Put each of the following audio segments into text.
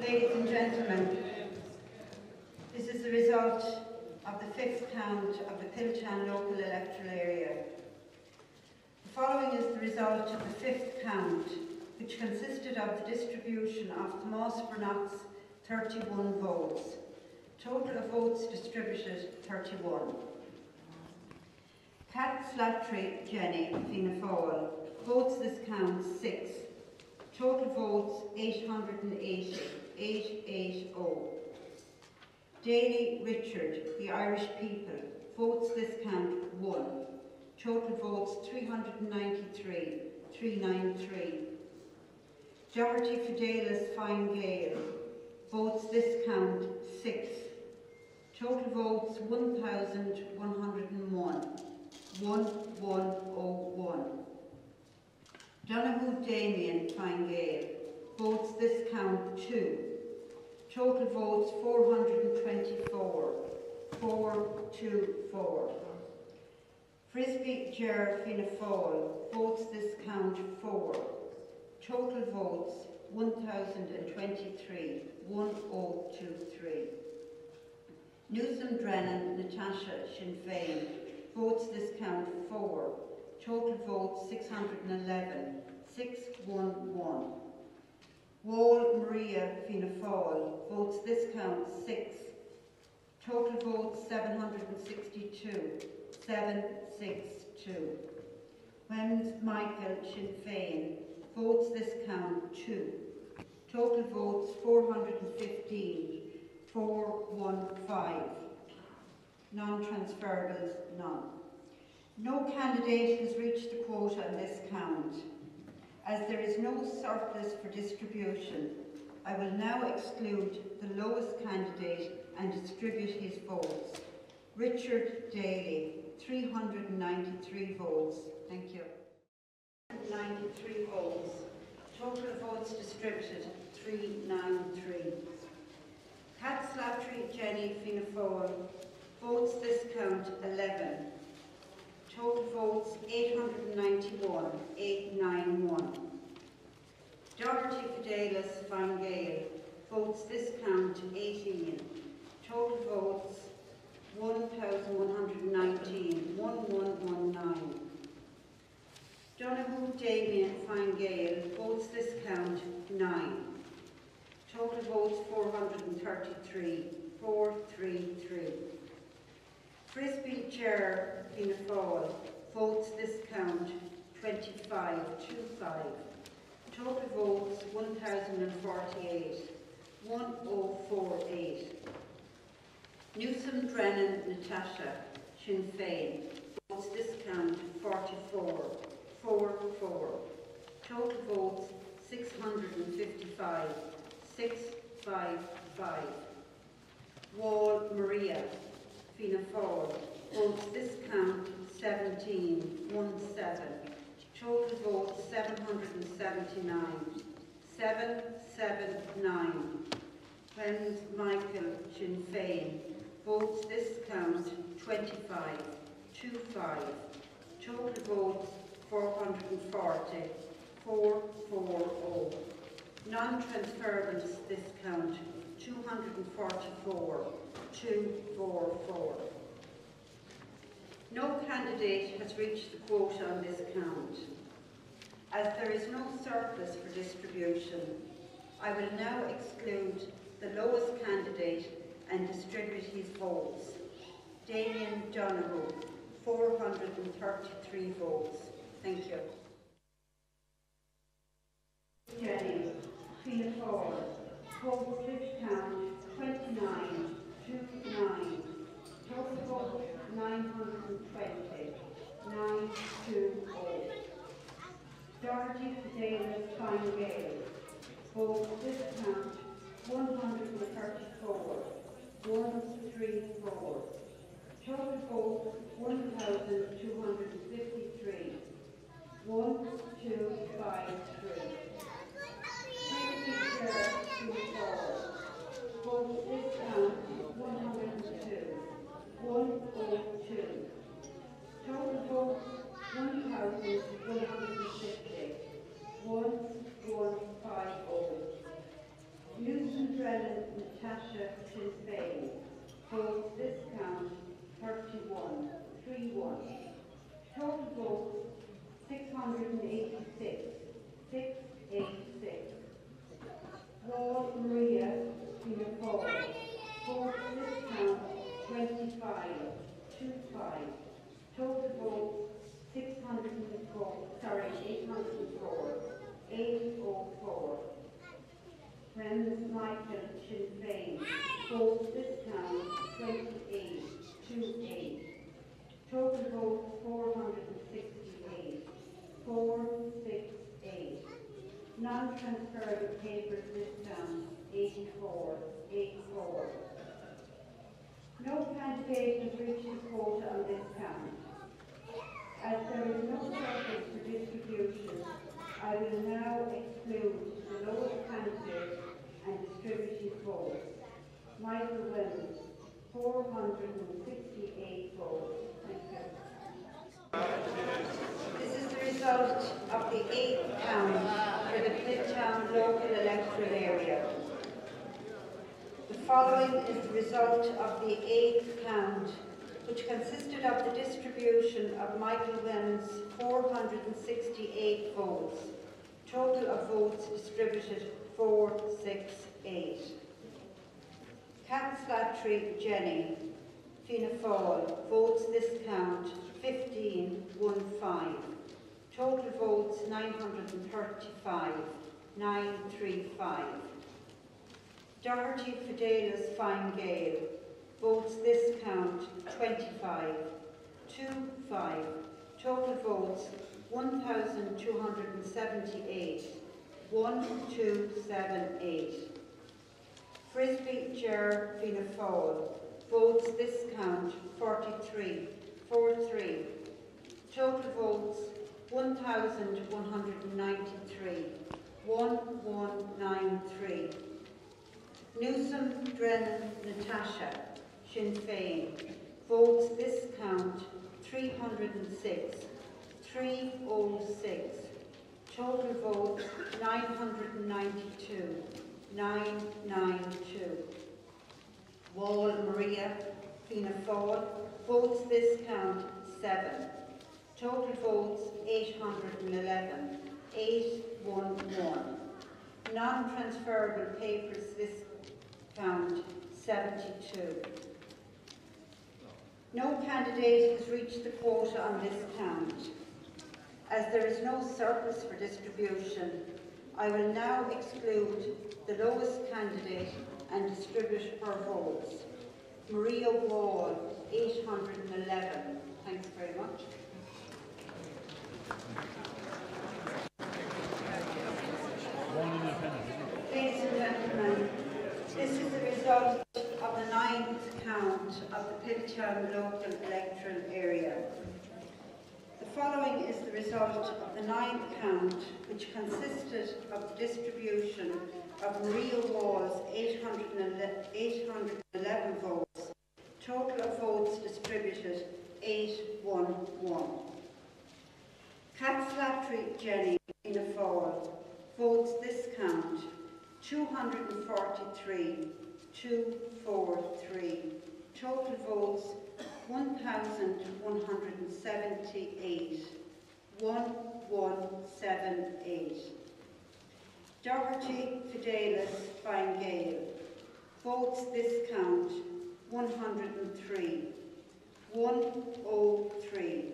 Ladies and gentlemen, this is the result of the 5th count of the Kilkenny local electoral area. The following is the result of the 5th count, which consisted of the distribution of Tomás Burnot's 31 votes. Total of votes distributed 31. Cat Slattery Jenny Fianna Fáil. Votes this count 6. Total votes 880. Daly Richard, the Irish People. Votes this count 1. Total votes 393. Doherty Fidelis Fine Gael. Votes this count 6. Total votes 1,101. 1101. Donoghue Damien Fine Gael. Votes this count 2. Total votes 424. 424. Frisbee Ger Fianna Fáil. Votes this count 4. Total votes 1,023. 1023. Newsom Drennan Natasha Sinn Féin. Votes this count 4. Total votes 611. 611. Wall Maria Fianna Fáil. Votes this count 6. Total votes 762. 762. Wens Michael Sinn Féin. Votes this count 2. Total votes 415. 415. Non-transferables, none. No candidate has reached the quota in this count. As there is no surplus for distribution, I will now exclude the lowest candidate and distribute his votes. Richard Daly, 393 votes. Thank you. 93 votes. Total votes distributed, 393. Cat Slattery Jenny Fianna Fáil. Votes this count 11. Total votes 891. 891. Doherty Fidelis Fine Gael. Votes this count 18. Total votes 1,119. 1119. Donoghue Damien Fine Gael. Votes this count 9. Total votes 433. 433. Frisbee Ger Fianna Fáil. Votes this count 25. 25. Total votes 1,048. 1048. Newsom Drennan Natasha Sinn Féin. Votes this count 44. 44. Total votes 655. 655. Wall Maria Fianna Fáil. Votes this count 17. 17. Total votes 779. 779. Wens Michael Sinn Féin. Votes this count 25. 25. Total votes 440. 440. Non-transferables this count 244. 244. No candidate has reached the quota on this count. As there is no surplus for distribution, I will now exclude the lowest candidate and distribute his votes. Damien Donoghue, 433 votes. Thank you. Jenny Fianna Fáil. Votes this count 29. 29. Total votes 920. 920. Doherty Fidelis Fine Gael. Votes this count 134. 134. Total votes 1,253. 1253. Votes this count 102. 102. Total votes 1,150. 1150. Newton Drennan Natasha Sinn Féin. Votes this count 31, 3-1. Total votes 686, 686. Wall Maria Fianna Fáil. Votes this count 25, 25. Total votes 804, 804. Friends Michael Sinn Féin. Votes this count 28, 28. Total votes 468, 468. Non-transferable papers this count 84, 84. No candidate has reached the quota on this count. As there is no surplus for distribution, I will now exclude the lowest candidate and distribute his votes. Michael Williams, 468 votes. Thank you. This is the result of the 8th count for the Flittown local electoral area. The following is the result of the 8th count, which consisted of the distribution of Michael Wynn's 468 votes. Total of votes distributed 468. Slattery Jenny, Fianna Fáil. Votes this count 15-15. Total votes 935, 935. Doherty Fidelis Fine Gael. Votes this count 25, 25. Total votes 1,278, 1278. Frisbee Ger Fianna Fáil. Votes this count 43, 43. Total votes 1,193, 1193. Newsom Drennan Natasha Sinn Féin. Votes this count 306, 306. Total votes 992, 992. Wall Maria Fianna Fáil. Votes this count 7. Total votes 811, 811. Non-transferable papers this count 72. No candidate has reached the quota on this count. As there is no surplus for distribution, I will now exclude the lowest candidate and distribute her votes. Maria Wall, 811. Thanks very much. Ladies and gentlemen, this is the result of the 9th count of the Flittown local electoral area. The following is the result of the 9th count, which consisted of the distribution of Maria Wall's 811 votes. Total of votes distributed 811. Slattery Jenny Fianna Fáil. Votes this count 243, 243. Total votes 1,178, 1178. Doherty Fidelis Fine Gael. Votes this count 103, 103.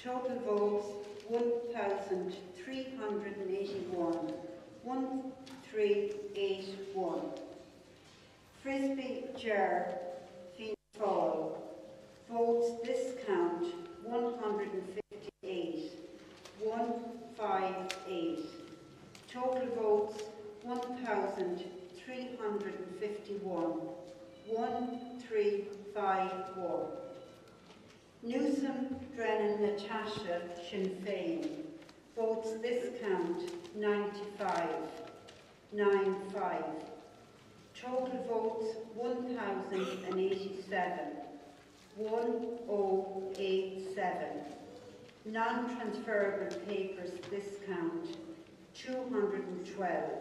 Total votes 1,381, 1381. Frisbee Ger Fianna Fáil. Votes this count 158, 158. Total votes 1,351, 1351. Newsom Drennan Natasha Sinn Féin. Votes this count 95, 95. Total votes 1,087, 1087. Non-transferable papers this count 212,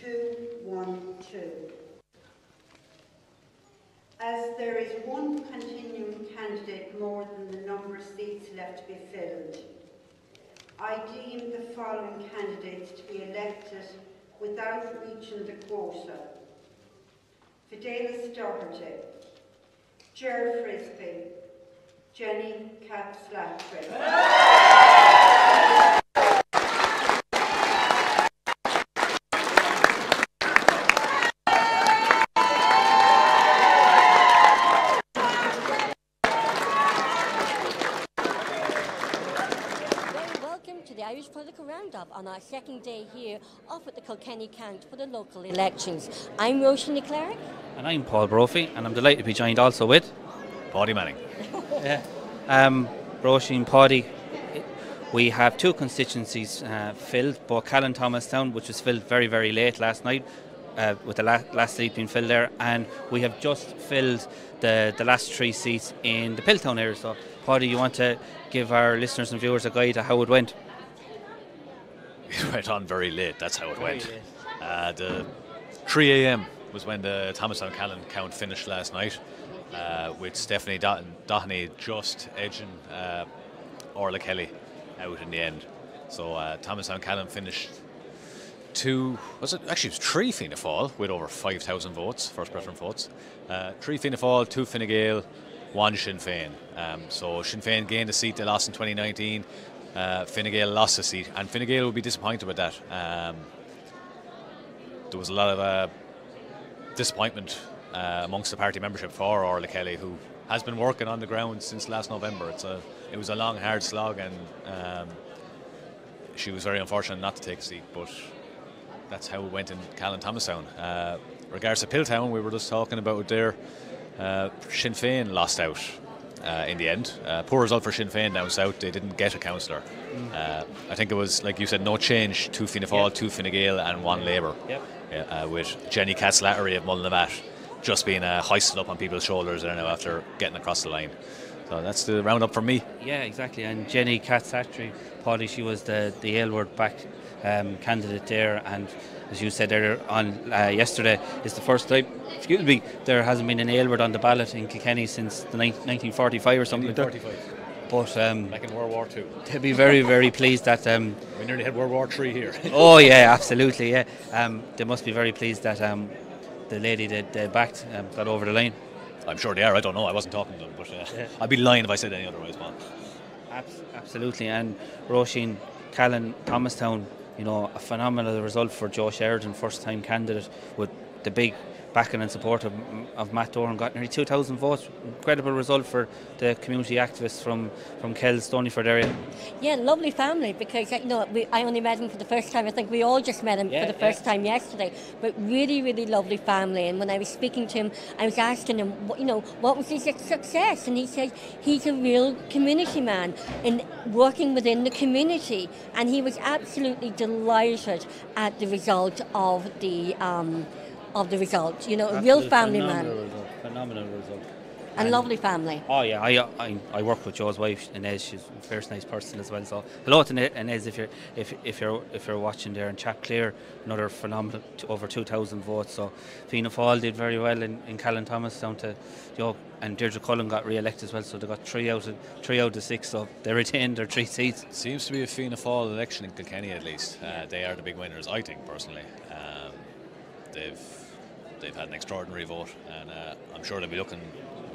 212. there is one continuing candidate more than the number of seats left to be filled, I deem the following candidates to be elected without reaching the quota: Fidelis Doherty, Ger Frisbee, Jenny Caps-Latry. The Irish Political Roundup on our second day here off at the Kilkenny County for the local elections. I'm Roisin Clark. And I'm Paul Brophy, and I'm delighted to be joined also with Paidi Manning. Roisin, Paidi. We have two constituencies filled, both Callan Thomastown, which was filled very, very late last night, with the last seat being filled there, and we have just filled the last three seats in the Piltown area. So, Paidi, you want to give our listeners and viewers a guide to how it went? It went on very late, that's how it went. The 3 a.m. was when the Thomastown Callan count finished last night, with Stephanie Doheny just edging Orla Kelly out in the end. So Thomastown Callan finished it was 3 Fianna Fáil with over 5,000 votes, first preference votes. 3 Fianna Fáil, 2 Fine Gael, 1 Sinn Féin. So Sinn Féin gained a seat they lost in 2019. Fine Gael lost a seat, and Fine Gael will be disappointed with that. There was a lot of disappointment amongst the party membership for Orla Kelly, who has been working on the ground since last November. It was a long, hard slog, and she was very unfortunate not to take a seat, but that's how it went in Callan Thomastown. Regards to Piltown, we were just talking about it there. Sinn Féin lost out in the end. Poor result for Sinn Féin down south. They didn't get a councillor. I think it was, like you said, no change. 2 Fianna Fáil, 2 Fine Gael and 1 Labour. With Jenny Caps-Latry of Mullinavat just being hoisted up on people's shoulders there now after getting across the line. So that's the roundup for me. Yeah, exactly. And Jenny Caps-Latry, Paudi, she was the Aylward-backed candidate there, and as you said earlier on yesterday, it's the first time, there hasn't been an Aylward on the ballot in Kilkenny since the 1945 or something like that. But back in World War II. To be very, very pleased that we nearly had World War III here. Oh yeah, absolutely, yeah. They must be very pleased that the lady that they backed got over the line. I'm sure they are. I don't know. I wasn't talking to them, but I'd be lying if I said any otherwise, man. Absolutely. And Roisin, Callan Thomastown, a phenomenal result for Joe Sheridan, first-time candidate, with the big backing and support of Matt Doran, got nearly 2,000 votes. Incredible result for the community activists from Kells, Stonyford area. Yeah, lovely family, because I only met him for the first time. I think we all just met him for the first time yesterday. But really, really lovely family. And when I was speaking to him, I was asking him, what was his success? And he said he's a real community man in working within the community. And he was absolutely delighted at the result of the result. A real family man. Phenomenal result. And lovely family. Oh yeah, I work with Joe's wife Inez. She's a very nice person as well. So hello to Inez if you're watching there. And Chap Clear, another phenomenal, over 2,000 votes. So Fianna Fáil did very well in Callan Thomastown and Deirdre Cullen got re-elected as well. So they got 3 out of 6. So they retained their 3 seats. It seems to be a Fianna Fáil election in Kilkenny at least. They are the big winners, I think personally. They've had an extraordinary vote, and I'm sure they'll be looking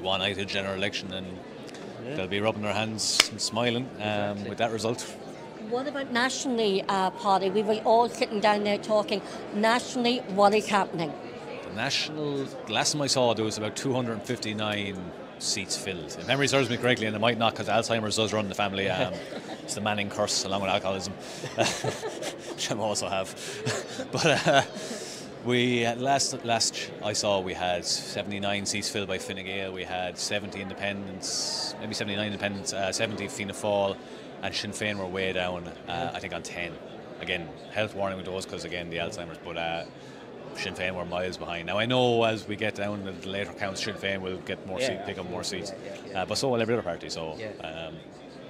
one-eyed at general election, and they'll be rubbing their hands and smiling with that result. What about nationally, Paudi? We were all sitting down there talking. Nationally, what is happening? The last time I saw, there was about 259 seats filled. If memory serves me correctly, and it might not because Alzheimer's does run the family. It's the Manning curse along with alcoholism, which I also have. But we last I saw, we had 79 seats filled by Fine Gael. We had 70 independents, maybe 79 independents, 70 Fianna Fáil, and Sinn Féin were way down. I think on 10. Again, health warning with those because again the Alzheimer's, but Sinn Féin were miles behind. Now I know as we get down to the later counts, Sinn Féin will get more seats, pick up more seats, but so will every other party. So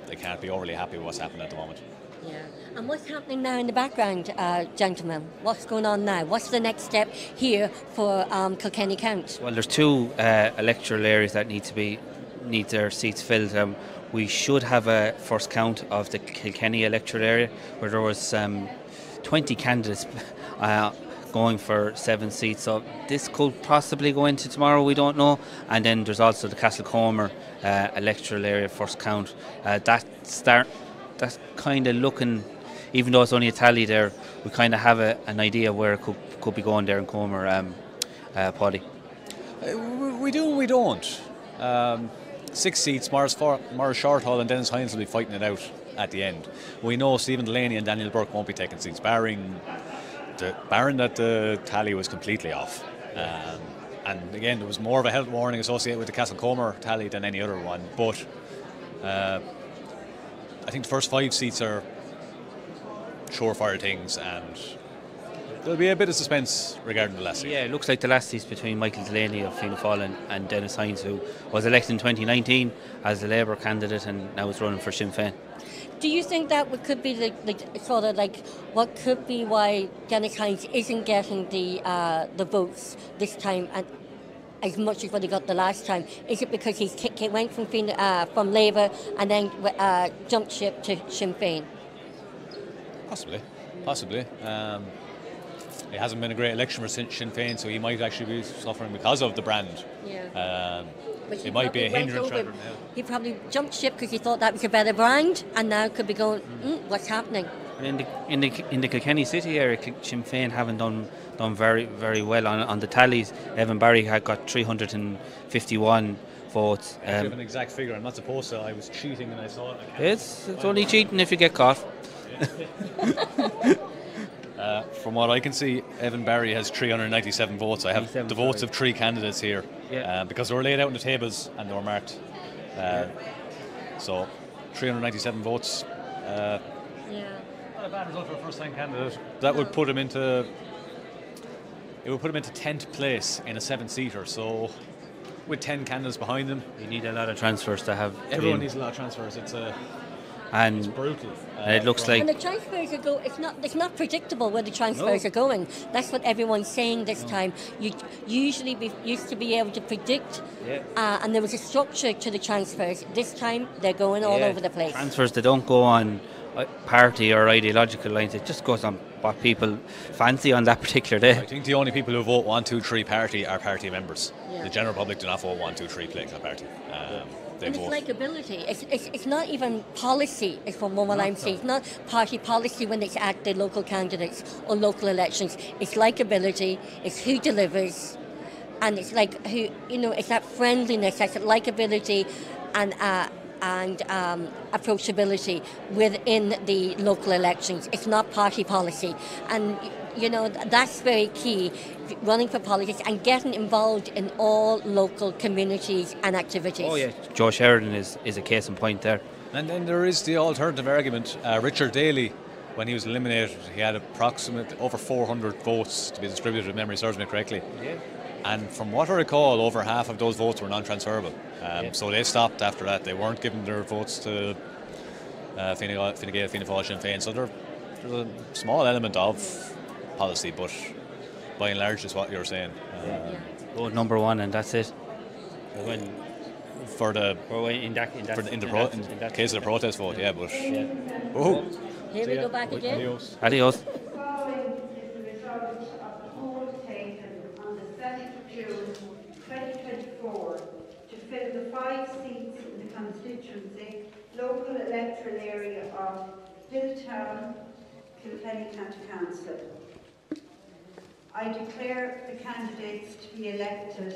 they can't be overly happy with what's happened at the moment. Yeah. And what's happening now in the background, gentlemen? What's going on now? What's the next step here for Kilkenny County? Well, there's two electoral areas that need their seats filled. We should have a first count of the Kilkenny electoral area, where there was 20 candidates going for 7 seats. So this could possibly go into tomorrow. We don't know. And then there's also the Castlecomer electoral area first count. That's kind of looking, even though it's only a tally there, we kind of have an idea where it could be going there in Comer, Paidi. We do and we don't. 6 seats, Morris Shorthall and Dennis Hines will be fighting it out at the end. We know Stephen Delaney and Daniel Burke won't be taking seats, barring that the tally was completely off. And again, there was more of a health warning associated with the Castlecomer tally than any other one. But I think the first 5 seats are surefire things, and there'll be a bit of suspense regarding the last seat. Yeah, it looks like the last seat's between Michael Delaney of Fianna Fáil and Dennis Hines, who was elected in 2019 as the Labour candidate and now is running for Sinn Féin. Do you think that could be what could be why Dennis Hines isn't getting the votes this time and as much as what he got the last time? Is it because he went from Labour and then jumped ship to Sinn Féin? Possibly. It hasn't been a great election for Sinn Féin, so he might actually be suffering because of the brand. Yeah. It might be a hindrance right now. He probably jumped ship because he thought that was a better brand, and now could be going, what's happening? In the Kilkenny City area, Sinn Féin haven't done very, very well on the tallies. Evan Barry had got 351 votes. I have an exact figure. I'm not supposed to. I was cheating and I saw it. It's only cheating if you get caught. From what I can see, Evan Barry has 397 votes. I have the votes of 3 candidates here, because they were laid out in the tables and they were marked. So 397 votes. Not a bad result for a first-time candidate. That would put him into 10th place in a 7-seater. So with 10 candidates behind them, you need a lot of transfers to have. Everyone needs a lot of transfers. It's brutal. It looks like. And the transfers it's not predictable where the transfers are going. That's what everyone's saying this time. You usually used to be able to predict, and there was a structure to the transfers. This time they're going all over the place. Transfers, they don't go on party or ideological lines. It just goes on what people fancy on that particular day. I think the only people who vote 1, 2, 3 party are party members. The general public do not vote 1, 2, 3 political party. And it's likability. It's not even policy, is from what I'm saying. It's not party policy when it's at the local candidates or local elections. It's likability, it's who delivers, and it's like who, it's that friendliness, that's likability and approachability within the local elections. It's not party policy. And that's very key, running for politics and getting involved in all local communities and activities. Oh yeah, Joe Sheridan is a case in point there. And then there is the alternative argument. Richard Daly, when he was eliminated, he had approximately over 400 votes to be distributed, if memory serves me correctly. Yeah. And from what I recall, over half of those votes were non-transferable. So they stopped after that. They weren't giving their votes to Fine Gael, Fianna Fáil, Sinn Féin. So there's a small element of policy, but by and large, is what you're saying. Vote number 1, and that's it. In the case of the protest vote, but. Here we go back again. Adios. Following is the result of the poll taken on the 7th of June 2024 to fill the 5 seats in the constituency local electoral area of Hilltown, Kilkenny County Council. I declare the candidates to be elected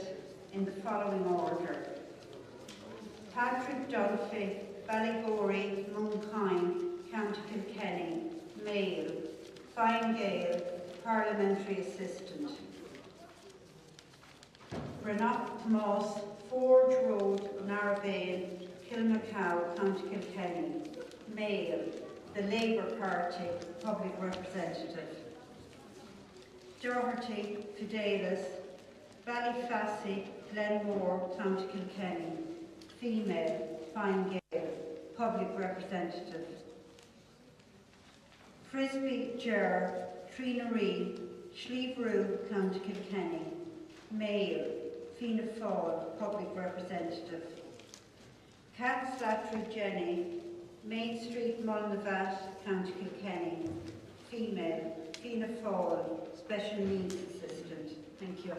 in the following order: Patrick Dunphy, Ballygorry, Monkine, County Kilkenny, Mail, Fine Gael, Parliamentary Assistant. Renat Moss, Forge Road, Narrabane, Kilmacow, County Kilkenny, Mail, the Labour Party, Public Representative. Doherty, Fidelis, Ballyfassy, Glenmore, County Kilkenny, Female, Fine Gael, Public Representative. Frisbee Ger, Trina Ree, Slieve County Kilkenny, Mayor, Fianna Fáil, Public Representative. Cat Slattery Jenny, Main Street, Mulnavat, County Kilkenny, female, Fianna Fáil, Special Needs Assistant. Thank you.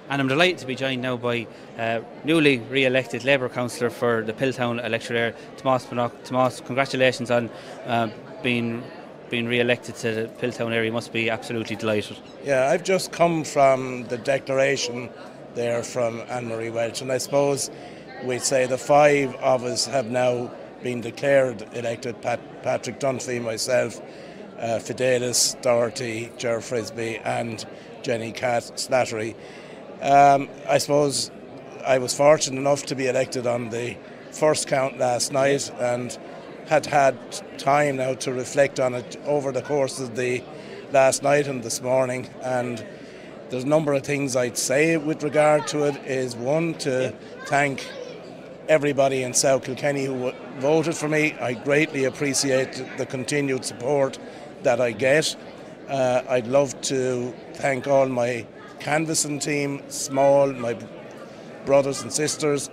And I'm delighted to be joined now by newly re-elected Labour councillor for the Pilltown electorate area, Tomás Pinnock. Tomás, congratulations on being re-elected to the Pilltown area. You must be absolutely delighted. Yeah, I've just come from the declaration there from Anne-Marie Welch, and I suppose we'd say the 5 of us have now been declared elected. Patrick Dunphy, myself, Fidelis, Doherty, Ger Frisbee and Jenny Cat Slattery. I suppose I was fortunate enough to be elected on the first count last night and had time now to reflect on it over the course of the last night and this morning, and there's a number of things I'd say with regard to it. Is one, to thank everybody in South Kilkenny who voted for me. I greatly appreciate the continued support that I get. I'd love to thank all my canvassing team, my brothers and sisters,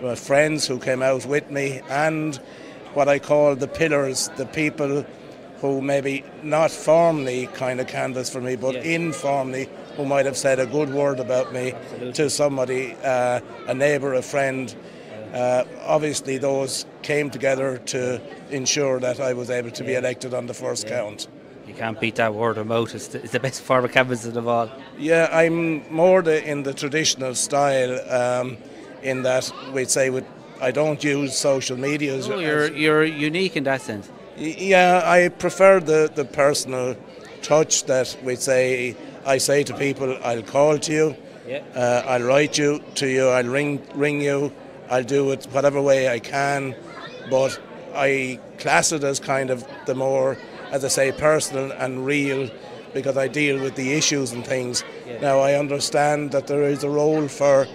my friends who came out with me, and what I call the pillars, the people who maybe not formally kind of canvassed for me, but informally, who might have said a good word about me to somebody, a neighbour, a friend. Obviously those came together to ensure that I was able to be elected on the first count. You can't beat that word of mouth. It's the best form of canvassing of all. Yeah, I'm more in the traditional style, in that we'd say I don't use social media. Oh, you're unique in that sense. Yeah, I prefer the personal touch that I say to people, I'll call to you, I'll write to you, I'll ring you, I'll do it whatever way I can, but I class it as kind of the more, as I say, personal and real, because I deal with the issues and things. Now, I understand that there is a role for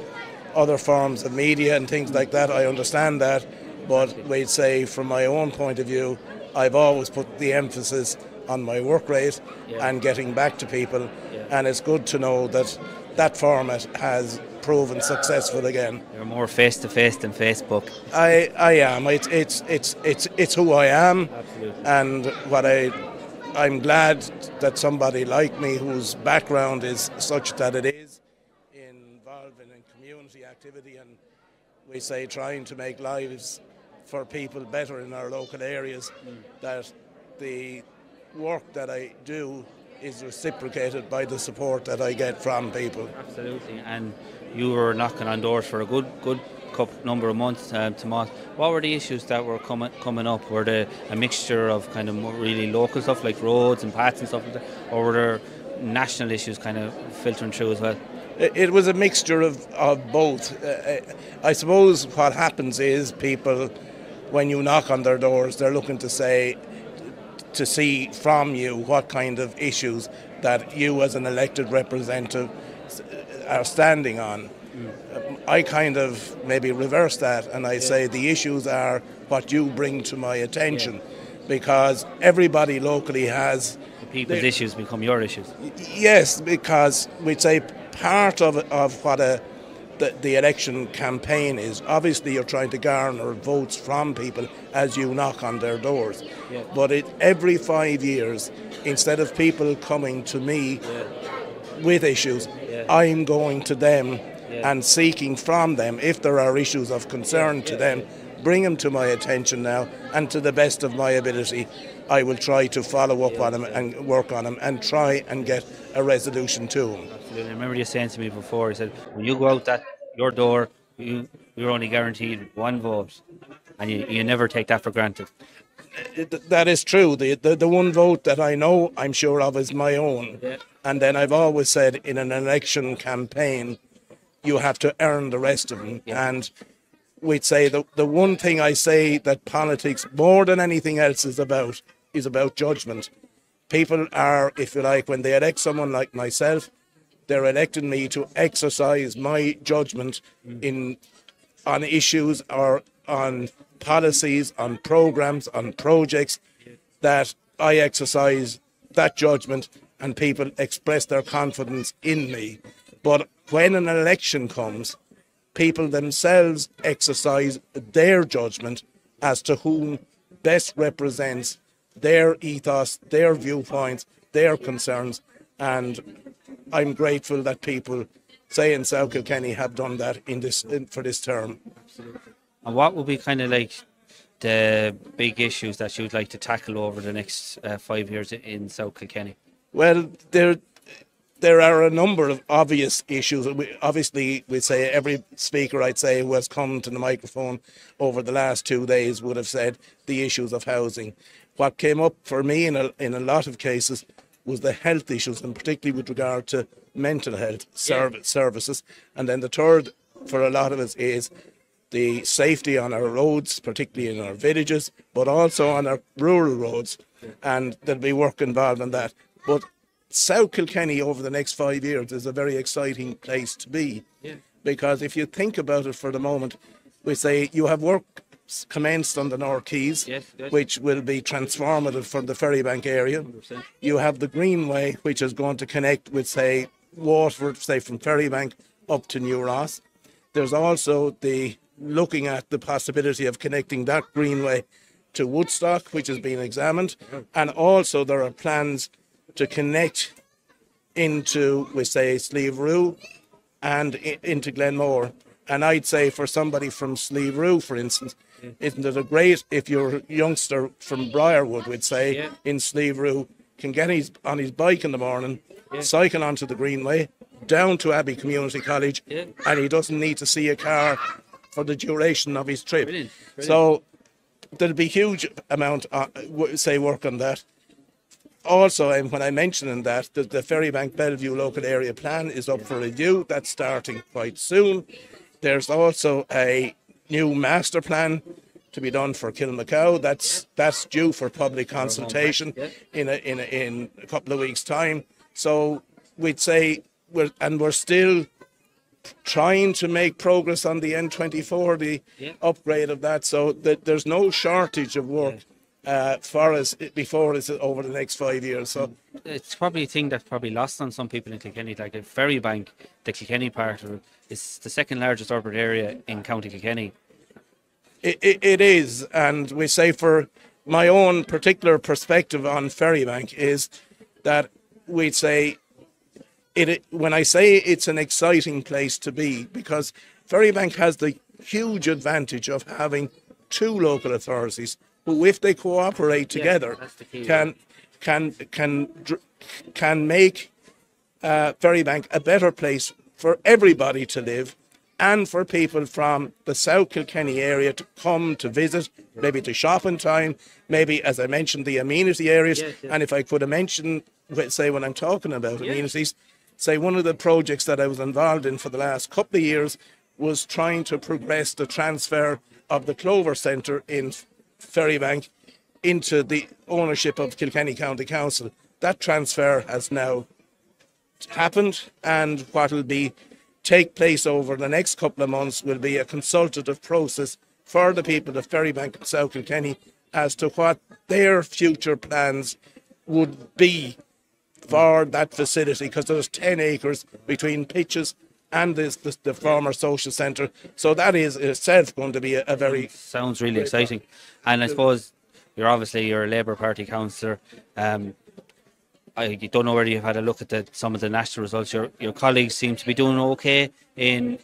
other forms of media and things like that. I understand that, but we'd say from my own point of view, I've always put the emphasis on my work rate and getting back to people, and it's good to know that that format has proven successful again. You're more face to face than Facebook. I am. It's who I am. Absolutely. And I'm glad that somebody like me, whose background is such that it is involved in community activity and trying to make lives for people better in our local areas, that the work that I do is reciprocated by the support that I get from people. Absolutely. And you were knocking on doors for a good number of months, Tomás. What were the issues that were coming up? Were they a mixture of kind of more really local stuff like roads and paths and stuff like that, or were there national issues kind of filtering through as well? It was a mixture of both. I suppose what happens is people, when you knock on their doors, they're looking to see from you what kind of issues that you as an elected representative are standing on. I kind of maybe reverse that, and I say the issues are what you bring to my attention, because everybody locally has... The people's issues become your issues. Yes, because we'd say part of what the election campaign is, obviously you're trying to garner votes from people as you knock on their doors. But every 5 years, instead of people coming to me with issues, I'm going to them and seeking from them, if there are issues of concern to them, bring them to my attention now, and to the best of my ability I will try to follow up on them and work on them and try and get a resolution to them. Absolutely. I remember you saying to me before, you said, when you go out your door, you're only guaranteed one vote, and you never take that for granted. That is true. The one vote that I know I'm sure of is my own. And then I've always said, in an election campaign, you have to earn the rest of them. And we'd say the one thing I say that politics, more than anything else, is about judgment. People are, if you like, when they elect someone like myself, they're electing me to exercise my judgment on issues or on policies, on programs, on projects, that I exercise that judgment and people express their confidence in me. But when an election comes, people themselves exercise their judgment as to whom best represents their ethos, their viewpoints, their concerns, and I'm grateful that people, say in South Kilkenny, have done that for this term. And what would be kind of like the big issues that you'd like to tackle over the next 5 years in South Kilkenny? Well, there are a number of obvious issues. Obviously, we say every speaker, I'd say, who has come to the microphone over the last 2 days would have said the issues of housing. What came up for me in a lot of cases was the health issues, and particularly with regard to mental health services. And then the third for a lot of us is the safety on our roads, particularly in our villages, but also on our rural roads. And there'll be work involved in that. But South Kilkenny over the next 5 years is a very exciting place to be. Because if you think about it for the moment, we say you have work commenced on the North Quays, which will be transformative for the Ferrybank area. 100%. You have the Greenway, which is going to connect with, say, Waterford, say from Ferrybank up to New Ross. There's also looking at the possibility of connecting that Greenway to Woodstock, which is being examined. And also there are plans to connect into, we say, Slieve Roo and into Glenmore. And I'd say for somebody from Slieve Roo, for instance, isn't it a great, if you're a youngster from Briarwood, we'd say, in Slieve Roo, can get on his bike in the morning, cycle onto the Greenway, down to Abbey Community College, and he doesn't need to see a car for the duration of his trip. Brilliant. So there'll be huge amount, say, work on that. Also, and when I mentioned that, the Ferrybank Bellevue local area plan is up for review. That's starting quite soon. There's also a new master plan to be done for Kilmacow. That's due for public consultation in a couple of weeks' time. So we'd say we're still trying to make progress on the N24, the upgrade of that. So there's no shortage of work for us before us over the next 5 years. So it's probably a thing that's probably lost on some people in Kilkenny, like the Ferrybank, the Kilkenny part of it, is the second largest urban area in County Kilkenny. It is, and we say, for my own particular perspective on Ferrybank, is that we'd say when I say it's an exciting place to be, because Ferrybank has the huge advantage of having two local authorities who, if they cooperate together, can make Ferrybank a better place for everybody to live, and for people from the South Kilkenny area to come to visit, maybe to shop in time, maybe, as I mentioned, the amenity areas. And if I could mention, say, when I'm talking about amenities, say one of the projects that I was involved in for the last couple of years was trying to progress the transfer of the Clover Centre in Ferrybank into the ownership of Kilkenny County Council. That transfer has now happened, and what will take place over the next couple of months will be a consultative process for the people of Ferrybank and South Kilkenny as to what their future plans would be for that facility, because there's 10 acres between pitches and the former social centre. So that is itself going to be a very... Sounds really exciting. And I suppose you're a Labour Party councillor. I don't know whether you've had a look at some of the national results. Your colleagues seem to be doing okay in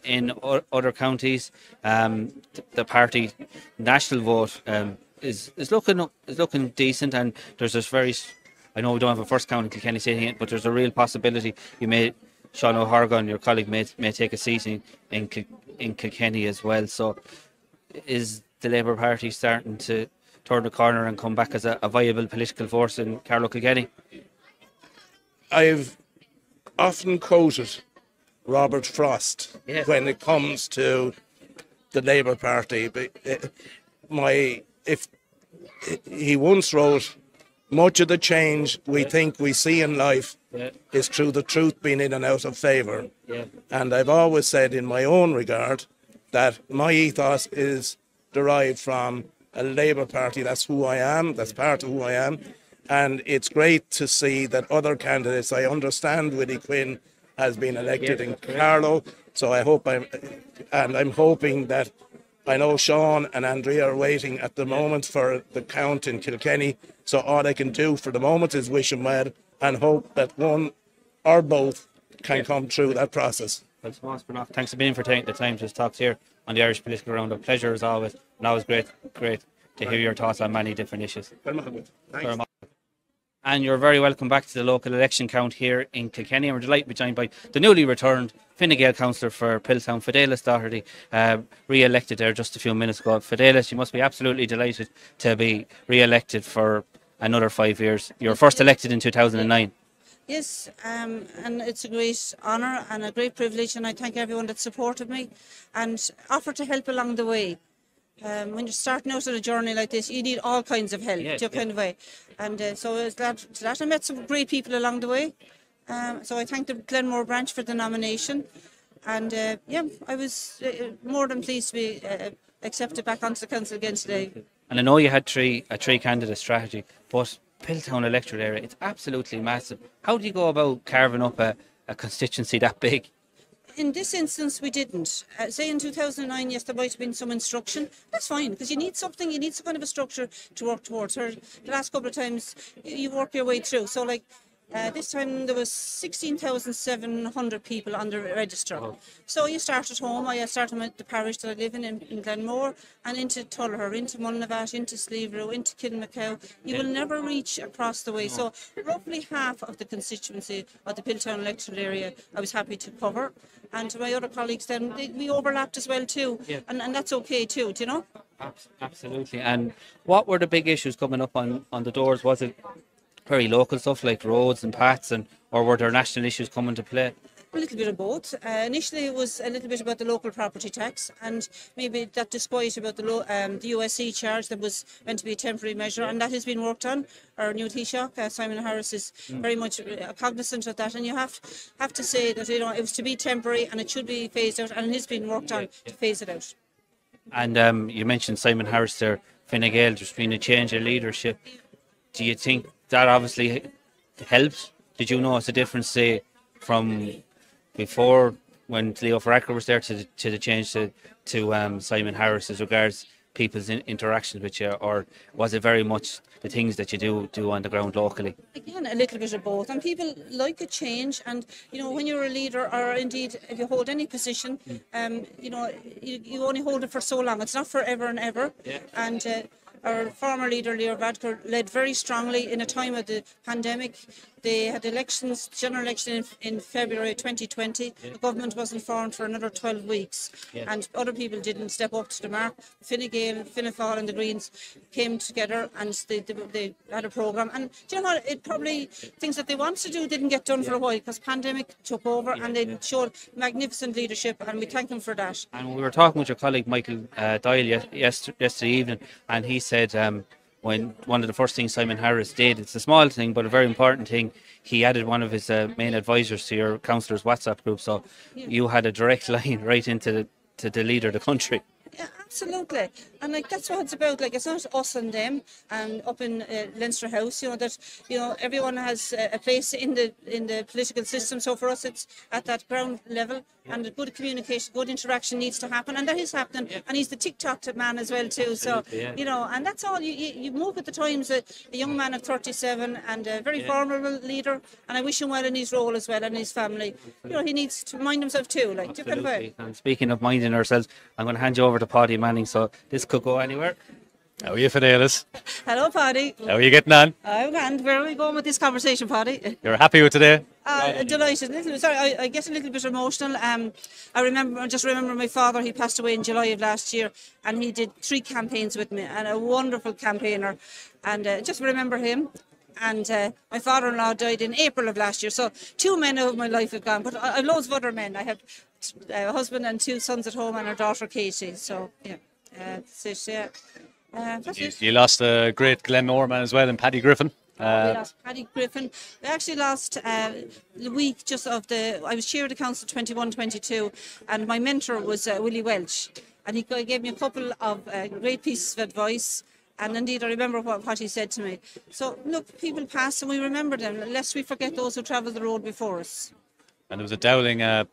other counties. The party national vote is looking decent, and there's this very... I know we don't have a first count in Kilkenny City, but there's a real possibility Sean O'Horgan, your colleague, may take a seat in Kilkenny as well. So is the Labour Party starting to turn the corner and come back as a viable political force in Carlow Kilkenny? I've often quoted Robert Frost when it comes to the Labour Party. He once wrote, "Much of the change we think we see in life is through the truth being in and out of favour." And I've always said in my own regard that my ethos is derived from a Labour Party. That's who I am. That's part of who I am. And it's great to see that other candidates, I understand Willie Quinn has been elected in Carlow, so I'm hoping that, I know Sean and Andrea are waiting at the moment for the count in Kilkenny, so all I can do for the moment is wish them well and hope that one or both can come through that process. Well, Tomas Bernach, thanks for being for taking the time to talk here on the Irish Political Roundup. Pleasure as always, and always great to hear your thoughts on many different issues. Thanks. And you're very welcome back to the local election count here in Kilkenny. And we're delighted to be joined by the newly returned Fine Gael councillor for Piltown, Fidelis Doherty, re-elected there just a few minutes ago. Fidelis, you must be absolutely delighted to be re-elected for another 5 years. You were first elected in 2009. Yes, and it's a great honour and a great privilege, and I thank everyone that supported me and offered to help along the way. When you're starting out on a journey like this, you need all kinds of help, kind of way. And so I was glad to that. I met some great people along the way. So I thank the Glenmore branch for the nomination. And I was more than pleased to be accepted back onto the council again today. And I know you had a three candidate strategy, but Piltown electorate area, it's absolutely massive. How do you go about carving up a constituency that big? In this instance, we didn't. Say in 2009, yes, there might have been some instruction. That's fine, because you need something, you need some kind of a structure to work towards. Or the last couple of times, you work your way through. So, like, this time there was 16,700 people on the register. Oh. So you start at home. I started with the parish that I live in Glenmore, and into Tullher, into Mulnavat, into Sleeverow, into Kilmacow. You will never reach across the way. So roughly half of the constituency of the Piltown electoral area I was happy to cover. And to my other colleagues then, we overlapped as well too. Yeah. And that's okay too, do you know? Absolutely. And what were the big issues coming up on the doors? Was it very local stuff like roads and paths, or were there national issues coming to play? A little bit of both. Initially it was a little bit about the local property tax, and maybe that disquiet about the USC charge that was meant to be a temporary measure, and that has been worked on. Our new Taoiseach, Simon Harris, is very much cognizant of that, and you have to say that it was to be temporary and it should be phased out, and it has been worked on to phase it out. And you mentioned Simon Harris there, Fine Gael, there's been a change in leadership. Do you think that obviously helped? Did you notice a difference, say, from before when Leo Varadkar was there to the change to Simon Harris as regards people's interactions with you, or was it very much the things that you do on the ground locally? Again, a little bit of both, and people like a change. And when you're a leader, or indeed if you hold any position, you only hold it for so long. It's not forever and ever. Yeah. And our former leader, Leo Varadkar, led very strongly in a time of the pandemic. They had general election in February 2020. Yeah. The government wasn't formed for another 12 weeks. Yeah. And other people didn't step up to the mark. Fine Gael, Fianna Fáil and the Greens came together, and they had a programme. And do you know what? It probably, things that they wanted to do didn't get done for a while because pandemic took over, and they showed magnificent leadership, and we thank them for that. And we were talking with your colleague Michael Doyle yesterday evening, and he said when one of the first things Simon Harris did, it's a small thing but a very important thing, he added one of his main advisors to your councillors' WhatsApp group, so you had a direct line right into the leader of the country. Yeah, absolutely. And that's what it's about. It's not us and them. And up in Leinster House, that everyone has a place in the political system. So for us, it's at that ground level, and good communication, good interaction needs to happen, and that is happening. Yeah. And he's the TikTok man as well too. Absolutely, so and that's all. You move at the times. A young man of 37 and a very formidable leader, and I wish him well in his role as well and his family. He needs to mind himself too. Absolutely. And speaking of minding ourselves, I'm going to hand you over to Paidi Manning, so this could go anywhere. How are you, Fidelis? Hello, Paidi. How are you getting on? I'm grand. Where are we going with this conversation, Paidi? You're happy with today? Delighted. Sorry, I get a little bit emotional. I just remember my father. He passed away in July of last year, and he did 3 campaigns with me, and a wonderful campaigner. And just remember him. And my father-in-law died in April of last year. So 2 men of my life have gone, but I have loads of other men. I have a husband and 2 sons at home, and a daughter, Katie. So that's it. Yeah. You lost a great Glenmore man as well, and Paddy Griffin. We lost Paddy Griffin. We actually lost the week I was chair of the council 21-22, and my mentor was Willie Welch. and he gave me a couple of great pieces of advice. And indeed, I remember what he said to me. So, look, people pass and we remember them, lest we forget those who travelled the road before us. And there was a Dowling, from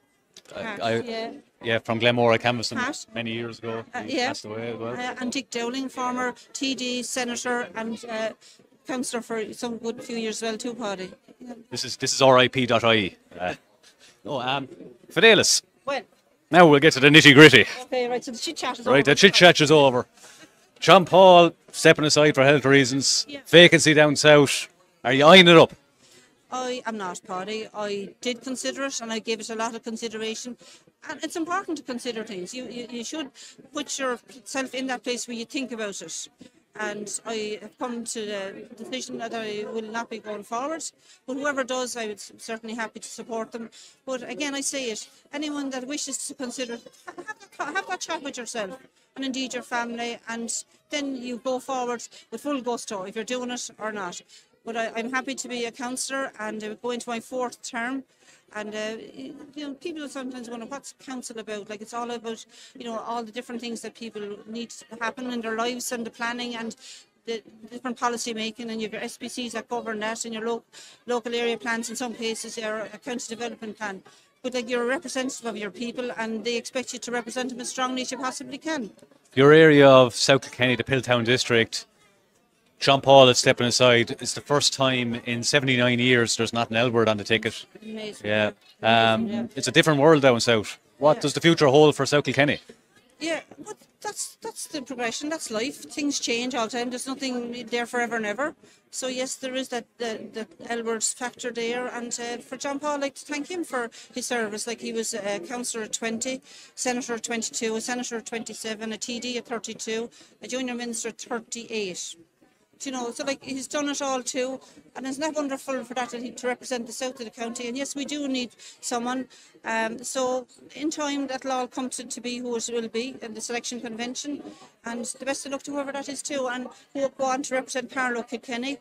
Glenmore, I canvassed him Pat. many years ago. He passed away as well. And Dick Dowling, former TD, Senator, and councillor for some good few years as well too, Paidi. Yeah. This is RIP.ie. Fidelis. Well. Now we'll get to the nitty gritty. Okay, right, so the chit chat is over. Right, the chit chat is over. John Paul stepping aside for health reasons. Yeah. Vacancy down south. Are you eyeing it up? I am not, Paidi. I did consider it and I gave it a lot of consideration. And it's important to consider things. You should put yourself in that place where you think about it. And I have come to the decision that I will not be going forward. But whoever does, I would certainly happy to support them. But again, I say it, anyone that wishes to consider, have that chat with yourself and indeed your family, and then you go forward with full gusto if you're doing it or not. But I'm happy to be a councillor and go into my 4th term. And people sometimes wonder what's council about. Like, it's all about all the different things that people need to happen in their lives and the planning and the different policy making, and you have your SPCs that govern that, and your local area plans in some cases, your county development plan. But like, you're a representative of your people and they expect you to represent them as strongly as you possibly can. Your area of South Kilkenny, the Pilltown district, John Paul is stepping aside. It's the first time in 79 years there's not an L word on the ticket. Amazing. Yeah. It's a different world down south. What does the future hold for South Kilkenny? Yeah, but that's the progression. That's life. Things change all the time. There's nothing there forever and ever. So yes, there is that L words factor there. And for John Paul, I'd like to thank him for his service. Like, he was a councillor at 20, senator at 22, a senator at 27, a TD at 32, a junior minister at 38. So like, he's done it all too, and isn't that wonderful for that to represent the south of the county? And yes, we do need someone. So in time, that'll all come to be who it will be in the selection convention, and the best of luck to whoever that is too, and who will go on to represent Carlow Kilkenny.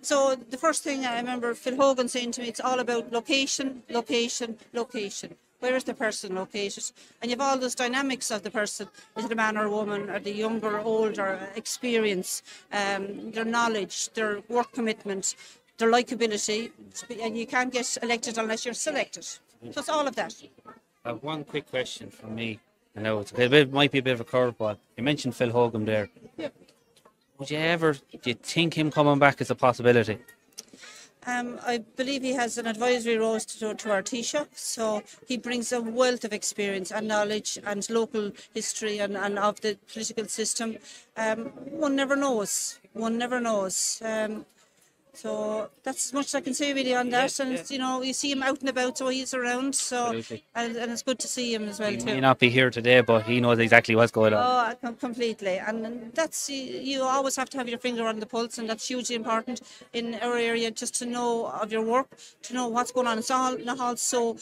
So the first thing I remember Phil Hogan saying to me, it's all about location, location, location. Where is the person located? And you have all those dynamics of the person. Is it a man or a woman, or the younger or older, experience, their knowledge, their work commitment, their likability. And you can't get elected unless you're selected. So it's all of that. One quick question from me. I know it might be a bit of a curveball. You mentioned Phil Hogan there. Yeah. Do you think him coming back is a possibility? I believe he has an advisory role to our Taoiseach, so he brings a wealth of experience and knowledge and local history and of the political system. One never knows. One never knows. So that's as much as I can say really on that. And you see him out and about, so he's around. So and it's good to see him as well too. He may not be here today, but he knows exactly what's going on. Oh, completely. And that's, you always have to have your finger on the pulse, and that's hugely important in our area, just to know of your work, to know what's going on. It's not also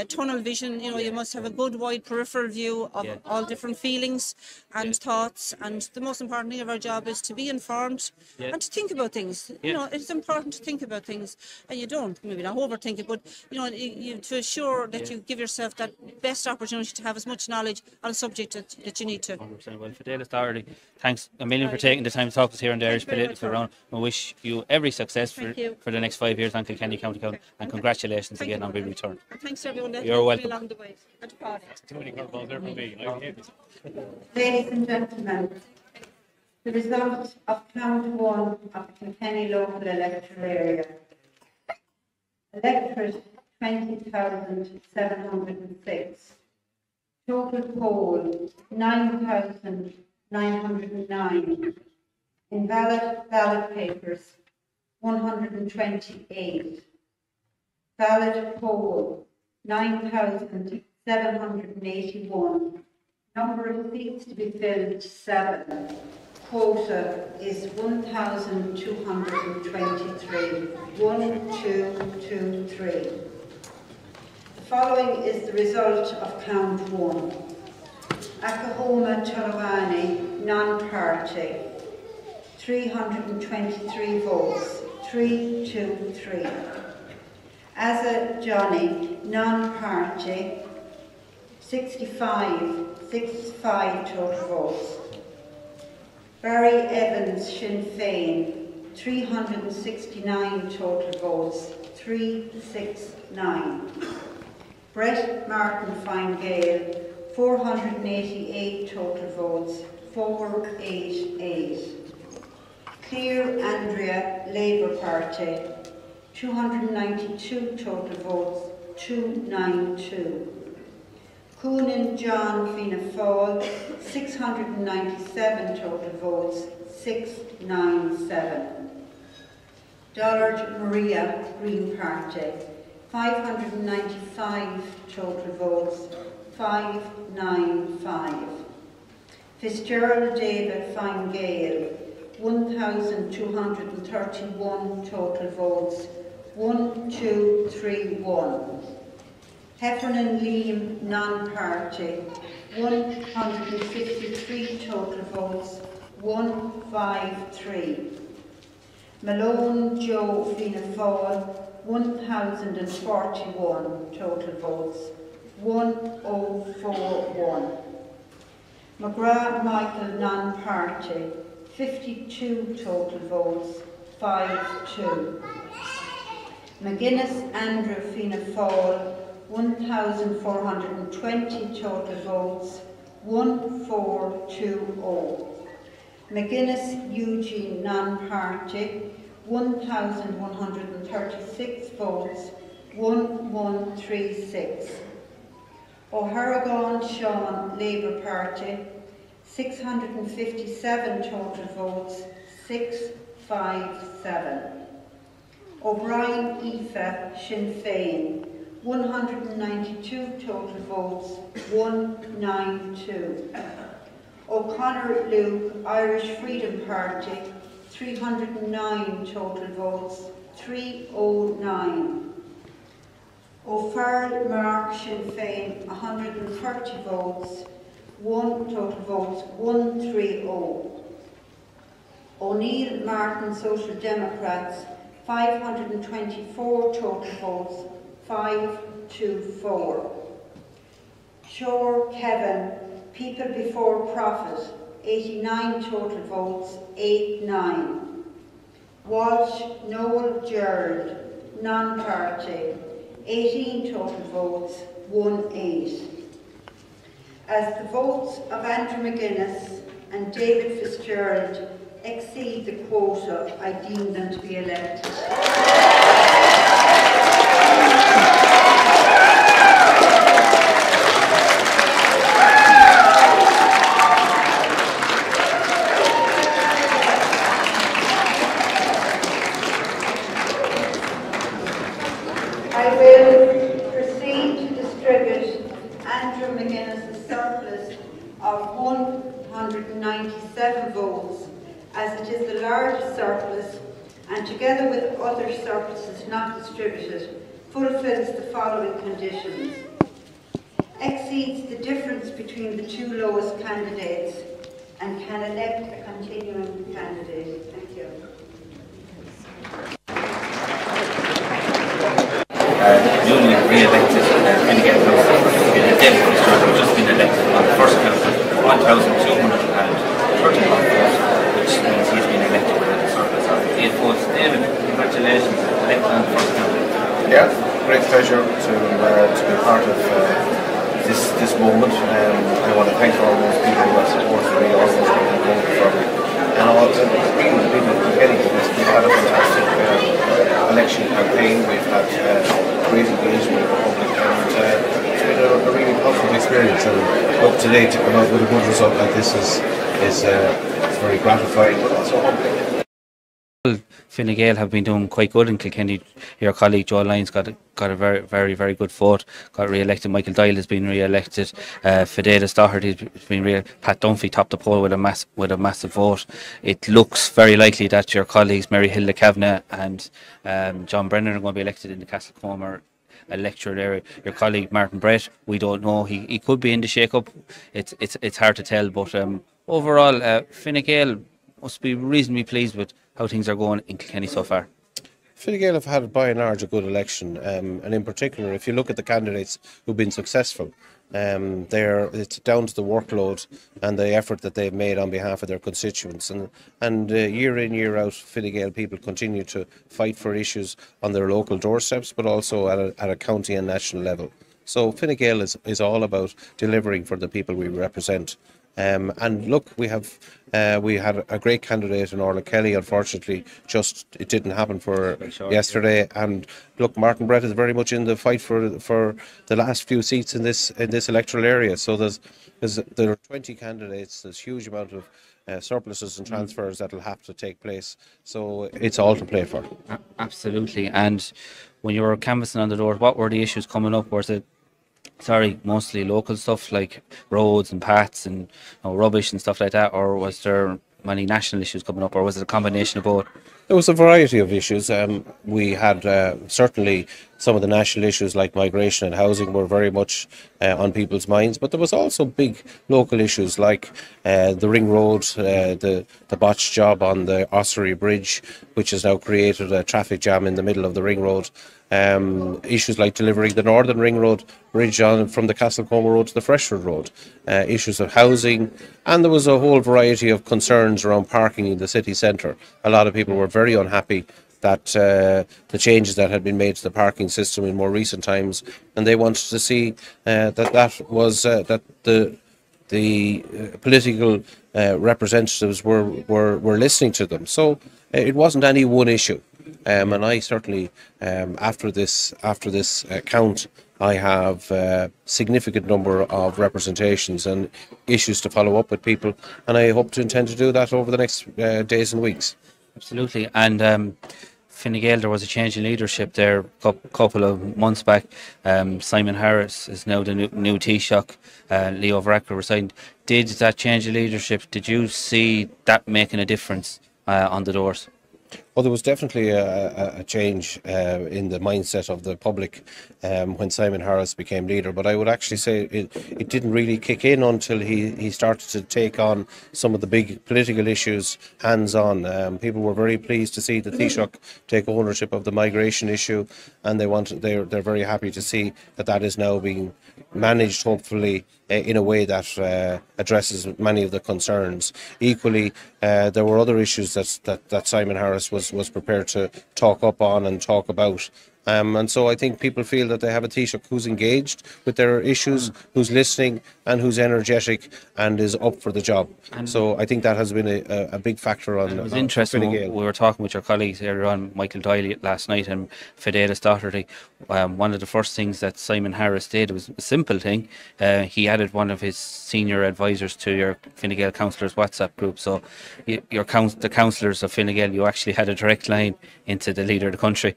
tunnel vision. You must have a good wide peripheral view of all different feelings and thoughts. And the most important thing of our job is to be informed and to think about things. It's important to think about things, and you don't, maybe not overthink it, but to assure that you give yourself that best opportunity to have as much knowledge on a subject that you need to. 100%. Well, Fidelis Doherty, thanks a million for taking the time to talk to us here on the Irish Political Roundup. We wish you every success for the next 5 years on Kilkenny County Council, and congratulations again on being returned. Thanks everyone. You're welcome. Along the way. Ladies and gentlemen, the result of count 1 of the Kilkenny local electoral area. Electorate 20,706. Total poll 9,909. Invalid ballot papers 128. Valid poll 9,781. Number of seats to be filled 7. Quota is 1,223. 1223. The following is the result of count 1. Akahoma Talavani, non-party, 323 votes, 323. Asa Johnny, non-party, 65 total votes. Barry Evans, Sinn Féin, 369 total votes, 369. Brett Martin, Fine Gael, 488 total votes, 488. Claire Andrea, Labour Party, 292 total votes, 292. Coonan John, Fianna Fáil, 697 total votes, 697. Dollard Maria, Green Party, 595 total votes, 595. Fitzgerald David, Fine Gael, 1,231 total votes, 1231. Heffernan Liam, non-party, 153 total votes, 153. Malone Joe, Fianna Fáil, 1,041 total votes, 1041. McGrath Michael, non-party, 52 total votes, 52. McGuinness Andrew, Fianna Fáil, 1,420 total votes, 1420. McGuinness Eugene, non-party, 1,136 votes, 1136. O'Harragon Sean, Labour Party, 657 total votes, 657. O'Brien Aoife, Sinn Féin, 192 total votes, 192. O'Connor Luke, Irish Freedom Party, 309 total votes, 309. O'Farrell Mark, Sinn Féin, 130 votes, 1 total votes, 130. O'Neill Martin, Social Democrats, 524 total votes, 524. Shore Kevin, People Before Profit, 89 total votes, 89. Walsh Noel Gerald, non-party, 18 total votes, 18. As the votes of Andrew McGuinness and David Fitzgerald exceed the quota, I deem them to be elected. I will proceed to distribute Andrew McGuinness's surplus of 197 votes, as it is the largest surplus, and together with other surpluses not distributed, fulfils the following conditions. Exceeds the difference between the two lowest candidates and can elect a continuing candidate. Thank you. Newly re-elected Kilkenny Council, David Fitzgerald, has just been elected on the first count of £1,230, which means he's been elected with a surplus of 8 votes. David, congratulations, elected on the first count. Yeah, great pleasure to be part of this moment. I want to thank all those people that supported me, all those people who voted for me, and all the people of Kilkenny, because we've had a fantastic election campaign. We've had great engagement with the public, and it's been a really positive experience. And hope today to come out with a good result like this is very gratifying, but also humbling. Fine Gael have been doing quite good in Kilkenny. Your colleague Joe Lyons got a very good vote, got re-elected. Michael Doyle has been re-elected. Fidelis Doherty has been Pat Dunphy topped the poll with a massive vote. It looks very likely that your colleagues Mary Hilda Kavanagh and John Brennan are going to be elected in the Castlecomer electoral area. Your colleague Martin Brett, we don't know. He could be in the shake-up. It's hard to tell, but overall, Fine Gael must be reasonably pleased with how things are going in Kilkenny so far. Fine Gael have had by and large a good election, and in particular, if you look at the candidates who've been successful, it's down to the workload and the effort that they've made on behalf of their constituents, and year in, year out, Fine Gael people continue to fight for issues on their local doorsteps, but also at a county and national level. So Fine Gael is all about delivering for the people we represent. And look, we had a great candidate in Orla Kelly. Unfortunately, it didn't happen for yesterday. And look, Martin Brett is very much in the fight for the last few seats in this electoral area. So there are 20 candidates. There's a huge amount of surpluses and transfers that will have to take place. So it's all to play for. Absolutely. And when you were canvassing on the door, what were the issues coming up? Was it mostly local stuff like roads and paths and rubbish and stuff like that, or was there many national issues coming up, or was it a combination of both? There was a variety of issues. We had certainly some of the national issues like migration and housing were very much on people's minds, but there was also big local issues like the ring road, the botched job on the Ossory Bridge, which has now created a traffic jam in the middle of the ring road. Issues like delivering the Northern Ring Road bridge from the Castlecombe Road to the Freshford Road, issues of housing, and there was a whole variety of concerns around parking in the city centre. A lot of people were very unhappy that the changes that had been made to the parking system in more recent times, and they wanted to see that the political representatives were listening to them. So it wasn't any one issue. And I certainly, after this count, I have a significant number of representations and issues to follow up with people, and I hope to intend to do that over the next days and weeks. Absolutely. And Fine Gael, there was a change in leadership there a couple of months back. Simon Harris is now the new Taoiseach. Leo Varadkar resigned. Did that change in leadership, did you see that making a difference on the doors? Well, there was definitely a change in the mindset of the public when Simon Harris became leader, but I would actually say it didn't really kick in until he started to take on some of the big political issues hands-on. People were very pleased to see the Taoiseach take ownership of the migration issue, and they're very happy to see that is now being managed, hopefully, in a way that addresses many of the concerns. Equally, there were other issues that Simon Harris was prepared to talk up on and talk about. And so I think people feel that they have a Taoiseach who's engaged with their issues, who's listening and who's energetic and is up for the job. So I think that has been a big factor on. It was interesting. We were talking with your colleagues earlier on, Michael Doyle last night and Fidelis Doherty. One of the first things that Simon Harris did was a simple thing. He added one of his senior advisors to your Fine Gael councillors WhatsApp group. So the councillors of Fine Gael, you actually had a direct line into the leader of the country.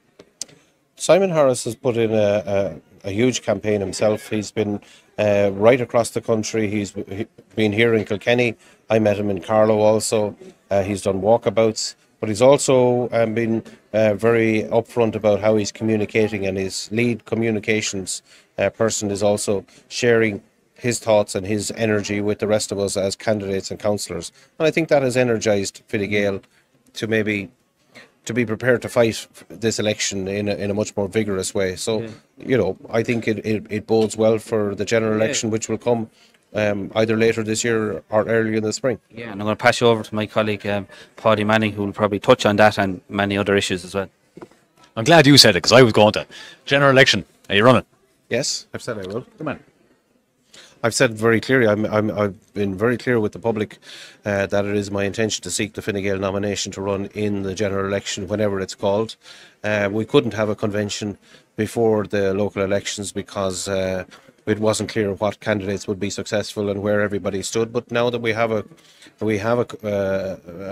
Simon Harris has put in a huge campaign himself. He's been right across the country. He's been here in Kilkenny. I met him in Carlow also. He's done walkabouts, but he's also been very upfront about how he's communicating, and his lead communications person is also sharing his thoughts and his energy with the rest of us as candidates and councillors. And I think that has energised Fine Gael to be prepared to fight this election in a much more vigorous way. So, I think it bodes well for the general election, which will come either later this year or early in the spring. Yeah, and I'm going to pass you over to my colleague, Paidi Manning, who will probably touch on that and many other issues as well. I'm glad you said it, because I was going to. General election, are you running? Yes, I've said I will. Come on. I've said very clearly, I've been very clear with the public that it is my intention to seek the Fine Gael nomination to run in the general election whenever it's called. We couldn't have a convention before the local elections because it wasn't clear what candidates would be successful and where everybody stood. But now that we have a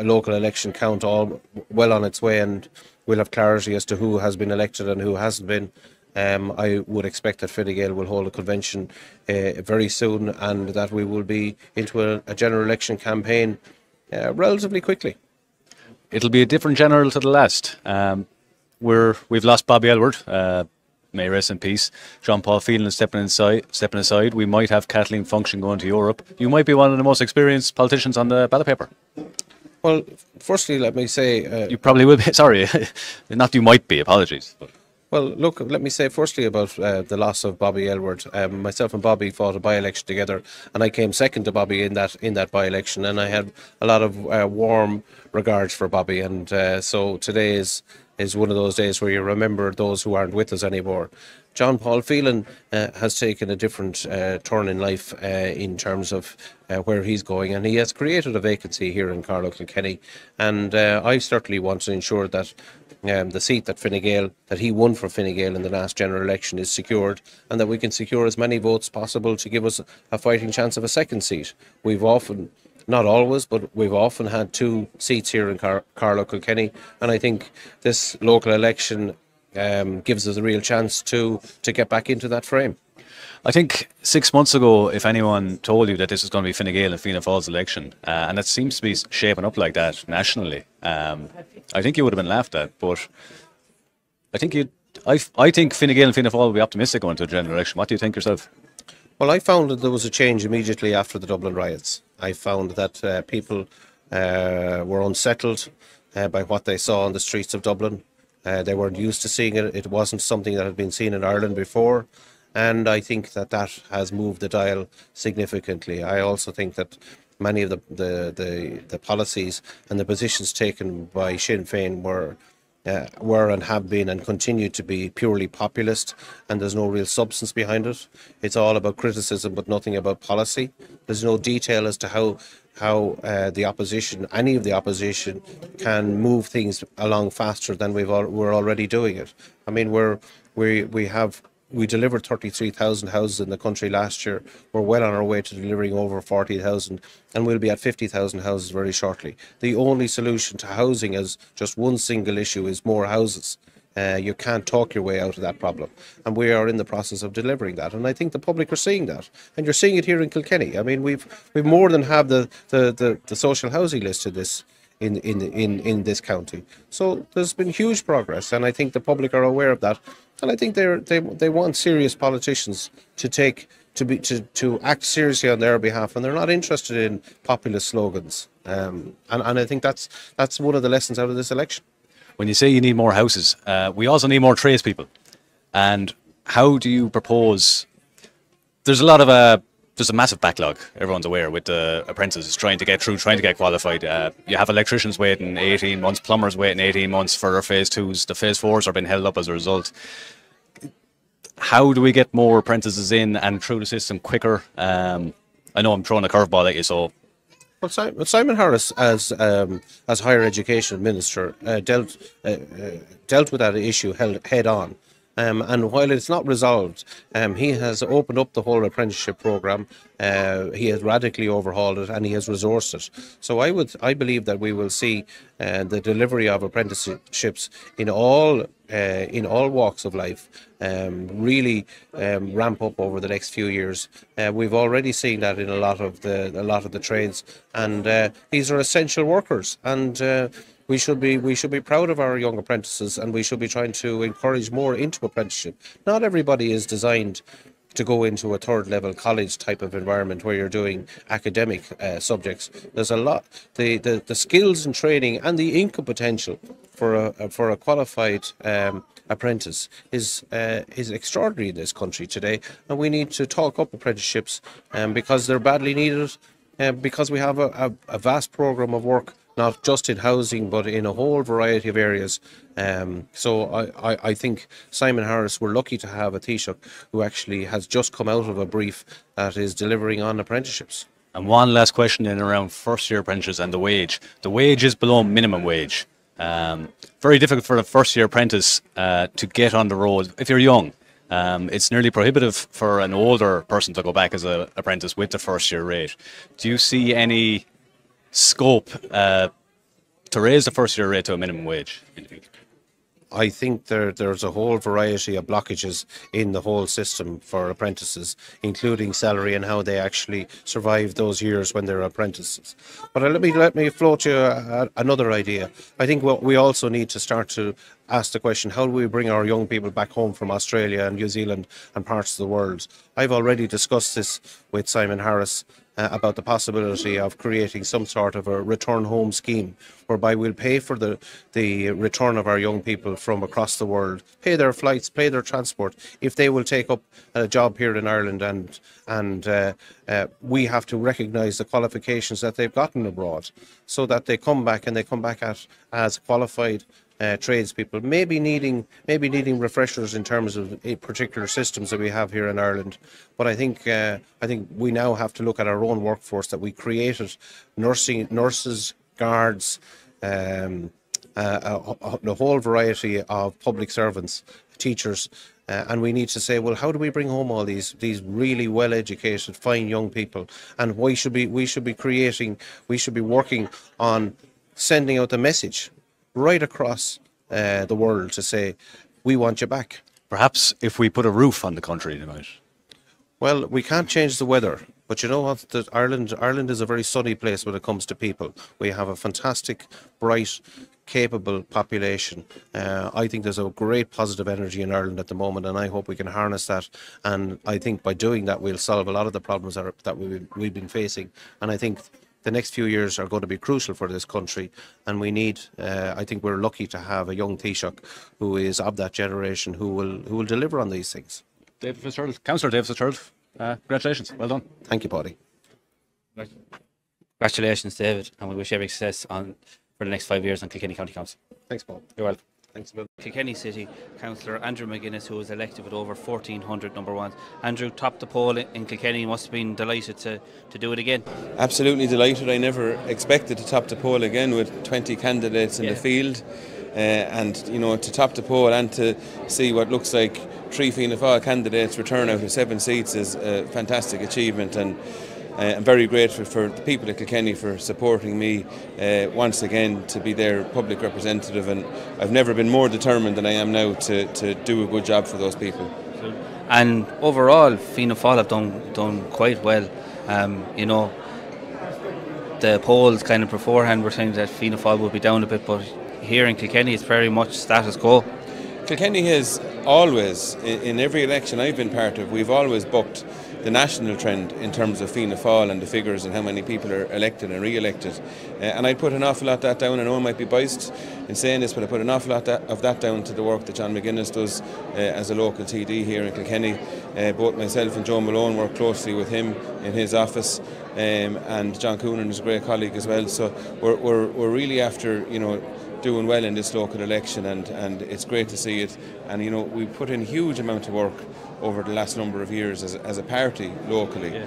local election count all well on its way, and we'll have clarity as to who has been elected and who hasn't been, I would expect that Fine Gael will hold a convention very soon, and that we will be into a general election campaign relatively quickly. It'll be a different general to the last. We've lost Bobby Elward, may rest in peace. John Paul Phelan is stepping aside. We might have Kathleen Function going to Europe. You might be one of the most experienced politicians on the ballot paper. Well, firstly, let me say... You probably will be. Sorry, not you might be. Apologies. Well, look, let me say firstly about the loss of Bobby Elwood. Myself and Bobby fought a by-election together, and I came second to Bobby in that by-election, and I had a lot of warm regards for Bobby, and so today is one of those days where you remember those who aren't with us anymore. John Paul Phelan has taken a different turn in life in terms of where he's going, and he has created a vacancy here in Carlow Kilkenny, and I certainly want to ensure that the seat that Fine Gael, that he won for Fine Gael in the last general election, is secured, and that we can secure as many votes possible to give us a fighting chance of a second seat. We've often, not always, but we've often had 2 seats here in Carlow Kilkenny, and I think this local election gives us a real chance to get back into that frame. I think 6 months ago, if anyone told you that this was going to be Fine Gael and Fianna Fáil's election, and it seems to be shaping up like that nationally, I think you would have been laughed at. But I think Fine Gael and Fianna Fáil will be optimistic going to a general election. What do you think yourself? Well, I found that there was a change immediately after the Dublin riots. I found that people were unsettled by what they saw on the streets of Dublin. They weren't used to seeing it. It wasn't something that had been seen in Ireland before. And I think that has moved the dial significantly. I also think that many of the policies and the positions taken by Sinn Féin were and have been and continue to be purely populist, and there's no real substance behind it. It's all about criticism but nothing about policy. There's no detail as to how the opposition, any of the opposition, can move things along faster than we're already doing it. I mean, we delivered 33,000 houses in the country last year. We're well on our way to delivering over 40,000, and we'll be at 50,000 houses very shortly. The only solution to housing as just one single issue is more houses. You can't talk your way out of that problem, and we are in the process of delivering that, and I think the public are seeing that, and you're seeing it here in Kilkenny. I mean, we've more than have the social housing list in this county, so there's been huge progress, and I think the public are aware of that, and I think they want serious politicians to act seriously on their behalf, and they're not interested in populist slogans, and I think that's one of the lessons out of this election. When you say you need more houses, we also need more tradespeople. And how do you propose? There's a massive backlog, everyone's aware, with the apprentices trying to get through, trying to get qualified. You have electricians waiting 18 months, plumbers waiting 18 months for their phase 2s. The phase 4s are being held up as a result. How do we get more apprentices in and through the system quicker? I know I'm throwing a curveball at you, so... Well, Simon Harris, as higher education minister, dealt with that issue head on. And while it's not resolved, he has opened up the whole apprenticeship programme. He has radically overhauled it, and he has resourced it. So I believe that we will see the delivery of apprenticeships in all walks of life really ramp up over the next few years. We've already seen that in a lot of the trades, and these are essential workers, and we should be proud of our young apprentices, and we should be trying to encourage more into apprenticeship. Not everybody is designed to go into a third level college type of environment where you're doing academic subjects. There's a lot. The skills and training and the income potential for a qualified apprentice is extraordinary in this country today, and we need to talk up apprenticeships because they're badly needed, because we have a vast programme of work, not just in housing, but in a whole variety of areas. So I think Simon Harris, we're lucky to have a Taoiseach who actually has just come out of a brief that is delivering on apprenticeships. And one last question in around first-year apprentices and the wage. The wage is below minimum wage. Very difficult for a first-year apprentice to get on the road if you're young. It's nearly prohibitive for an older person to go back as an apprentice with the first-year rate. Do you see any scope to raise the first-year rate to a minimum wage in the future? I think there's a whole variety of blockages in the whole system for apprentices, including salary and how they actually survive those years when they're apprentices. But let me float you another idea. I think what we also need to start to asked the question, how do we bring our young people back home from Australia and New Zealand and parts of the world? I've already discussed this with Simon Harris about the possibility of creating some sort of a return home scheme whereby we'll pay for the return of our young people from across the world, pay their flights, pay their transport, if they will take up a job here in Ireland, and we have to recognise the qualifications that they've gotten abroad so that they come back and they come back as qualified tradespeople, maybe needing refreshers in terms of particular systems that we have here in Ireland. But I think we now have to look at our own workforce that we created: nurses, guards, a whole variety of public servants, teachers. And we need to say, well, how do we bring home all these really well-educated, fine young people? And we should be working on sending out the message right across the world to say, we want you back. Perhaps if we put a roof on the country tonight. Well, we can't change the weather, but you know what? Ireland is a very sunny place when it comes to people. We have a fantastic, bright, capable population. I think there's a great positive energy in Ireland at the moment, and I hope we can harness that. And I think by doing that, we'll solve a lot of the problems that we've been facing. And I think the next few years are going to be crucial for this country, and we need. I think we're lucky to have a young Taoiseach who is of that generation who will deliver on these things. David Fitzgerald, Councillor David Fitzgerald, congratulations, well done. Thank you, Paidi. Congratulations, David, and we wish every success for the next 5 years on Kilkenny County Council. Thanks, Paul. You're welcome. Thanks, Bill. Kilkenny City Councillor Andrew McGuinness, who was elected with over 1,400 number ones. Andrew topped the poll in Kilkenny. Must have been delighted to do it again. Absolutely delighted. I never expected to top the poll again with 20 candidates in the field, and to top the poll and to see what looks like 3 Fianna Fáil candidates return out of 7 seats is a fantastic achievement, and I'm very grateful for the people of Kilkenny for supporting me once again to be their public representative, and I've never been more determined than I am now to do a good job for those people. And overall, Fianna Fáil have done quite well. The polls kind of beforehand were saying that Fianna Fáil would be down a bit, but here in Kilkenny it's very much status quo. Kilkenny has always, in every election I've been part of, we've always bucked the national trend in terms of Fianna Fáil and the figures and how many people are elected and re-elected. And I put an awful lot of that down. I know I might be biased in saying this, but I put an awful lot of that down to the work that John McGuinness does as a local TD here in Kilkenny. Both myself and Joe Malone work closely with him in his office, and John Coonan is a great colleague as well. So we're really after, doing well in this local election, and it's great to see it. And we put in a huge amount of work over the last number of years as a party locally.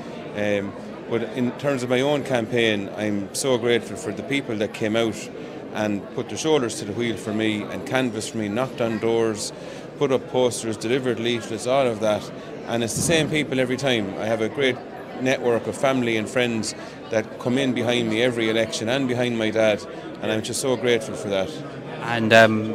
But in terms of my own campaign, I'm so grateful for the people that came out and put their shoulders to the wheel for me and canvassed for me, knocked on doors, put up posters, delivered leaflets, all of that. And it's the same people every time. I have a great network of family and friends that come in behind me every election and behind my dad, and I'm just so grateful for that. And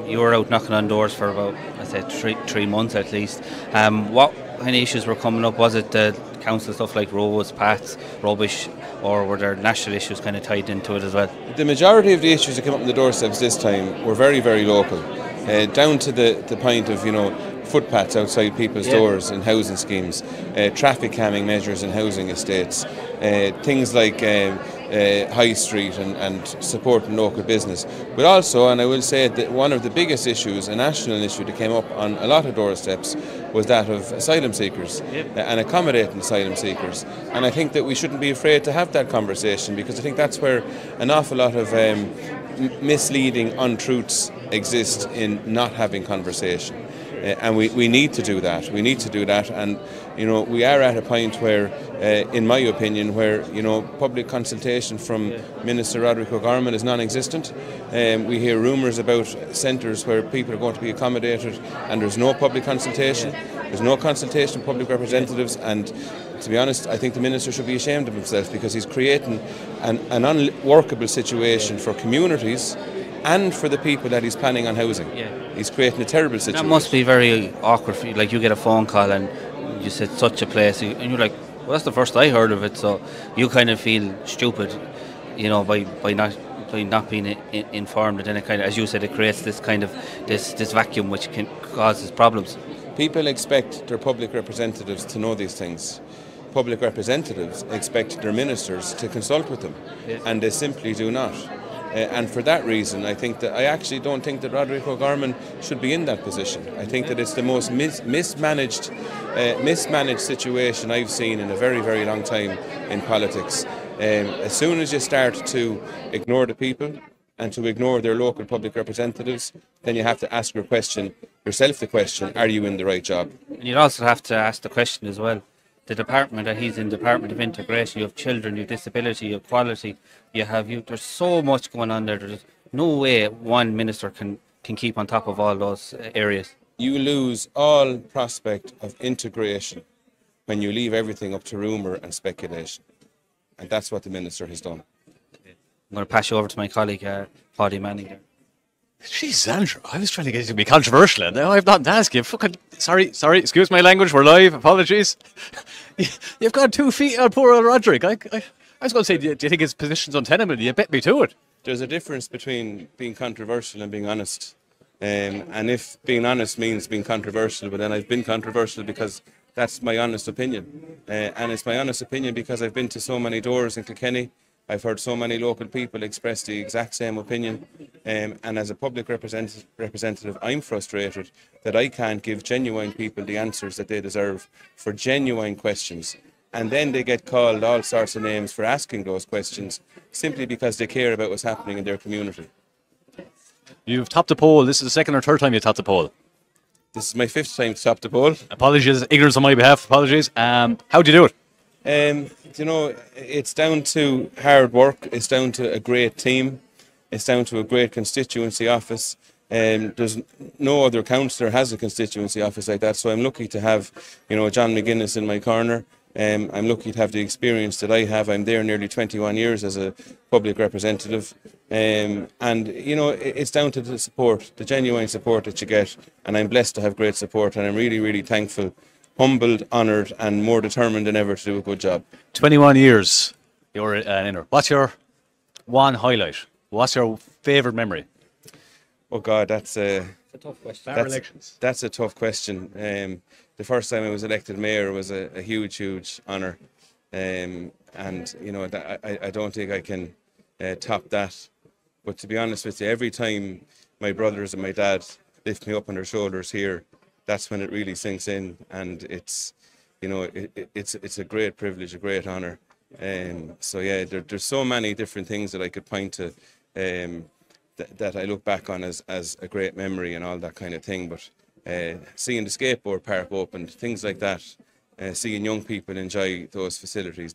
you were out knocking on doors for about, I'd say, three months at least. What kind of issues were coming up? Was it the council stuff like roads, paths, rubbish, or were there national issues kind of tied into it as well? The majority of the issues that came up on the doorsteps this time were very, very local, down to the point of, footpaths outside people's doors in housing schemes, traffic calming measures in housing estates, things like High Street and supporting local business. But also, and I will say that one of the biggest issues, a national issue that came up on a lot of doorsteps, was that of asylum seekers and accommodating asylum seekers. And I think that we shouldn't be afraid to have that conversation, because I think that's where an awful lot of misleading untruths exist in not having conversation. And we need to do that. We need to do that. And, we are at a point where, in my opinion, where, public consultation from Minister Roderick O'Gorman is non-existent. We hear rumours about centres where people are going to be accommodated and there's no public consultation. There's no consultation of public representatives, and to be honest, I think the Minister should be ashamed of himself, because he's creating an unworkable situation for communities and for the people that he's planning on housing. He's creating a terrible situation. That must be very awkward for you. Like, you get a phone call and you said such a place, and you're like, well, that's the first I heard of it, so you kind of feel stupid, by not by not being informed, and then it kind of, as you said, it creates this kind of this vacuum which can causes problems. People expect their public representatives to know these things. Public representatives expect their ministers to consult with them, and they simply do not. And for that reason, I actually don't think that Roderick O'Gorman should be in that position. I think that it's the most mismanaged situation I've seen in a very, very long time in politics. As soon as you start to ignore the people and to ignore their local public representatives, then you have to ask yourself the question, are you in the right job? And you'd also have to ask the question as well. The department that he's in, Department of Integration, you have children, you have disability, you have quality, there's so much going on there. There's no way one minister can keep on top of all those areas. You lose all prospect of integration when you leave everything up to rumour and speculation. And that's what the minister has done. I'm going to pass you over to my colleague, Paidi Manning there. Jeez, Andrew, I was trying to get you to be controversial, and now I've nothing to ask you. Sorry, excuse my language, we're live, apologies. You've got 2 feet on poor old Roderick. I was going to say, do you think his position's untenable? You bet me to it. There's a difference between being controversial and being honest. And if being honest means being controversial, but then I've been controversial because that's my honest opinion. And it's my honest opinion because I've been to so many doors in Kilkenny. I've heard so many local people express the exact same opinion, and as a public representative, I'm frustrated that I can't give genuine people the answers that they deserve for genuine questions, and then they get called all sorts of names for asking those questions simply because they care about what's happening in their community. You've topped the poll. This is the second or third time you topped the poll. This is my 5th time to top the poll. Apologies, ignorance on my behalf. Apologies. How'd you do it? It's down to hard work, it's down to a great team, it's down to a great constituency office. There's no other councillor has a constituency office like that, so I'm lucky to have, John McGuinness in my corner. I'm lucky to have the experience that I have. I'm there nearly 21 years as a public representative. And it's down to the support, the genuine support that you get, and I'm blessed to have great support, and I'm really, really thankful, humbled, honoured, and more determined than ever to do a good job. 21 years, you're an inner. What's your one highlight? What's your favourite memory? Oh God, that's a tough question. That's a tough question. The first time I was elected mayor was a huge honour, and I don't think I can top that. But to be honest with you, every time my brothers and my dad lift me up on their shoulders here, that's when it really sinks in, and it's a great privilege, a great honour. So yeah, there's so many different things that I could point to that I look back on as a great memory and all that kind of thing. But seeing the skateboard park opened, things like that, seeing young people enjoy those facilities,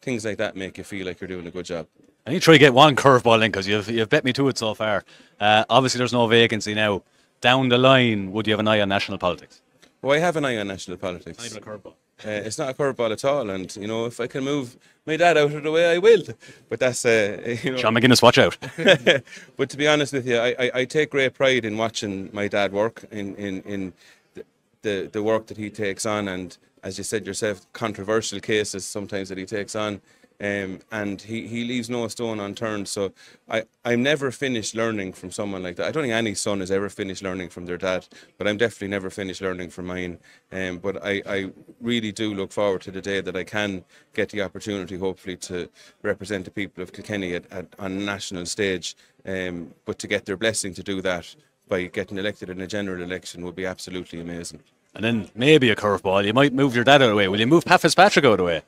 things like that make you feel like you're doing a good job. I need to try to get one curveball in because you've bet me to it so far. Obviously, there's no vacancy now. Down the line, would you have an eye on national politics? Well, I have an eye on national politics. It's not even a curveball. It's not a curveball at all, and if I can move my dad out of the way, I will. But that's Sean McGuinness, watch out. But to be honest with you, I take great pride in watching my dad work, in the work that he takes on, and as you said yourself, controversial cases sometimes that he takes on. And he leaves no stone unturned. So I'm never finished learning from someone like that. I don't think any son is ever finished learning from their dad, but I'm definitely never finished learning from mine. But I really do look forward to the day that I can get the opportunity, hopefully, to represent the people of Kilkenny on a national stage. But to get their blessing to do that by getting elected in a general election would be absolutely amazing. And then maybe a curveball. You might move your dad out of the way. Will you move Pat Fitzpatrick out of the way?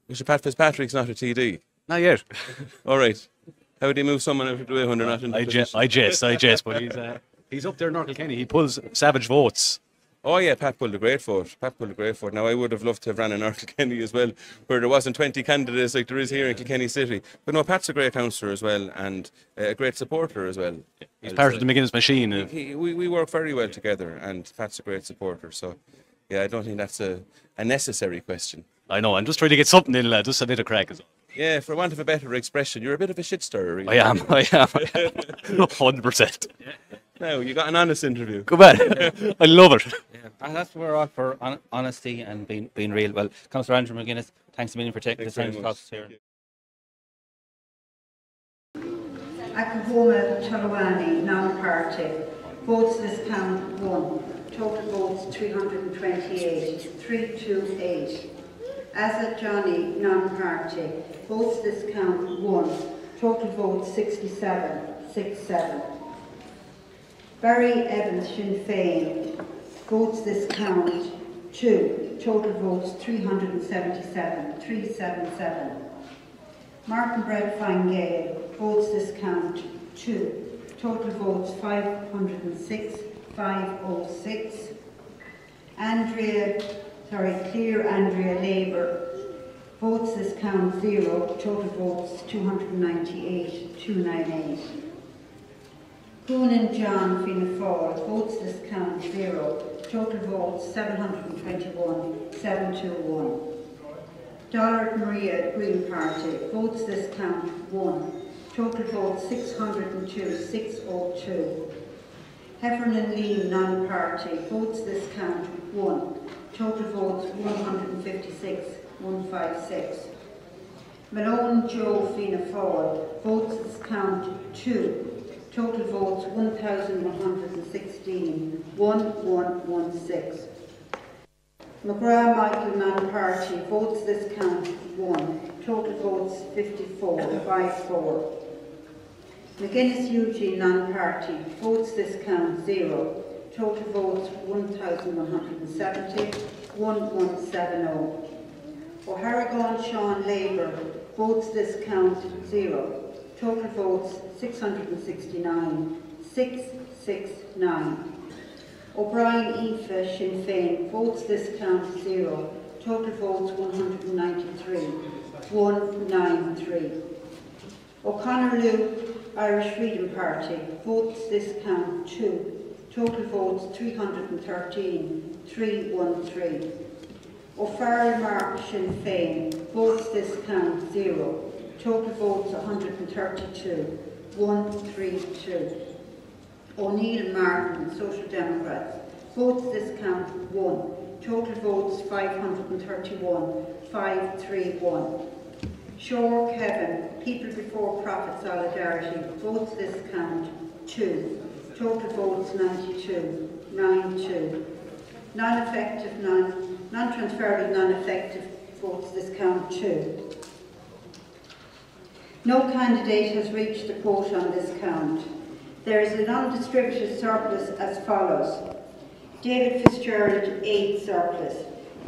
Mr. Pat Fitzpatrick's not a TD. Not yet. All right. How do you move someone out of the way when they're not in the position? I jest, but he's up there in North Kilkenny. He pulls savage votes. Oh yeah, Pat pulled a great vote. Now I would have loved to have ran in North Kilkenny as well, where there wasn't 20 candidates like there is here in Kilkenny City. But no, Pat's a great councillor as well, and a great supporter as well. He's part of the McGuinness machine. We work very well together, and Pat's a great supporter. So yeah, I don't think that's a necessary question. I know, I'm just trying to get something in, lad, just a bit of crack as well. Yeah, for want of a better expression, you're a bit of a shit stirrer. Really. I am. 100%. Now, you got an honest interview. Good man. I love it. Yeah. And that's where we're all for honesty and being real. Well, Councillor Andrew McGuinness, thanks a million for taking the time to talk to us here. Akahoma Talawani, non-party. Votes this count 1. Total votes 328. 328. Azza Johnny, non-party. Votes this count 1. Total votes 67. 67. Barry Evans, Sinn Féin. Votes this count 2. Total votes 377. 377. Martin Brett Fine Gael. Votes this count 2. Total votes 506, 506. Clear Andrea Labour. Votes this count 0. Total votes 298, 298. Coonan John Fianna Fáil. Votes this count 0. Total votes 721, 721. Dollard Maria Green Party. Votes this count 1. Total votes 602, 602. Heffernan Lee non-party. Votes this count 1. Total votes 156, 156. Malone Joe Fianna Fáil. Votes this count 2. Total votes 1,116, 1116. McGrath Michael non-party. Votes this count 1. Total votes 54, 54. McGuinness Eugene non-party. Votes this count 0. Total votes 1,170, 1170. O'Harrigan Sean Labour. Votes this count 0. Total votes 669, 669. O'Brien Aoife Sinn Féin. Votes this count 0. Total votes 193, 193. O'Connor Lou Irish Freedom Party. Votes this count 2. Total votes 313, 313. O'Farrell Mark Sinn Féin. Votes this count 0. Total votes 132, 132. O'Neill Martin, Social Democrats. Votes this count 1. Total votes 531, 531. Shore Kevin, People Before Profit Solidarity. Votes this count 2. Total votes 92, 92. Non-effective, non-transferable, non-effective votes this count 2. No candidate has reached the quota on this count. There is an undistributed surplus as follows. David Fitzgerald, 8 surplus.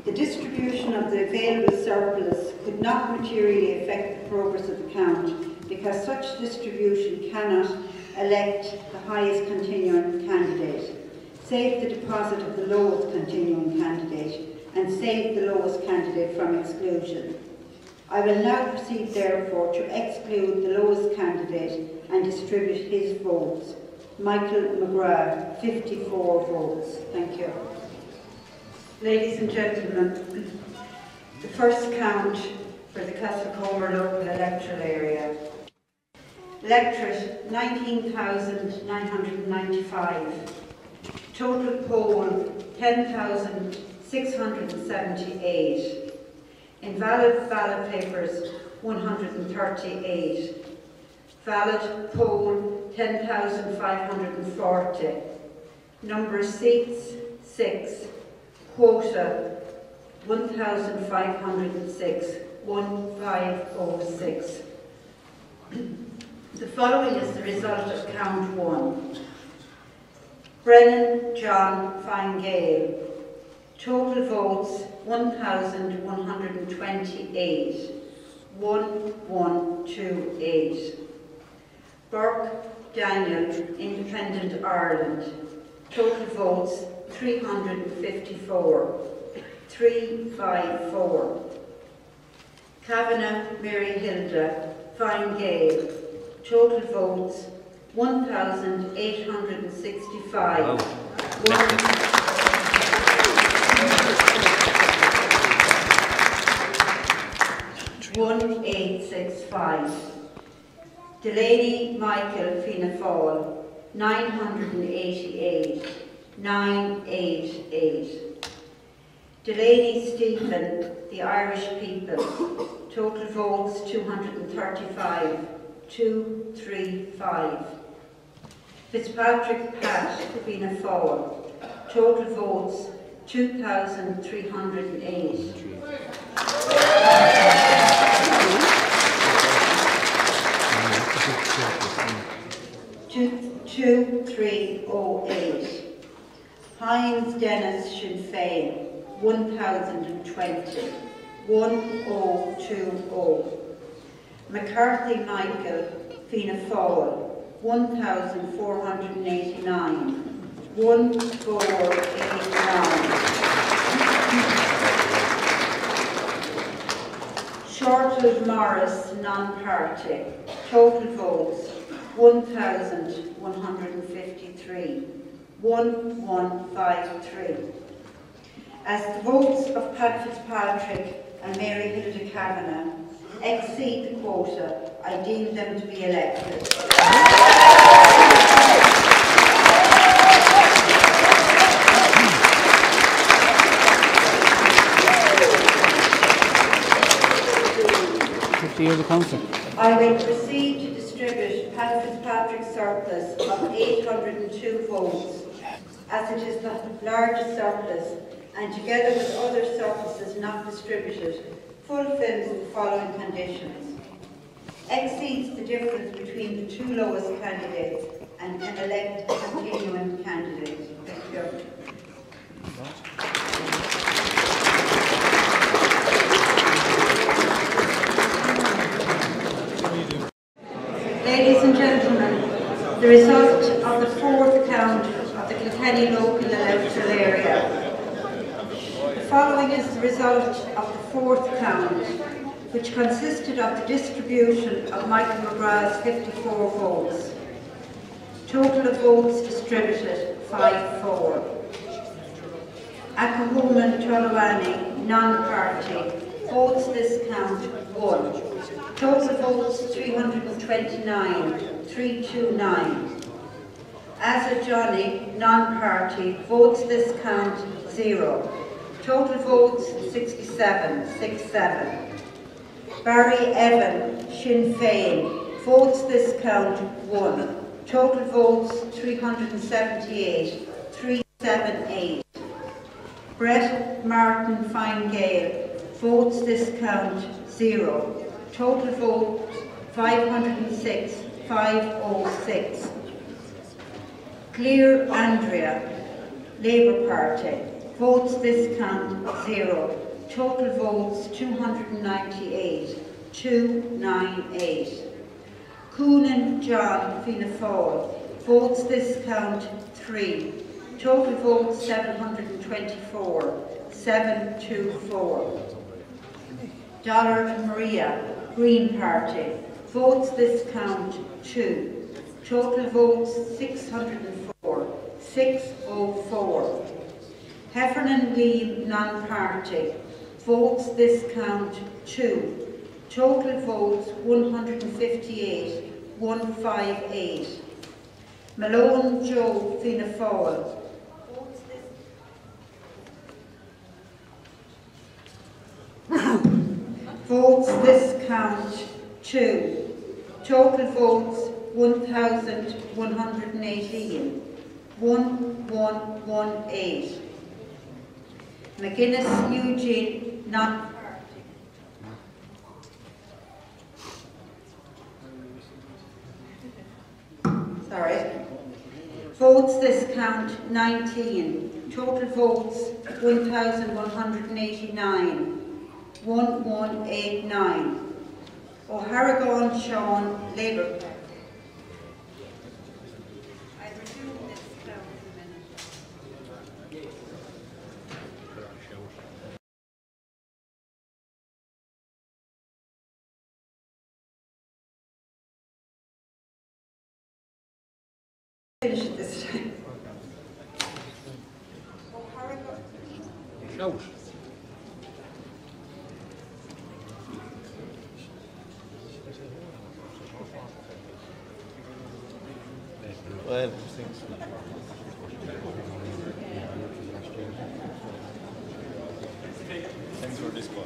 The distribution of the available surplus could not materially affect the progress of the count because such distribution cannot elect the highest continuing candidate, save the deposit of the lowest continuing candidate, and save the lowest candidate from exclusion. I will now proceed, therefore, to exclude the lowest candidate and distribute his votes. Michael McGrath, 54 votes. Thank you. Ladies and gentlemen, the first count for the Castlecomer local electoral area. Electorate 19,995. Total poll 10,678. Invalid ballot papers 138. Valid poll 10,540. Number of seats 6. Quota 1,506. 1506. The following is the result of count 1. Brennan John Fine Gael. Total votes 1,128. 1128. Burke Daniel, Independent Ireland. Total votes 354. 354. Kavanagh Mary Hilda, Fine Gael. Total votes 1,865. Wow. 1865. Delaney Michael Fianna Fáil, 988. 988. Delaney Stephen, the Irish People. Total votes 235. 235. Fitzpatrick Pat, Fianna Fáil. Total votes 2,308. 2308. Hines Dennis Sinn Féin 1020. 1020. McCarthy Michael Fianna Fáil 1489. 1489. Shortland Morris non-party. Total votes 1,153. 1153. As the votes of Pat Fitzpatrick and Mary Hilda Kavanagh exceed the quota, I deem them to be elected. I will proceed to distribute Pat Fitzpatrick's surplus of 802 votes, as it is the largest surplus, and together with other surpluses not distributed, fulfills the following conditions. Exceeds the difference between the two lowest candidates and can elect a continuing candidate. Thank you. Ladies and gentlemen, the result of the fourth count of the Kilkenny local electoral area. The following is the result of the fourth count, which consisted of the distribution of Michael McGrath's 54 votes. Total of votes distributed 5-4. Akahuman Tolawani, non-party, votes this count 1. Total votes 329, 329. Asa Johnny, non-party, votes this count 0. Total votes 67, 67. Barry Evan, Sinn Féin, votes this count 1. Total votes 378, 378. Brett Martin Fine Gael, votes this count 0. Total votes 506, 506. Clear Andrea, Labour Party, votes this count 0. Total votes 298, 298. Coonan John Fianna Fáil, votes this count 3. Total votes 724, 724. Dollar Maria, Green Party, votes this count 2. Total votes 604, 604. Heffernan Lee, non-party, votes this count 2. Total votes 158, 158. Malone Joe Fianna Fáil, votes this count 2. Total votes 1,118. 1118. McGuinness Eugene, non-party. Sorry. Votes this count 19. Total votes 1,189. 1189. O'Harrigan Sean, Labour Party. I resume this count in a minute. Finish it this time. O'Harrigan. No. Well, Thanks for this call.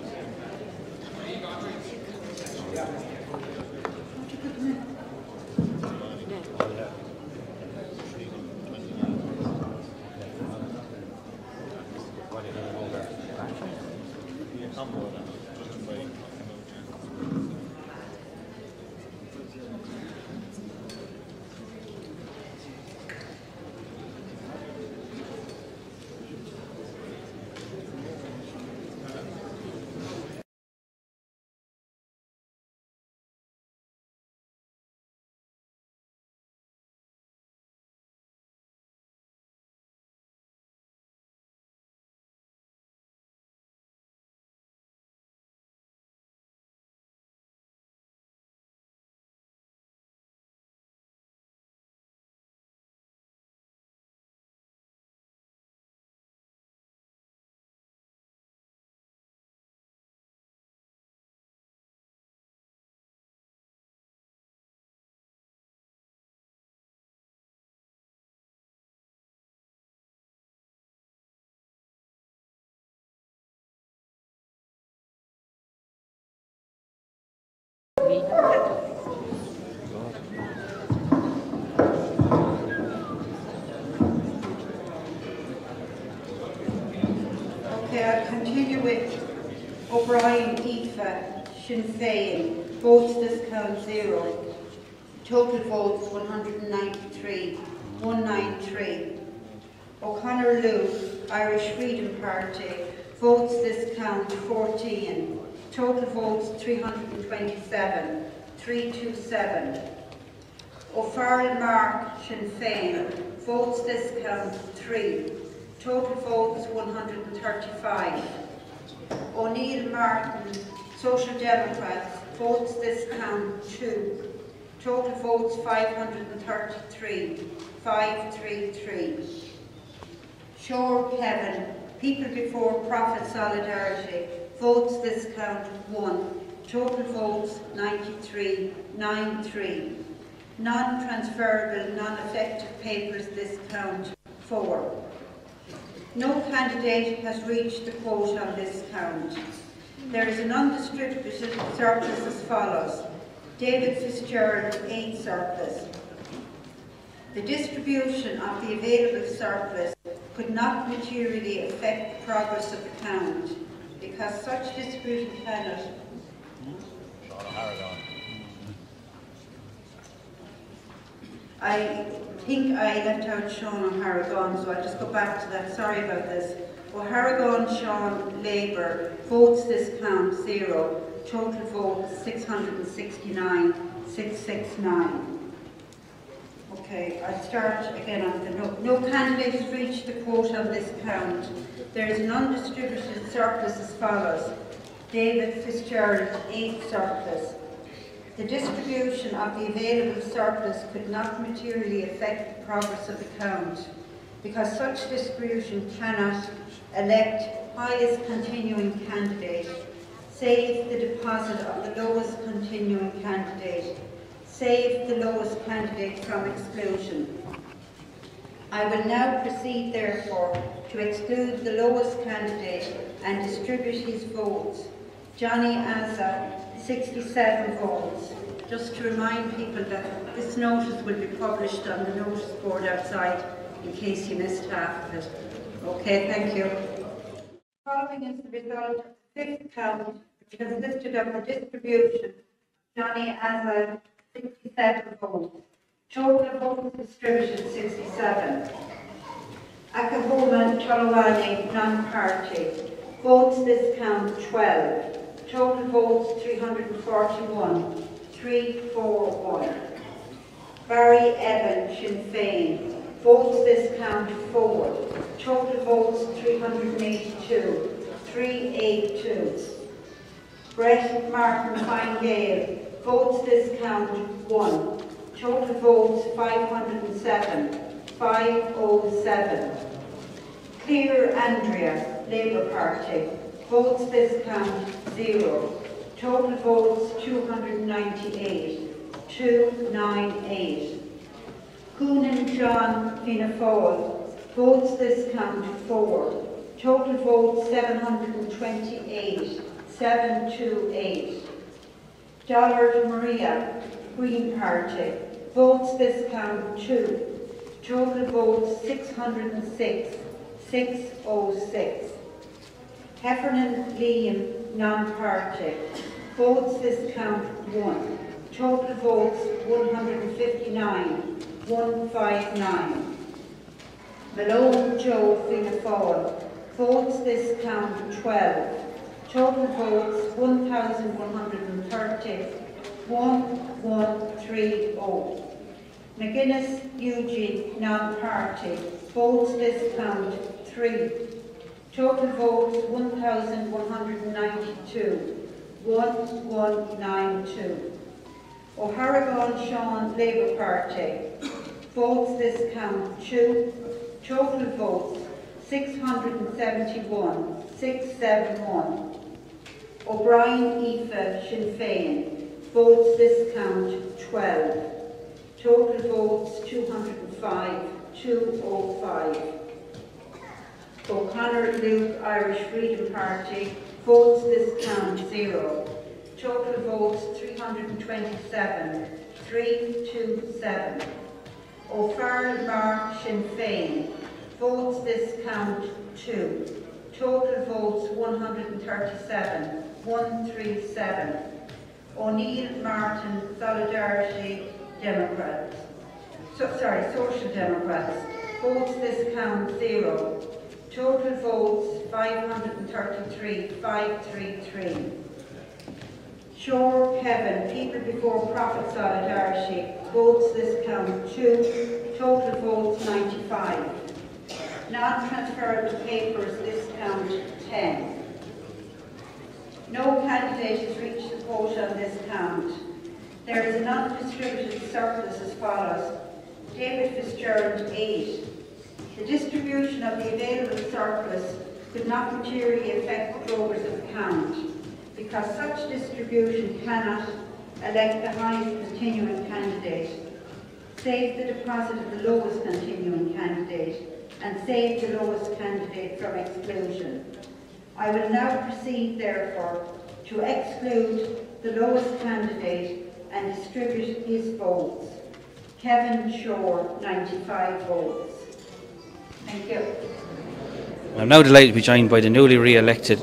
Okay, I'll continue with O'Brien, Aoife, Sinn Féin, votes discount 0, total votes 193, 193. O'Connor Lou, Irish Freedom Party, votes discount 14, total votes 327, 327. O'Farrell Mark, Sinn Féin, votes discount 3, total votes 135. O'Neill Martin, Social Democrats, votes discount 2, total votes 533, 533. Shore Kevin, People Before Profit Solidarity, votes discount 1, total votes 93, 93. Non-transferable, non-effective papers discount 4. No candidate has reached the quote on this count. There is an undistributed surplus as follows. David Fitzgerald, 8 surplus. The distribution of the available surplus could not materially affect the progress of the count because such distribution cannot. I think I left out Sean O'Harragon, so I'll just go back to that. Sorry about this. O'Harragon, Sean, Labour, votes discount 0, total votes 669, 669. Okay, I'll start again on the no candidate has reached the quote on this count. There is an undistributed surplus as follows. David Fitzgerald, 8 surplus. The distribution of the available surplus could not materially affect the progress of the count because such distribution cannot elect highest continuing candidate, save the deposit of the lowest continuing candidate, save the lowest candidate from exclusion. I will now proceed, therefore, to exclude the lowest candidate and distribute his votes. Johnny Azza, 67 votes. Just to remind people that this notice will be published on the notice board outside in case you missed half of it. Okay, thank you. Following is the result of the 5th count, which consisted of the distribution. Johnny Azza, 67 votes. Total votes distributed 67. Akahoma Tolawani, non-party. Votes discount 12. Total votes 341, 341. Barry Evan, Sinn Féin. Votes discount 4. Total votes 382, 382. Brett Martin Fine Gale. Votes discount 1. Total votes 507, 507. Clear Andrea, Labour Party. Votes discount 0. Total votes 298, 298. Coonan John Fianna Fáil. Votes discount 4. Total votes 728, 728. Dollard Maria, Green Party. Votes discount 2. Total votes 606, 606. Heffernan Liam, non-party. Votes this count 1. Total votes 159. 159. Malone Joe, Fianna Fáil. Votes this count 12. Total votes 1,130. 1130. McGuinness Eugene, non-party. Votes this count 3. Total votes 1,192. 1192. O'Harrigan Sean, Labour Party. Votes this count 2. Total votes 671. 671. O'Brien Aoife, Sinn Féin. Votes this count 12. Total votes 205. 205. O'Connor Luke, Irish Freedom Party. Votes this count 0. Total votes 327. 327. O'Farrell Mark, Sinn Féin. Votes this count 2. Total votes 137. 137. O'Neill Martin, Solidarity Democrats. Social Democrats. Votes this count 0. Total votes 533. 533. Shore Kevin, People Before Profit Solidarity. Votes this count 2. Total votes 95. Non-transferable papers this count 10. No candidate has reached the quota on this count. There is a non-distributed surplus as follows. David Fitzgerald 8. The distribution of the available surplus could not materially affect the progress of the count, because such distribution cannot elect the highest continuing candidate, save the deposit of the lowest continuing candidate, and save the lowest candidate from exclusion. I will now proceed, therefore, to exclude the lowest candidate and distribute his votes. Kevin Shore, 95 votes. Thank you. I'm now delighted to be joined by the newly re-elected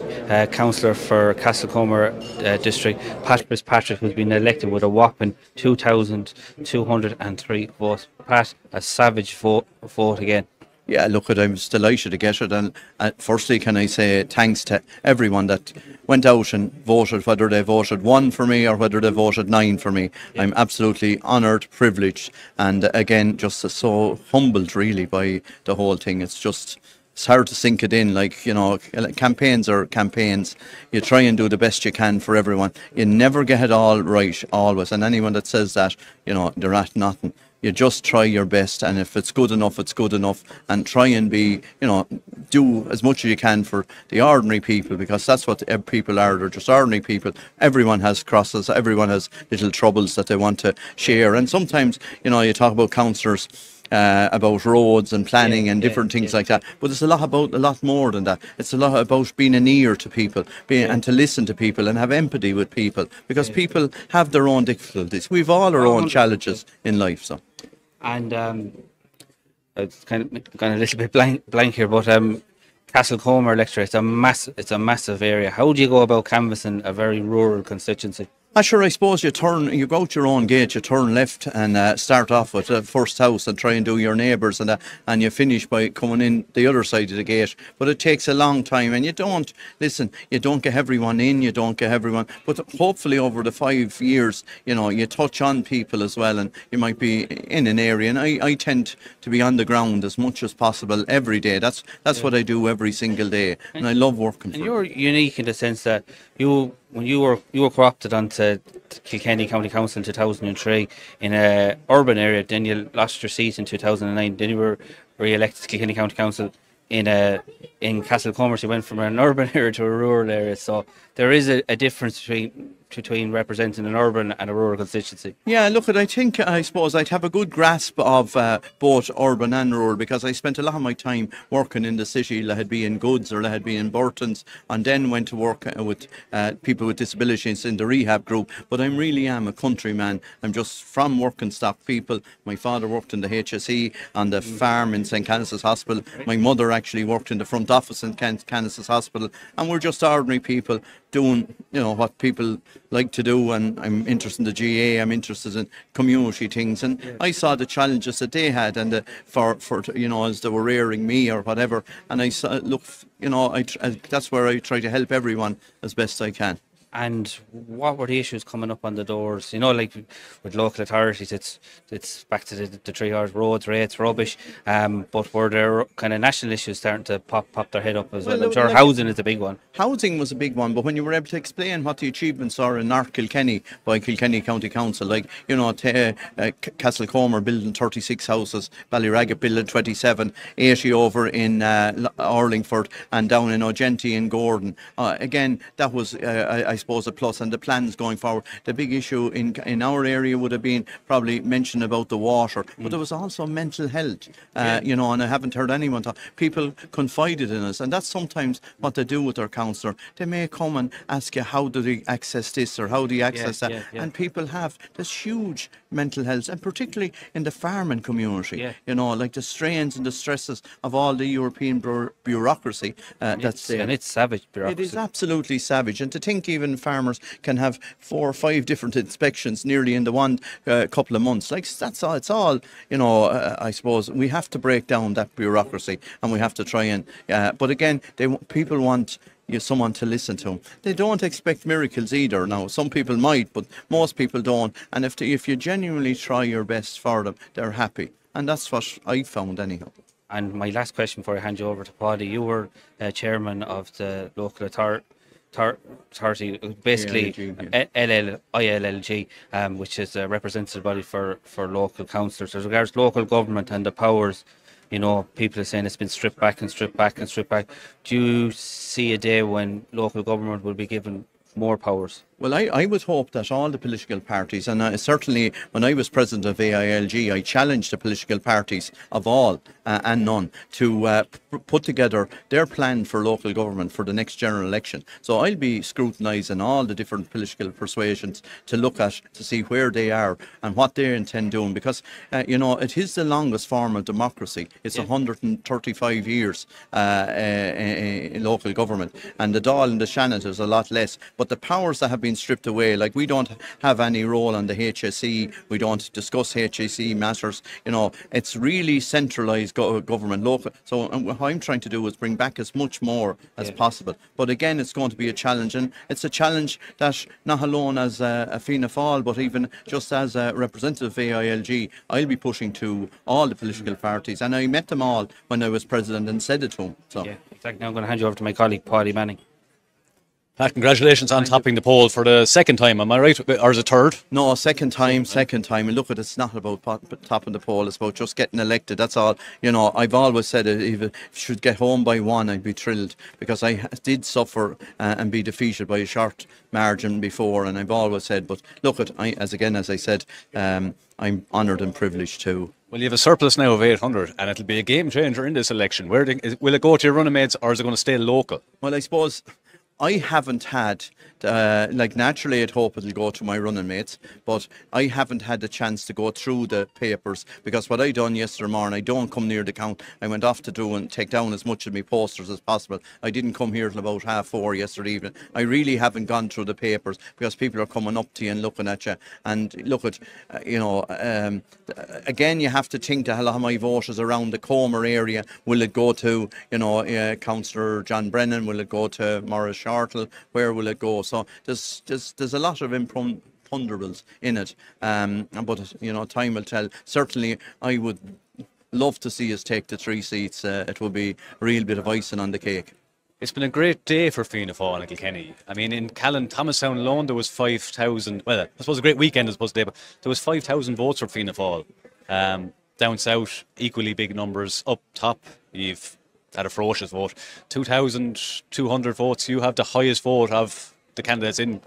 councillor for Castlecomer district, Pat Fitzpatrick, who's been elected with a whopping 2,203 votes. Pat, a savage vote again. Yeah, look, I was delighted to get it, and firstly can I say thanks to everyone that went out and voted, whether they voted 1 for me or whether they voted 9 for me. Yeah. I'm absolutely honoured, privileged, and again just so humbled really by the whole thing. It's hard to sink it in, like, you know, campaigns are campaigns. You try and do the best you can for everyone. You never get it all right, always, and anyone that says that, you know, they're at nothing. You just try your best, and if it's good enough, it's good enough, and try and be, you know, do as much as you can for the ordinary people, because that's what people are. They're just ordinary people. Everyone has crosses, everyone has little troubles that they want to share, and sometimes, you know, you talk about councillors, about roads and planning and different things like that, but it's a lot more than that. It's a lot about being an ear to people, and to listen to people and have empathy with people, because people have their own difficulties. We've all our own challenges in life, so. And it's kind of gone a little bit blank here, but Castlecomer electorate, it's a massive area. How do you go about canvassing a very rural constituency? Sure, I suppose you go out your own gate, you turn left and start off with the first house and try and do your neighbours, and you finish by coming in the other side of the gate. But it takes a long time, and you don't get everyone in, but hopefully over the 5 years, you know, you touch on people as well, and you might be in an area, and I tend to be on the ground as much as possible every day. That's what I do every single day, and I love working for them. You're unique in the sense that when you were co-opted onto Kilkenny County Council in 2003 in an urban area, then you lost your seat in 2009, then you were re-elected to Kilkenny County Council in Castlecomer. So you went from an urban area to a rural area, so there is a difference between between representing an urban and a rural constituency? Yeah, look, I suppose I'd have a good grasp of both urban and rural, because I spent a lot of my time working in the city, let it be in Goods or let it be in Burton's, and then went to work with people with disabilities in the rehab group. But I really am a countryman. I'm just from working stock people. My father worked in the HSE on the farm in St. Canice's Hospital. My mother actually worked in the front office in Canice's Hospital, and we're just ordinary people doing, what people like to do. And I'm interested in the GA, I'm interested in community things, and I saw the challenges that they had, and for as they were rearing me or whatever, and I saw, look, that's where I try to help everyone as best I can. And what were the issues coming up on the doors? Like with local authorities, it's back to the 3 hours, roads, rates, rubbish. But were there kind of national issues starting to pop their head up as well? I'm sure housing is a big one. Housing was a big one, but when you were able to explain what the achievements are in North Kilkenny by Kilkenny County Council, like, Castlecomer building 36 houses, Ballyraggett building 27, 80 over in Arlingford, and down in Ogenti and Gordon. Again, that was, I suppose, a plus, and the plans going forward. The big issue in our area would have been probably mentioned about the water, but there was also mental health, and I haven't heard anyone talk. People confided in us, and that's sometimes what they do with their counsellor. They may come and ask you, how do they access this or how do you access that? And people have this huge mental health, and particularly in the farming community, like the strains and the stresses of all the European bureaucracy that's there. And it's savage bureaucracy. It is absolutely savage, and to think even farmers can have 4 or 5 different inspections nearly in the one couple of months, like that's all. It's all, I suppose we have to break down that bureaucracy, and we have to try and but again, people want someone to listen to them. They don't expect miracles either. Now, some people might, but most people don't. And if you genuinely try your best for them, they're happy. And that's what I found anyhow. And my last question before I hand you over to Paidi, you were chairman of the local authority, basically ILLG, which is a representative body for local councillors. As regards local government and the powers, people are saying it's been stripped back and stripped back and stripped back. Do you see a day when local government will be given more powers? Well, I would hope that all the political parties, and certainly when I was president of AILG, I challenged the political parties of all and none to put together their plan for local government for the next general election. So I'll be scrutinising all the different political persuasions to look at, to see where they are and what they intend doing, because, it is the longest form of democracy. It's 135 years in local government, and the Dáil and the Shannon is a lot less. But the powers that have been stripped away, like we don't have any role on the HSE, we don't discuss HSE matters, it's really centralised government, local. So what I'm trying to do is bring back as much more as possible. But again, it's going to be a challenge, and it's a challenge that not alone as a Fianna Fáil, but even just as a representative of AILG, I'll be pushing to all the political parties, and I met them all when I was president and said it to them. So. Yeah, exactly. Now I'm going to hand you over to my colleague, Paidi Manning. Pat, congratulations on topping the poll for the second time, am I right? Or is it third? No, second time. And look, it's not about topping the poll, it's about just getting elected, that's all. I've always said if I should get home by 1, I'd be thrilled, because I did suffer and be defeated by a short margin before, and I've always said, but look, as I said, I'm honoured and privileged too. Well, you have a surplus now of 800, and it'll be a game changer in this election. Will it go to your running mates, or is it going to stay local? Well, I suppose I haven't had, naturally I'd hope it'll go to my running mates, but I haven't had the chance to go through the papers, because what I done yesterday morning, I don't come near the count. I went off to do and take down as much of my posters as possible. I didn't come here till about 4:30 yesterday evening. I really haven't gone through the papers, because people are coming up to you and looking at you. And look at, again, you have to think that a lot of my voters around the Comer area, will it go to, Councillor John Brennan, will it go to Maurice Shortle, where will it go? So there's a lot of imponderables in it, but time will tell. Certainly I would love to see us take the 3 seats. It would be a real bit of icing on the cake. It's been a great day for Fianna Fáil and Kilkenny. I mean, in Callan, Thomastown alone, there was 5,000, well, I suppose a great weekend I suppose today, but there was 5,000 votes for Fianna Fáil. Down south, equally big numbers. Up top, you've had a ferocious vote. 2,200 votes. You have the highest vote of the candidates in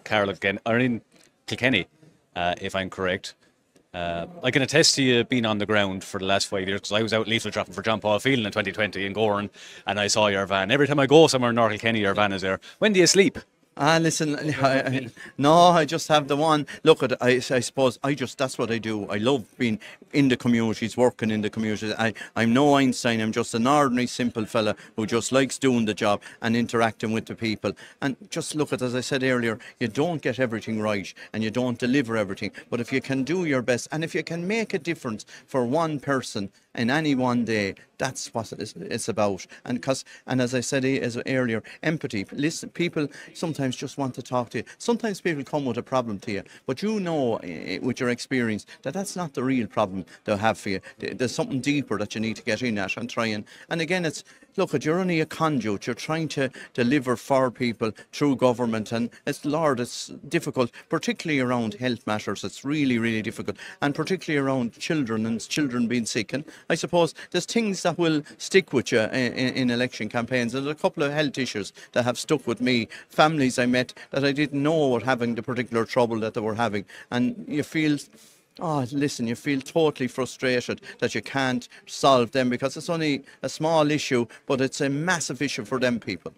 in Kilkenny, if I'm correct. I can attest to you being on the ground for the last 5 years, because I was out leaflet dropping for John Paul Phelan in 2020 in Goran, and I saw your van. Every time I go somewhere in North Kilkenny, your van is there. When do you sleep? Listen, no, I just have the one. Look, I suppose that's what I do. I love being in the communities, working in the communities. I'm no Einstein. I'm just an ordinary, simple fella who just likes doing the job and interacting with the people. And just look at, as I said earlier, you don't get everything right and you don't deliver everything. But if you can do your best and if you can make a difference for one person in any one day, that's what it's about. And as I said earlier, empathy. Listen, people sometimes just want to talk to you. Sometimes people come with a problem to you, but you know with your experience that that's not the real problem they'll have for you. There's something deeper that you need to get in at and try and again, look, you're only a conduit. You're trying to deliver for people through government, and it's difficult, particularly around health matters. It's really, really difficult, and particularly around children and children being sick. And I suppose there's things that will stick with you in election campaigns. There's a couple of health issues that have stuck with me. Families I met that I didn't know were having the particular trouble that they were having, and you feel. Oh, listen, you feel totally frustrated that you can't solve them because it's only a small issue, but it's a massive issue for them people.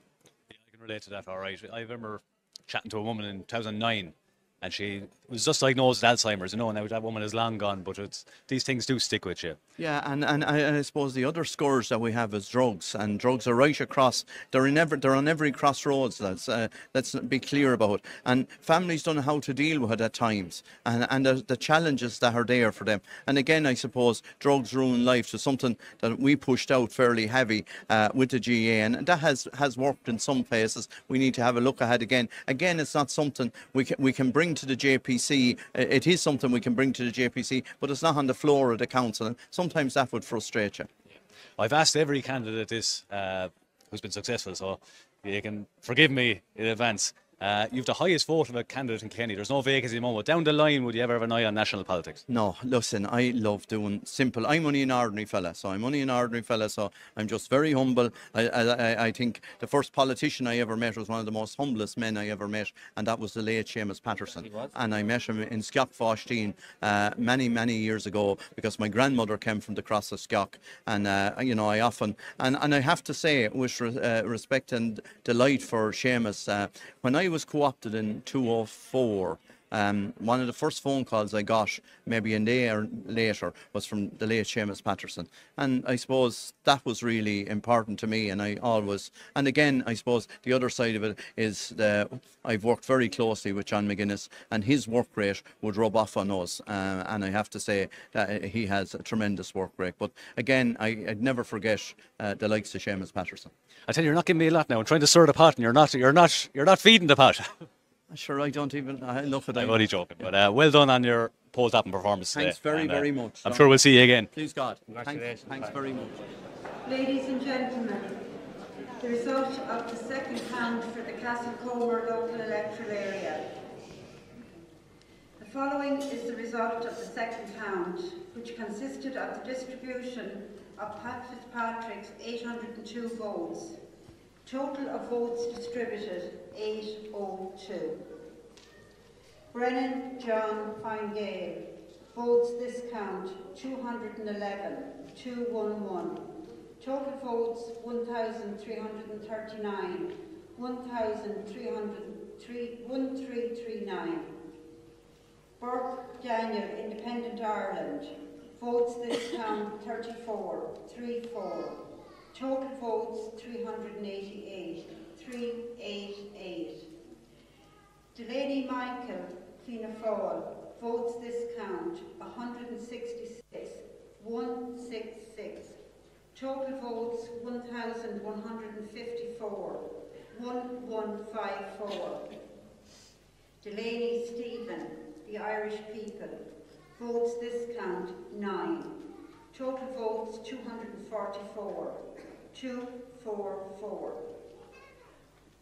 Yeah, I can relate to that, all right. I remember chatting to a woman in 2009, and she was just diagnosed with Alzheimer's. Now that woman is long gone, but these things do stick with you. Yeah, and I suppose the other scourge that we have is drugs, and drugs are right across. They're on every crossroads. Let's be clear about it. And families don't know how to deal with it at times, and the challenges that are there for them. And again, I suppose drugs ruin life is something that we pushed out fairly heavy with the GA, and that has worked in some places. We need to have a look ahead again. Again, it's not something we can bring to the JPC. It is something we can bring to the JPC, but it's not on the floor of the council. And sometimes that would frustrate you. I've asked every candidate this who's been successful, so you can forgive me in advance. You've the highest vote of a candidate in Kilkenny. There's no vacancy at the moment. Down the line, would you ever have an eye on national politics? No, listen, I love doing simple. I'm only an ordinary fella, so I'm just very humble. I think the first politician I ever met was one of the most humblest men I ever met, and that was the late Seamus Patterson. And I met him in Scock many, many years ago because my grandmother came from the cross of Scock, and I often and I have to say with respect and delight for Seamus, when I was co-opted in 2004, one of the first phone calls I got, maybe a day or later, was from the late Seamus Patterson. And I suppose that was really important to me, and and again, I suppose the other side of it is I've worked very closely with John McGuinness, and his work rate would rub off on us. And I have to say that he has a tremendous work rate. But again, I'd never forget the likes of Seamus Patterson. I tell you, you're not giving me a lot now. I'm trying to stir the pot, and you're not feeding the pot. Sure, I don't even look at it. I'm only joking, but well done on your poll tapping performance today. Thanks very much. I'm sure we'll see you again. Please God. Thanks very much. Ladies and gentlemen, the result of the second count for the Castlecomer local electoral area. The following is the result of the second count, which consisted of the distribution of Pat Fitzpatrick's 802 votes. Total of votes distributed, 802. Brennan John Fine-Gael. Votes this count, 211, 211. Total votes, 1,339, 1339. Burke Daniel, Independent Ireland. Votes this count, 34, 34. Total votes 388, 388. Delaney Michael, Fianna Fáil, votes this count 166, 166. Total votes 1,154, 1154. Delaney Stephen, the Irish People, votes this count 9. Total votes 244. 244.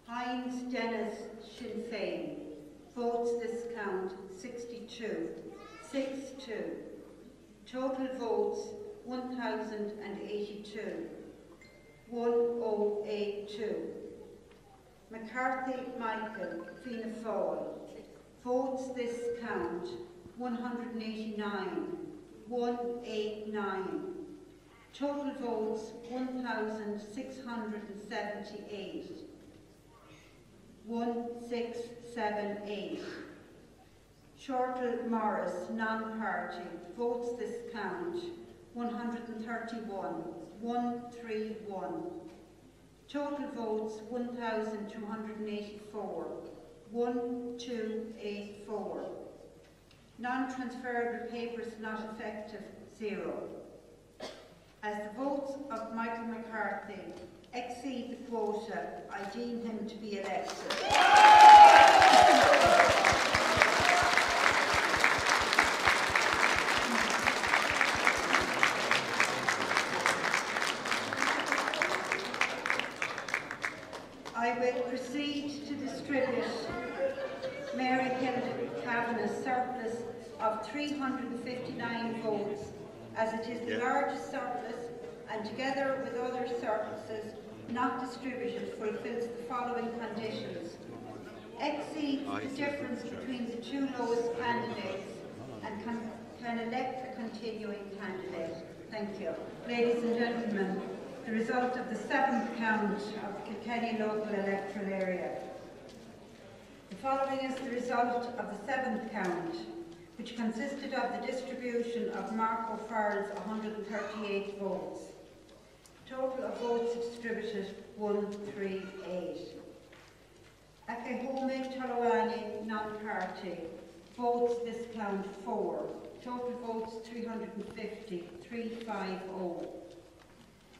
Hines Dennis, Sinn Féin, votes this count 62. 62. Total votes 1,082. 1082. McCarthy Michael, Fianna Fáil. Votes this count, 189. 189. Total votes, 1,678. 1678. Shortle Morris, non-party. Votes this count, 131. 131. Total votes, 1,284. 1284. Non-transferable papers not effective, 0. As the votes of Michael McCarthy exceed the quota, I deem him to be elected. I will proceed to distribute Mary Kavanagh's surplus of 359 votes, as it is the largest surplus, and together with other surpluses not distributed, fulfills the following conditions. Exceeds the difference between the two lowest candidates and can elect a continuing candidate. Thank you. Ladies and gentlemen, the result of the 7th count of the Kilkenny local electoral area. The following is the result of the 7th count, which consisted of the distribution of Mark O'Farrell's 138 votes. Total of votes distributed, 138. Akehome Tolawani, non-party. Votes this count, 4. Total votes, 350, 350.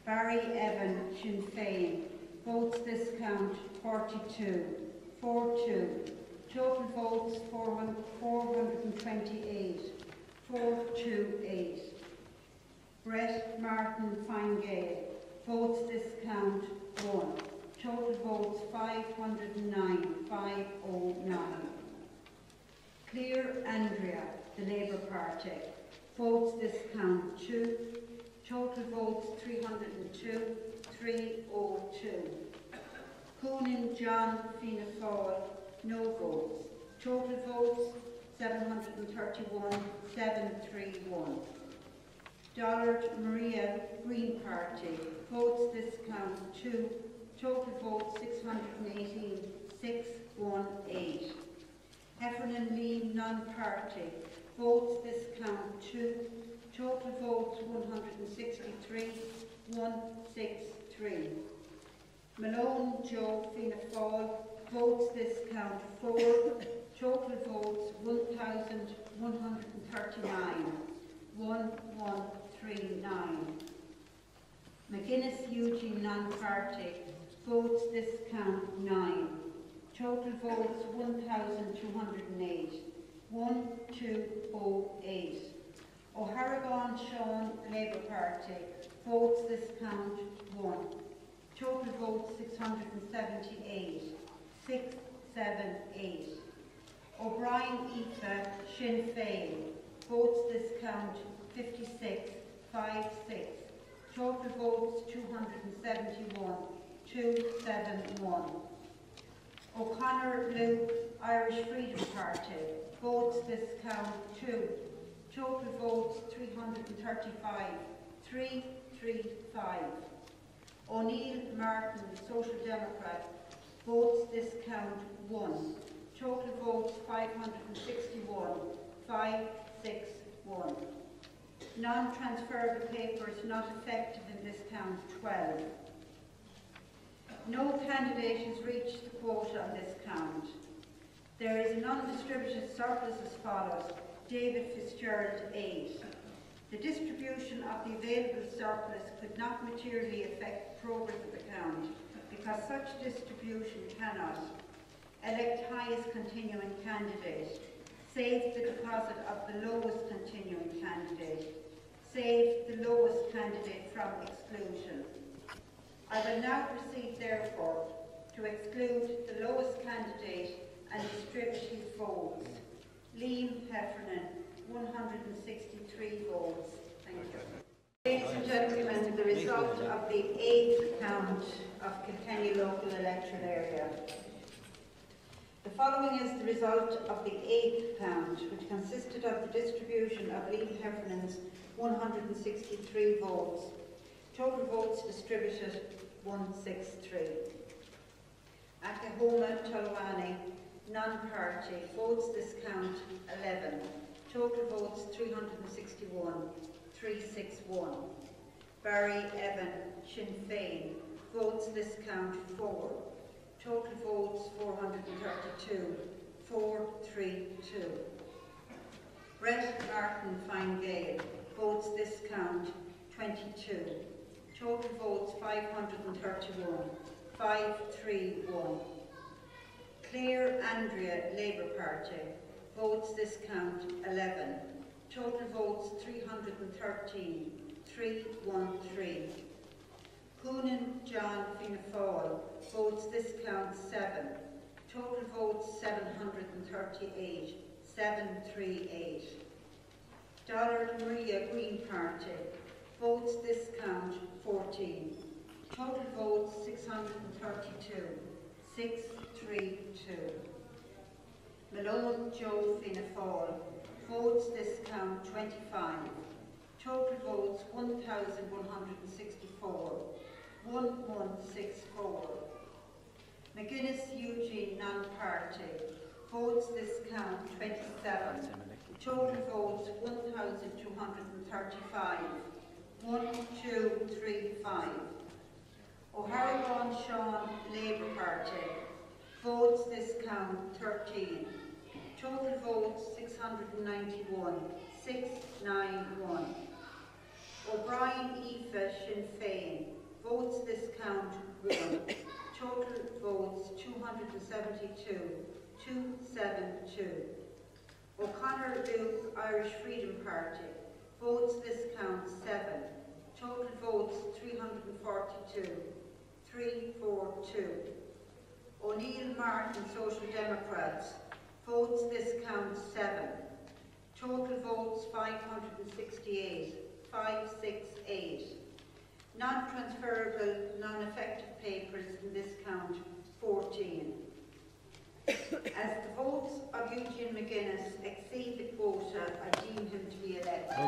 Barry Evan, Sinn Féin. Votes this count, 42, 42. Total votes, 428, 428. Brett Martin Fine-Gael. Votes this count, 1. Total votes, 509, 509. Clear Andrea, the Labour Party. Votes this count, 2. Total votes, 302, 302. Coonan John, Fianna Fáil, no votes. Total votes, 731, 731. Dollard Maria, Green Party. Votes this count, 2. Total votes, 618, 618. Heffernan Lee, non-party. Votes this count, 2. Total votes, 163, 163. Malone Joe, Fianna Fáil. Votes this count, 4. Total votes, 1,139, 1139. McGuinness Eugene, non-party. Votes this count, 9. Total votes, 1,208, 1208. O'Harrigan Sean, Labour Party. Votes this count, 1. Total votes, 678, 678. O'Brien Aoife, Sinn Féin. Votes this count, 56, 56. Total votes, 271, 271. O'Connor Luke, Irish Freedom Party. Votes this count, 2. Total votes, 335, 335. O'Neill Martin, Social Democrat. Votes this count, 1. Total votes, 561, 561. Non-transferable papers not effective in this count, 12. No candidate has reached the quota on this count. There is an undistributed surplus as follows. David Fitzgerald, 8. The distribution of the available surplus could not materially affect the progress of the count because such distribution cannot elect highest continuing candidate, save the deposit of the lowest continuing candidate, save the lowest candidate from exclusion. I will now proceed, therefore, to exclude the lowest candidate and distribute his votes. Liam Heffernan, 163 votes. Thank you. Ladies and gentlemen, the result of the 8th count of Kilkenny local electoral area. following is the result of the 8th count, which consisted of the distribution of Liam Heffernan's 163 votes. Total votes distributed 163. Akahoma Tolwani, non-party, votes this count 11. Total votes 361, 361. Barry Evan, Sinn Féin, votes this count 4. Total votes 432, 432. Brett Martin Fine Gael, votes this count 22. Total votes 531, 531. Claire Andrea, Labour Party, votes this count 11. Total votes 313, 313. Coonan John Fianna Fáil, votes this count 7. Total votes 738, 738. Dollard Maria Green Party, votes this count 14. Total votes 632, 632. Malone Joe Fianna Fáil, votes this count 25. Total votes 1,164, 1164. McGuinness Eugene non-party, votes this count 27. Total votes 1,235, 1235. O'Haragon Sean Labour Party, votes this count 13. Total votes 691, 691. O'Brien Aoife Sinn Féin, votes this count 1. Total votes 272, 272. O'Connor Luke Irish Freedom Party, votes this count 7. Total votes 342, 342. O'Neill Martin Social Democrats, votes this count 7. Total votes 568, 568. Non-transferable, non-effective papers in this count 14. As the votes of Eugene McGuinness exceed the quota, I deem him to be elected.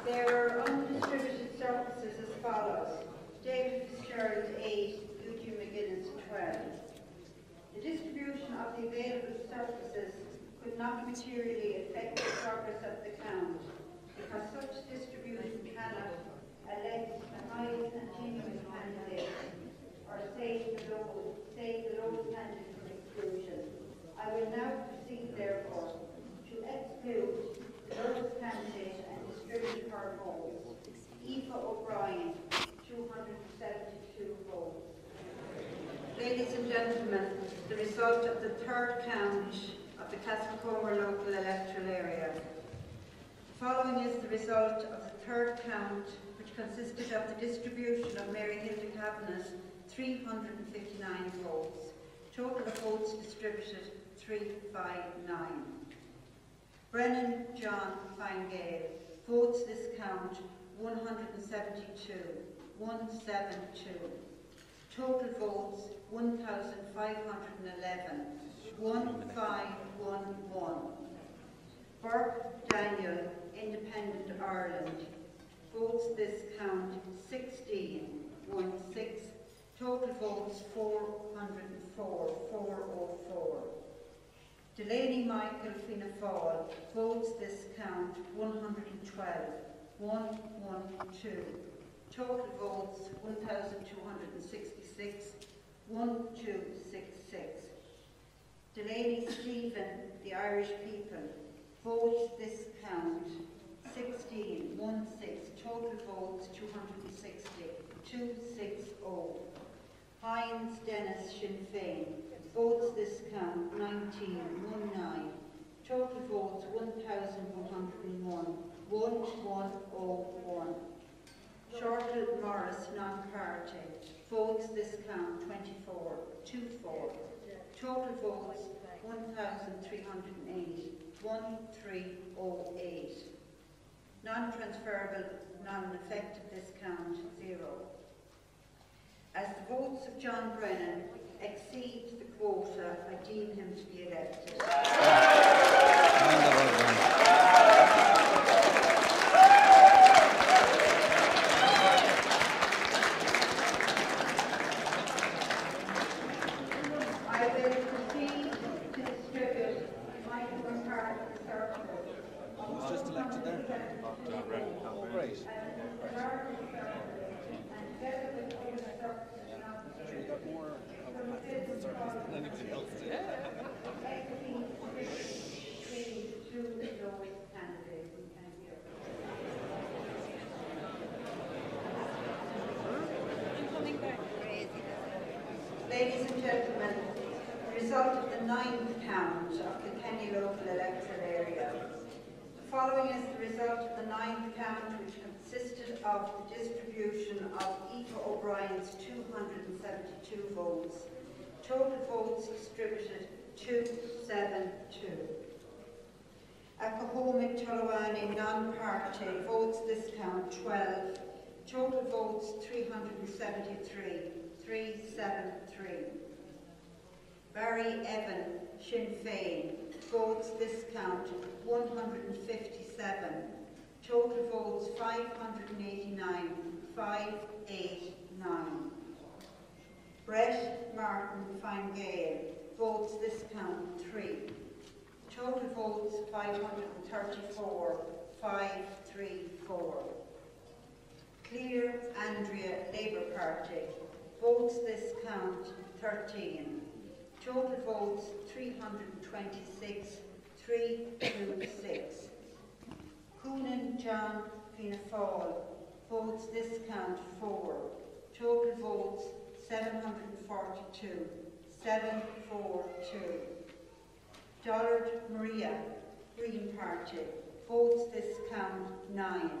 There are undistributed surpluses as follows. David Fitzgerald 8, Eugene McGuinness 12. The distribution of the available surpluses could not materially affect the progress of the count, because such distribution cannot elect the highest continuing candidate or save the lowest candidate from exclusion. I will now proceed, therefore, to exclude the lowest candidate and distribute her votes. Aoife O'Brien, 272 votes. Ladies and gentlemen, the result of the third count of the Castlecomer local electoral area. Following is the result of the third count, which consisted of the distribution of Mary Hilda Kavanagh's 359 votes. Total of votes distributed 359. Brennan John Fine Gael, votes this count 172, 172. Total votes 1,511, 1511. Burke Daniel, Independent Ireland, votes this count 16, 16. Total votes 404, 404. Delaney Michael Fianna Fáil, votes this count 112, 112. Total votes 1,266, 1266. Delaney Stephen, the Irish People, votes this count 16, 16. Total votes 260, 260. Hines Dennis Sinn Féin, votes this count 19, 19. Total votes 1,101, 1101. Shortall Morris, non-party, votes this count 24, 24. Total votes 1,308, 1308. Non-transferable, non-effective this count 0. As the votes of John Brennan exceed the quota, I deem him to be elected. I will proceed to distribute Michael McCarthy's circular. Who's just elected there? Right. Ladies and gentlemen, the result of the 9th count of Kilkenny local electoral area. The following is the result of the 9th count, which consisted of the distribution of Aoife O'Brien's 272 votes. Total votes distributed 272. Akahomic Tolawani non-party votes this count 12. Total votes 373. 373. Barry Evan, Sinn Féin, votes this count 157. Total votes 589. 589. Brett Martin Fine Gael, votes this count 3. Total votes 534. 534. Clear Andrea, Labour Party, votes this count 13. Total votes 326. 326. Coonan John Fianna Fáil, votes this count 4. Total votes 742. 742. Dollard Maria, Green Party, votes this count 9.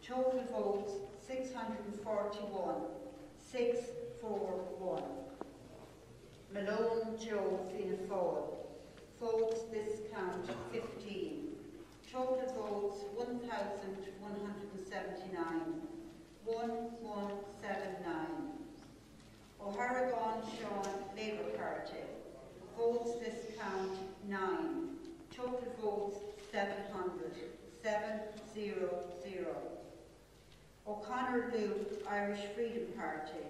Total votes 641. 641. Malone Joe Fianna Fáil, votes this count 15. Total votes 1,179. 1179. O'Haragon Sean, Labour Party, votes this count 9. Total votes 700. 700. O'Connor Luke, Irish Freedom Party,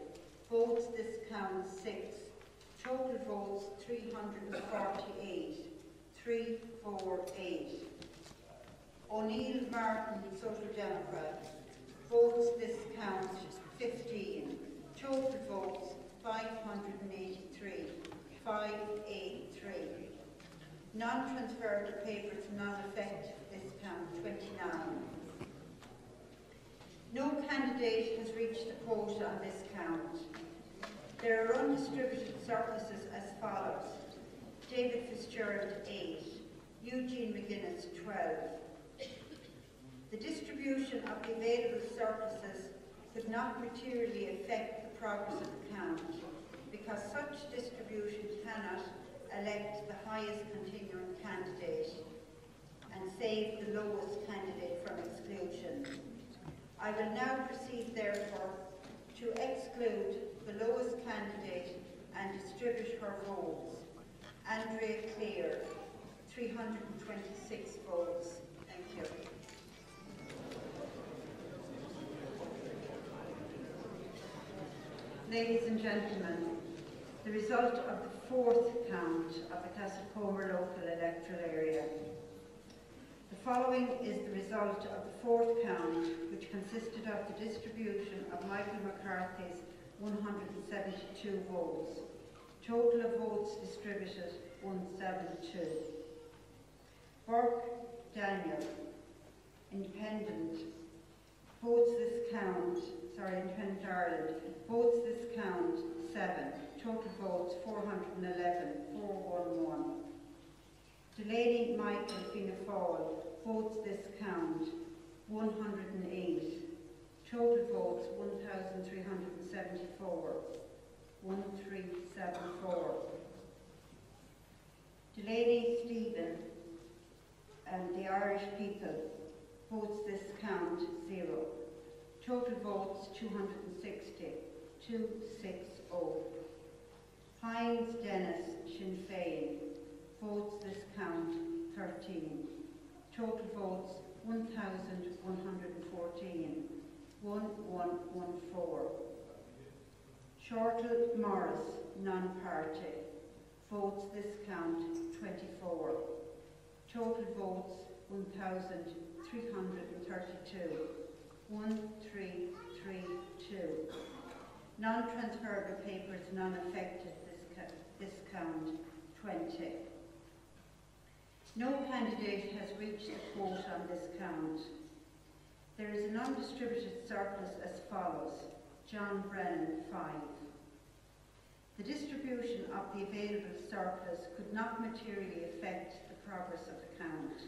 votes this count 6. Total votes 348. 348. O'Neill Martin, Social Democrat, votes this count 15. Total votes 583. 583. Non-transferable papers non-effective this count 29. No candidate has reached the quota on this count. There are undistributed surpluses as follows. David Fitzgerald 8, Eugene McGuinness 12. The distribution of the available surpluses could not materially affect the progress of the count because such distribution cannot elect the highest continuing candidate and save the lowest candidate from exclusion. I will now proceed, therefore, to exclude the lowest candidate and distribute her votes. Andrea Clear, 326 votes. Thank you. Ladies and gentlemen, the result of the 4th count of the Castlecomer local electoral area. The following is the result of the 4th count, which consisted of the distribution of Michael McCarthy's 172 votes. Total of votes distributed 172. Burke Daniel, Independent, votes this count, Independent Ireland, votes this count 7. Total votes 411. 411. Delaney Michael Fianna Fáil, votes this count 108. Total votes 1,374. 1374. Delaney Stephen, and the Irish people. Votes this count 0. Total votes 260. 260. Hines Dennis Sinn Féin. Votes this count 13. Total votes 1,114. 1114. Shortle Morris, non-party. Votes this count 24. Total votes 1,332. 1332. Non-transferable papers non-affected this count 20. No candidate has reached the quote on this count. There is an undistributed surplus as follows. John Brennan, 5. The distribution of the available surplus could not materially affect the progress of the count,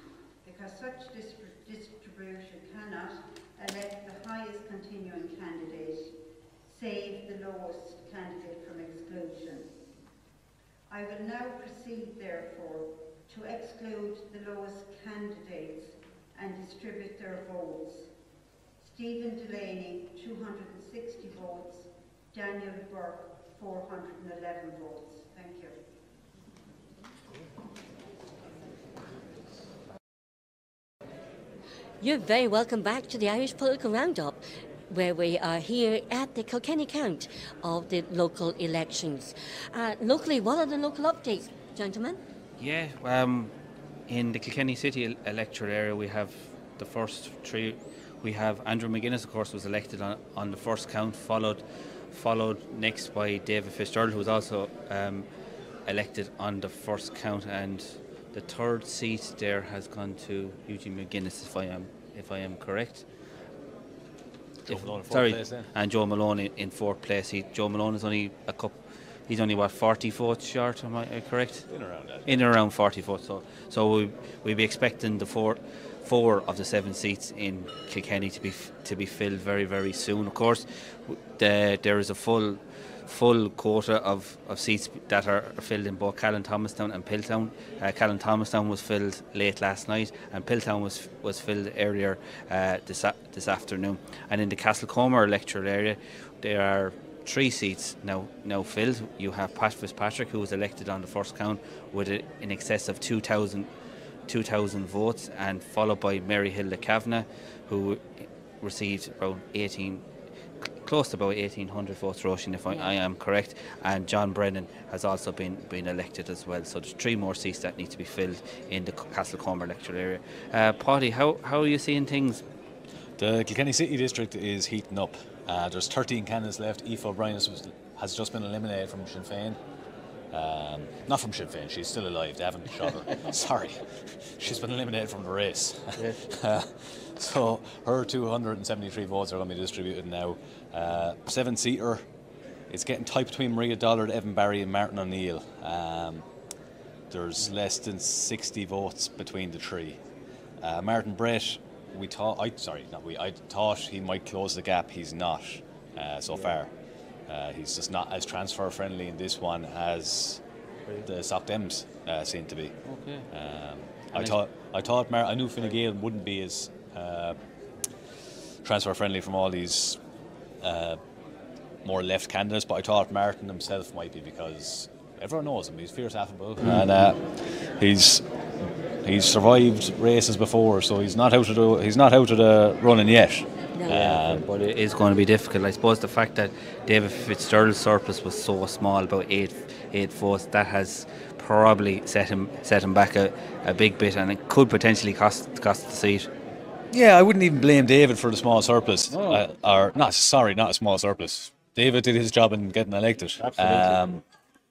because such distribution cannot elect the highest continuing candidate, save the lowest candidate from exclusion. I will now proceed, therefore, to exclude the lowest candidates and distribute their votes. Stephen Delaney, 260 votes. Daniel Burke, 411 votes. Thank you. You're very welcome back to the Irish Political Roundup, where we are here at the Kilkenny count of the local elections. Locally, what are the local updates, gentlemen? Yeah, in the Kilkenny City electorate area, we have the first three. We have Andrew McGuinness, of course, was elected on the first count, followed next by David Fitzgerald, who was also elected on the first count, and the third seat there has gone to Eugene McGuinness, if I am correct. And Joe Malone in fourth place. Joe Malone is only he's only 40 votes short, am I correct? In around that. In around 40 votes. So we'll be expecting the four of the 7 seats in Kilkenny to be filled very, very soon. Of course, there is a full quota of seats that are filled in both Callan-Thomastown and Piltown. Callan-Thomastown was filled late last night, and Piltown was filled earlier this afternoon. And in the Castlecomer electoral area, there are 3 seats now filled. You have Pat Fitzpatrick, who was elected on the first count with in excess of 2,000 votes, and followed by Mary Hilda Kavanagh, who received about close to about 1,800 votes, Roisin, if I am correct, and John Brennan has also been elected as well. So there's 3 more seats that need to be filled in the Castlecomer electoral area. Paidi, how are you seeing things? The Kilkenny City District is heating up. There's 13 candidates left. Aoife O'Brien has just been eliminated from Sinn Féin. Not from Sinn Féin, she's still alive, they haven't shot her. Sorry, she's been eliminated from the race. So her 273 votes are going to be distributed now. 7-seater, it's getting tight between Maria Dollard, Evan Barry and Martin O'Neill. There's less than 60 votes between the 3. Martin Brett, I thought he might close the gap. He's not so far. He's just not as transfer friendly in this one as the Soc Dems seem to be. Okay. I knew Fine Gael wouldn't be as transfer friendly from all these more left candidates, but I thought Martin himself might be, because everyone knows him. He's fierce affable, and he's survived races before, so he's not out of the running yet. But it is going to be difficult. I suppose the fact that David Fitzgerald's surplus was so small, about 8 votes, that has probably set him back a big bit, and it could potentially cost the seat. Yeah, I wouldn't even blame David for the small surplus. Not a small surplus. David did his job in getting elected. Absolutely.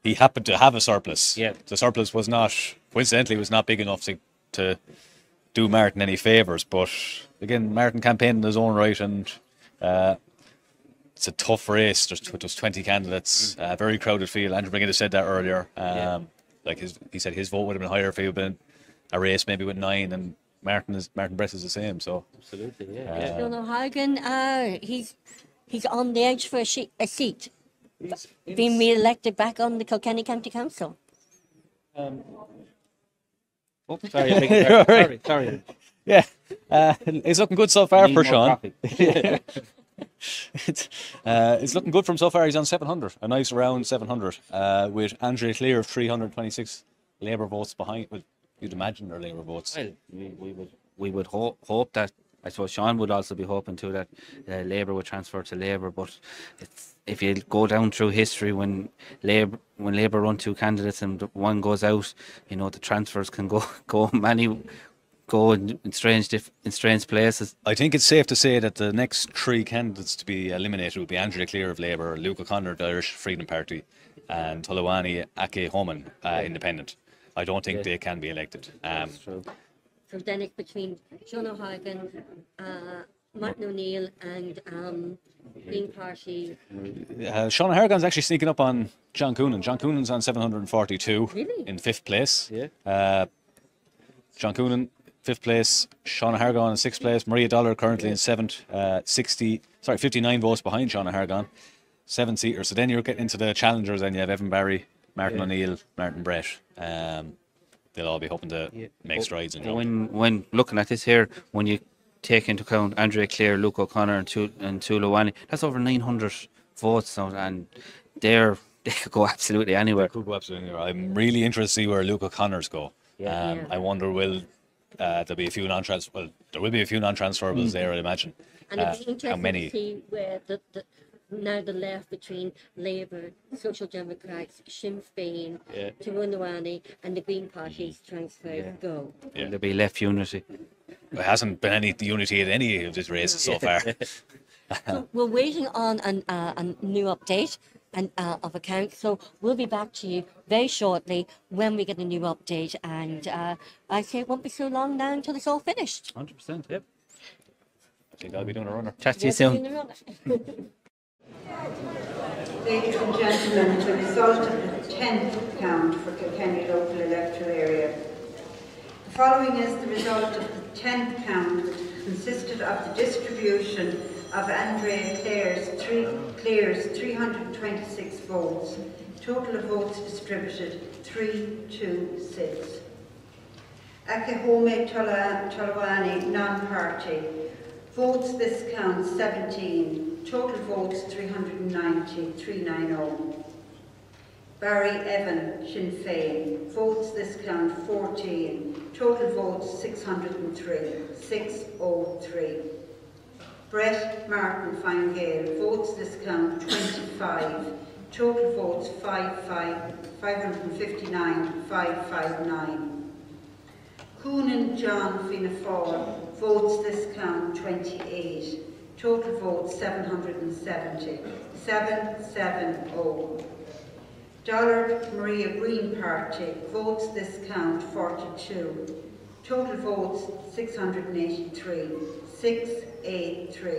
He happened to have a surplus. Yeah. The surplus was not big enough to do Martin any favours, but again, Martin campaigned in his own right, and it's a tough race. There's 20 candidates, very crowded field. Andrew McGuinness said that earlier. He said his vote would have been higher if he had been a race maybe with 9, and Martin Brett is the same. So absolutely, yeah. John O'Hagan, he's on the edge for a seat, being re-elected back on the Kilkenny County Council. Oh, sorry, I beg your pardon. Sorry. Yeah, it's looking good so far for Sean. It's looking good from so far. He's on 700, a nice round 700, with Andrea Clear of 326 Labour votes behind. Well, you'd imagine they're Labour votes. Well, we would hope that. I suppose Sean would also be hoping too that Labour would transfer to Labour. But if you go down through history, when Labour run two candidates and one goes out, you know, the transfers can go in strange places. I think it's safe to say that the next three candidates to be eliminated would be Andrea Clear of Labour, Luke O'Connor of the Irish Freedom Party, and Tulawani Ake Homan, Independent. I don't think they can be elected. That's true. So then it's between Sean O'Hagan, Martin O'Neill and Green Party. Sean O'Hagan's actually sneaking up on John Coonan. John Coonan's on 742 in 5th place. Yeah. John Coonan, 5th place. Sean O'Hagan in 6th place. Maria Dollar currently in 7th. 59 votes behind Sean O'Hagan. 7-seater. So then you're getting into the challengers, and you have Evan Barry, Martin O'Neill, Martin Brett. They'll all be hoping to make strides in jump. When looking at this here, when you take into account Andrea Clear, Luke O'Connor and Tulawani, that's over 900 votes now, and they could go absolutely anywhere. They could go absolutely anywhere. I'm really interested to see where Luke O'Connor's go. I wonder will there be a few non-transferables? Well, there will be a few non-transferables there, I'd imagine. And it'd be interesting to see where now the left between Labour, Social Democrats, Sinn Féin, Tulawani and the Green Party's transfers go. Yeah. There'll be left unity. There hasn't been any unity in any of these races so far. So we're waiting on a new update of accounts, so we'll be back to you very shortly when we get a new update, and I say it won't be so long now until it's all finished. 100%, yep. I think I'll be doing a runner. Chat to you soon. Ladies and gentlemen, the result of the 10th count for Kilkenny local electoral area. The following is the result of the 10th count, which consisted of the distribution of Andrea Clare's 326 votes. Total of votes distributed 326. Akehome Tulawani, non-party. Votes this count 17. Total votes 390, 390. Barry Evan, Sinn Féin. Votes this count 14. Total votes 603, 603. Brett Martin Fine Gael. Votes this count 25. Total votes 559, 559. Coonan John Fianna Fáil. Votes this count 28. Total votes 770. 770. Dollard Maria Green Party. Votes this count 42. Total votes 683. 683.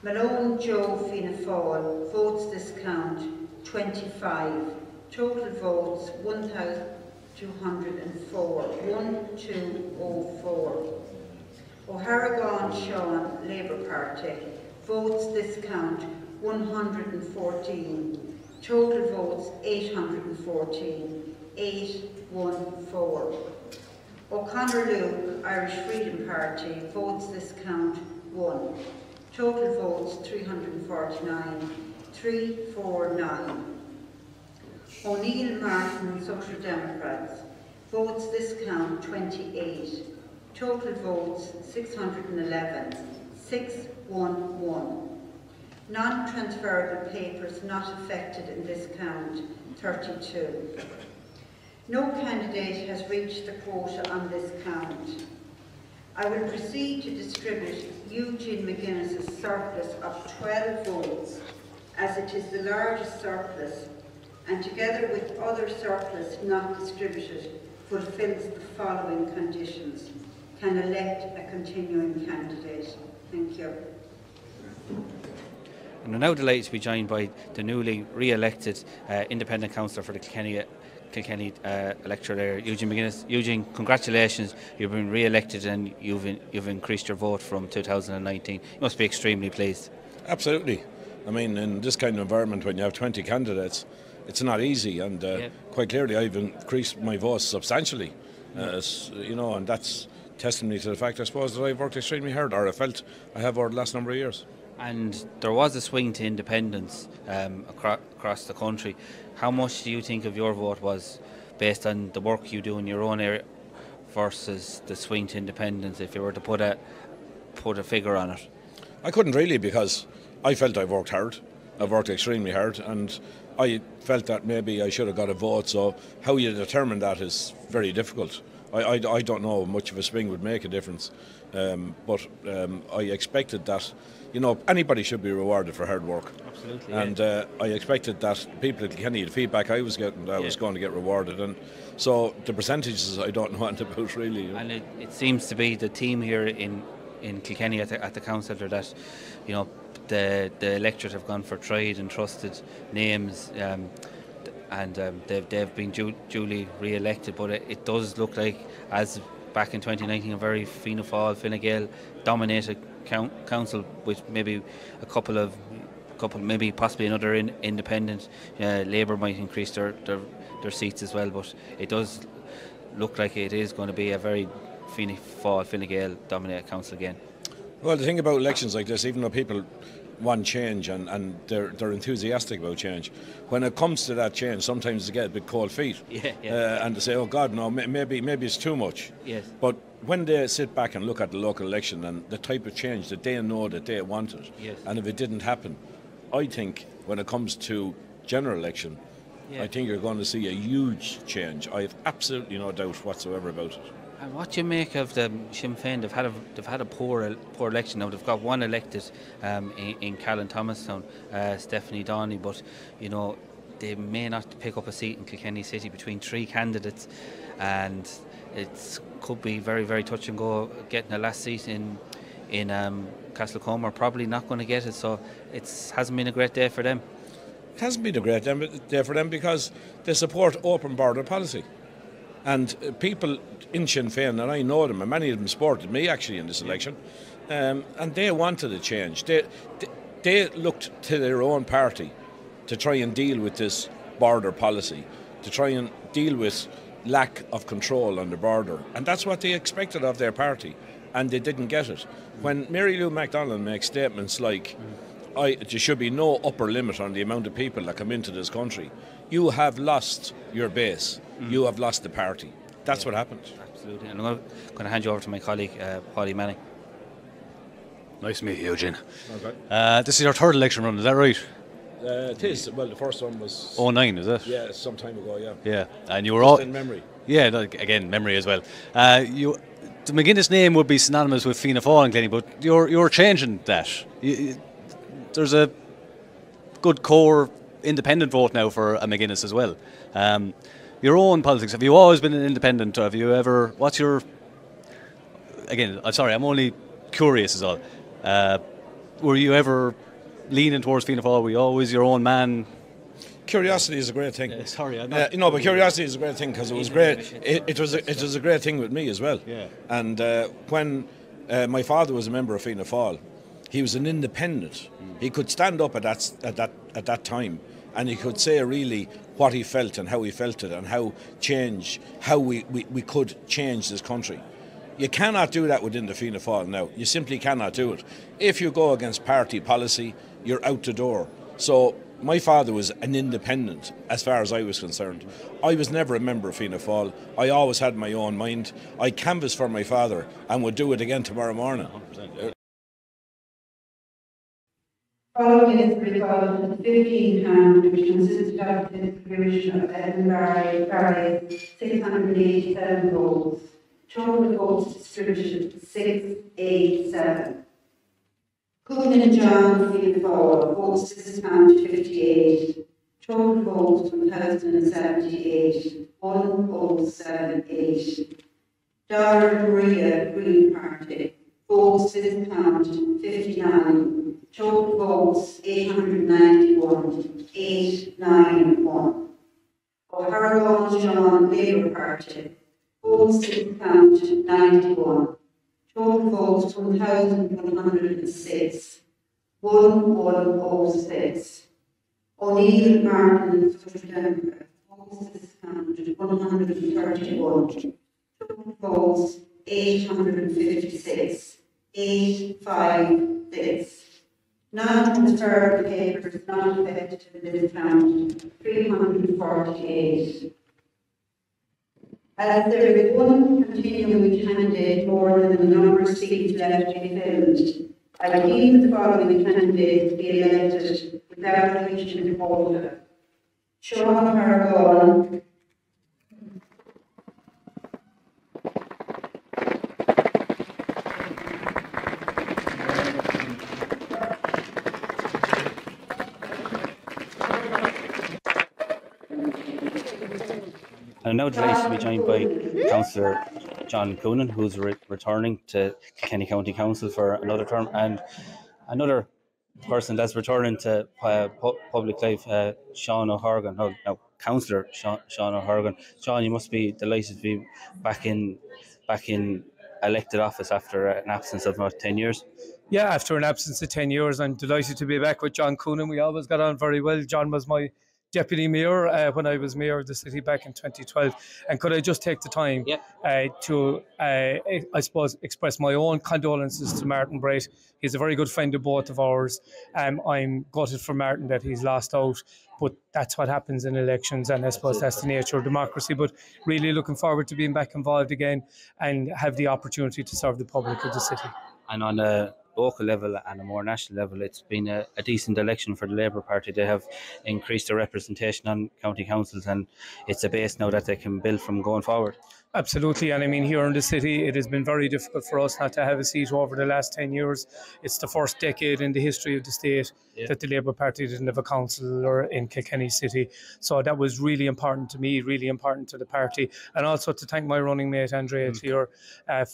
Malone Joe Fianna Fáil. Votes this count 25. Total votes 1,204. 1204. O'Haragan Sean, Labour Party. Votes this count 114. Total votes 814. 814. O'Connor Luke, Irish Freedom Party. Votes this count 1. Total votes 349. 349. O'Neill Martin, Social Democrats. Votes this count 28. Total votes 611, 611. Non-transferable papers not affected in this count, 32. No candidate has reached the quota on this count. I will proceed to distribute Eugene McGuinness's surplus of 12 votes, as it is the largest surplus, and together with other surplus not distributed, fulfills the following conditions. Can elect a continuing candidate. Thank you. And we're now delighted to be joined by the newly re-elected independent councillor for the Kilkenny electoral area, Eugene McGuinness. Eugene, congratulations. You've been re-elected and you've increased your vote from 2019. You must be extremely pleased. Absolutely. I mean, in this kind of environment, when you have 20 candidates, it's not easy, and quite clearly I've increased my vote substantially. You know, and that's testimony to the fact, I suppose, that I've worked extremely hard, or I felt I have over the last number of years. And there was a swing to independence across the country. How much do you think of your vote was based on the work you do in your own area versus the swing to independence, if you were to put a figure on it? I couldn't really, because I felt I've worked hard. I've worked extremely hard, and I felt that maybe I should have got a vote. So how you determine that is very difficult. I don't know much of a swing would make a difference, but I expected that, you know, anybody should be rewarded for hard work. Absolutely. And I expected that people at Kilkenny, the feedback I was getting, I was going to get rewarded. And so the percentages I don't know anything about really. And it seems to be the team here in Kilkenny at the council that, you know, the electorate have gone for tried and trusted names, and they've been duly re-elected. But it does look like, as back in 2019, a very Fianna Fáil, Fine Gael dominated council, with maybe a couple, maybe possibly another independent. Labour might increase their seats as well, but it does look like it is going to be a very Fianna Fáil, Fine Gael dominated council again. Well, the thing about elections like this, even though people want change and they're enthusiastic about change, when it comes to that change, sometimes they get a bit cold feet. And they say, oh God, no, maybe it's too much. Yes. But when they sit back and look at the local election and the type of change that they know that they wanted, yes, and if it didn't happen, I think when it comes to general election, I think you're going to see a huge change. I have absolutely no doubt whatsoever about it. And what do you make of the Sinn Féin? They've had a poor election now. They've got one elected in Callan Thomastown, Stephanie Donnelly, but you know, they may not pick up a seat in Kilkenny City between three candidates, and it could be very, very touch and go getting a last seat in Castlecomer. Probably not going to get it, so it hasn't been a great day for them. It hasn't been a great day for them because they support open border policy. And people in Sinn Féin, and I know them, and many of them supported me actually in this election, and they wanted a change. They looked to their own party to try and deal with this border policy, to try and deal with lack of control on the border. And that's what they expected of their party, and they didn't get it. When Mary Lou MacDonald makes statements like, there should be no upper limit on the amount of people that come into this country, you have lost your base. You have lost the party. That's what happened. Absolutely. And I'm going to hand you over to my colleague, Paidi Manning. Nice to meet you, Eugene. Okay. This is your third election run, is that right? It is. Well, the first one was... 09, is it? Yeah, some time ago, yeah. Yeah, and you were all... in memory. Yeah, again, memory as well. The McGuinness name would be synonymous with Fianna Fáil and Kilkenny, but you're changing that. There's a good core independent vote now for a McGuinness as well. Your own politics, have you always been an independent, or have you ever, what's your, again, I'm sorry, I'm only curious is all. Were you ever leaning towards Fianna Fáil? Were you always your own man? Curiosity is a great thing. Sorry, I'm not... but curiosity is a great thing because it was great. It was a great thing with me as well. Yeah. And when my father was a member of Fianna Fáil, he was an independent. He could stand up at that time, and he could say really what he felt and how he felt it, and how we could change this country. You cannot do that within the Fianna Fáil now. You simply cannot do it. If you go against party policy, you're out the door. So my father was an independent as far as I was concerned. I was never a member of Fianna Fáil. I always had my own mind. I canvassed for my father and would do it again tomorrow morning. 100%. Following is the result of the 15 hand, which consisted of the distribution of Edinburgh's 687 votes. Total votes distributed 687. Coonan John Fianna Fáil, votes 658. Total votes 1,078. 1078. Dara Maria, Green Party, votes 659. Total votes 891, 891. O'Hara John Labour Party, votes 91. Total votes 1,106, 1106. O'Neill Martin, Social Democrat, votes 131. votes 856. 856. Non-transferred papers not affected in this count 348. As there is one continuing candidate more than the number of seats left to be filled, I deem the following candidates be elected without reaching the quota. Sean Hargall, I'm now delighted to be joined by Councillor John Coonan, who's returning to Kilkenny County Council for another term, and another person that's returning to public life, Sean O'Horgan. No, Councillor Sean O'Horgan. Sean, you must be delighted to be back in elected office after an absence of about 10 years. Yeah, after an absence of 10 years, I'm delighted to be back with John Coonan. We always got on very well. John was my deputy mayor when I was mayor of the city back in 2012. And could I just take the time to, I suppose, express my own condolences to Martin Braith. He's a very good friend of both of ours. I'm gutted for Martin that he's lost out, but that's what happens in elections, and I suppose that's the nature of democracy. But really looking forward to being back involved again and have the opportunity to serve the public of the city. And on a local level and a more national level, it's been a decent election for the Labour Party. They have increased their representation on county councils, and it's a base now that they can build from going forward. Absolutely, and I mean, here in the city it has been very difficult for us not to have a seat over the last 10 years. It's the first decade in the history of the state that the Labour Party didn't have a councillor in Kilkenny City, so that was really important to me, really important to the party, and also to thank my running mate Andrea Tier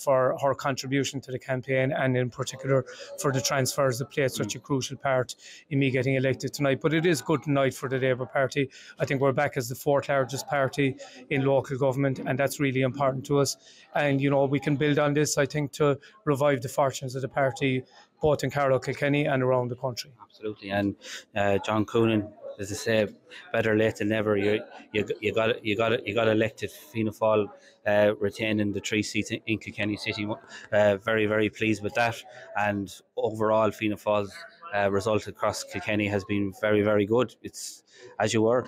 for her contribution to the campaign, and in particular for the transfers that played such a crucial part in me getting elected tonight. But it is good night for the Labour Party. I think we're back as the fourth largest party in local government, and that's really important to us. And you know, we can build on this, I think, to revive the fortunes of the party both in Carlow, Kilkenny and around the country. Absolutely. And John Coonan, as I say, better late than never. You got elected. Fianna Fáil retaining the 3 seats in Kilkenny City. Very, very pleased with that. And overall, Fianna Fáil's result across Kilkenny has been very, very good. It's as you were.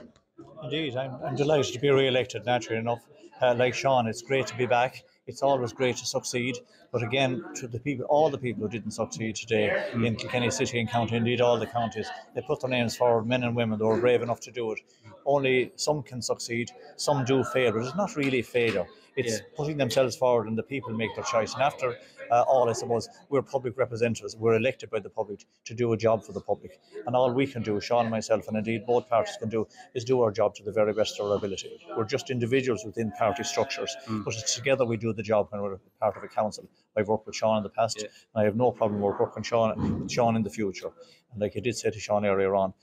Indeed, I'm delighted to be re-elected, naturally enough. Like Sean, it's great to be back. It's always great to succeed. But again, to the people, all the people who didn't succeed today in Kilkenny City and County, indeed all the counties, they put their names forward, men and women, they were brave enough to do it. Only some can succeed, some do fail, but it's not really failure. It's putting themselves forward and the people make their choice. And after all, I suppose, we're public representatives. We're elected by the public to do a job for the public. And all we can do, Sean and myself, and indeed both parties can do, is do our job to the very best of our ability. We're just individuals within party structures, but it's together we do the job when we're part of a council. I've worked with Sean in the past, and I have no problem working with Sean in the future. And like I did say to Sean earlier on,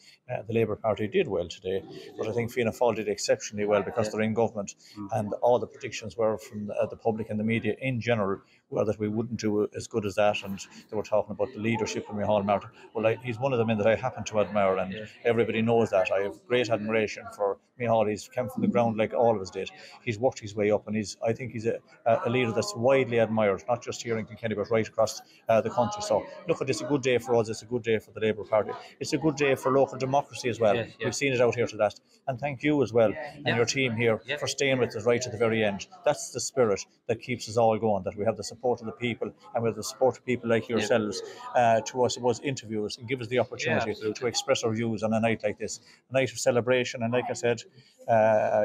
the Labour Party did well today, but I think Fianna Fáil did exceptionally well because they're in government, and all the predictions were from the public and the media in general were that we wouldn't do as good as that, and they were talking about the leadership of Micheál Martin. Well, he's one of the men that I happen to admire, and everybody knows that. I have great admiration for Micheál. He's come from the ground like all of us did. He's worked his way up, and I think he's a leader that's widely admired, not just here in Kilkenny, but right across the country. So, look, it's a good day for us. It's a good day for the Labour Party. It's a good day for local democracy as well. We've seen it out here to that. And thank you as well, and your team here, for staying with us right to the very end. That's the spirit that keeps us all going, that we have the support of the people, and we have the support of people like yourselves to, I suppose, interview us and give us the opportunity to express our views on a night like this. A night of celebration, and like I said,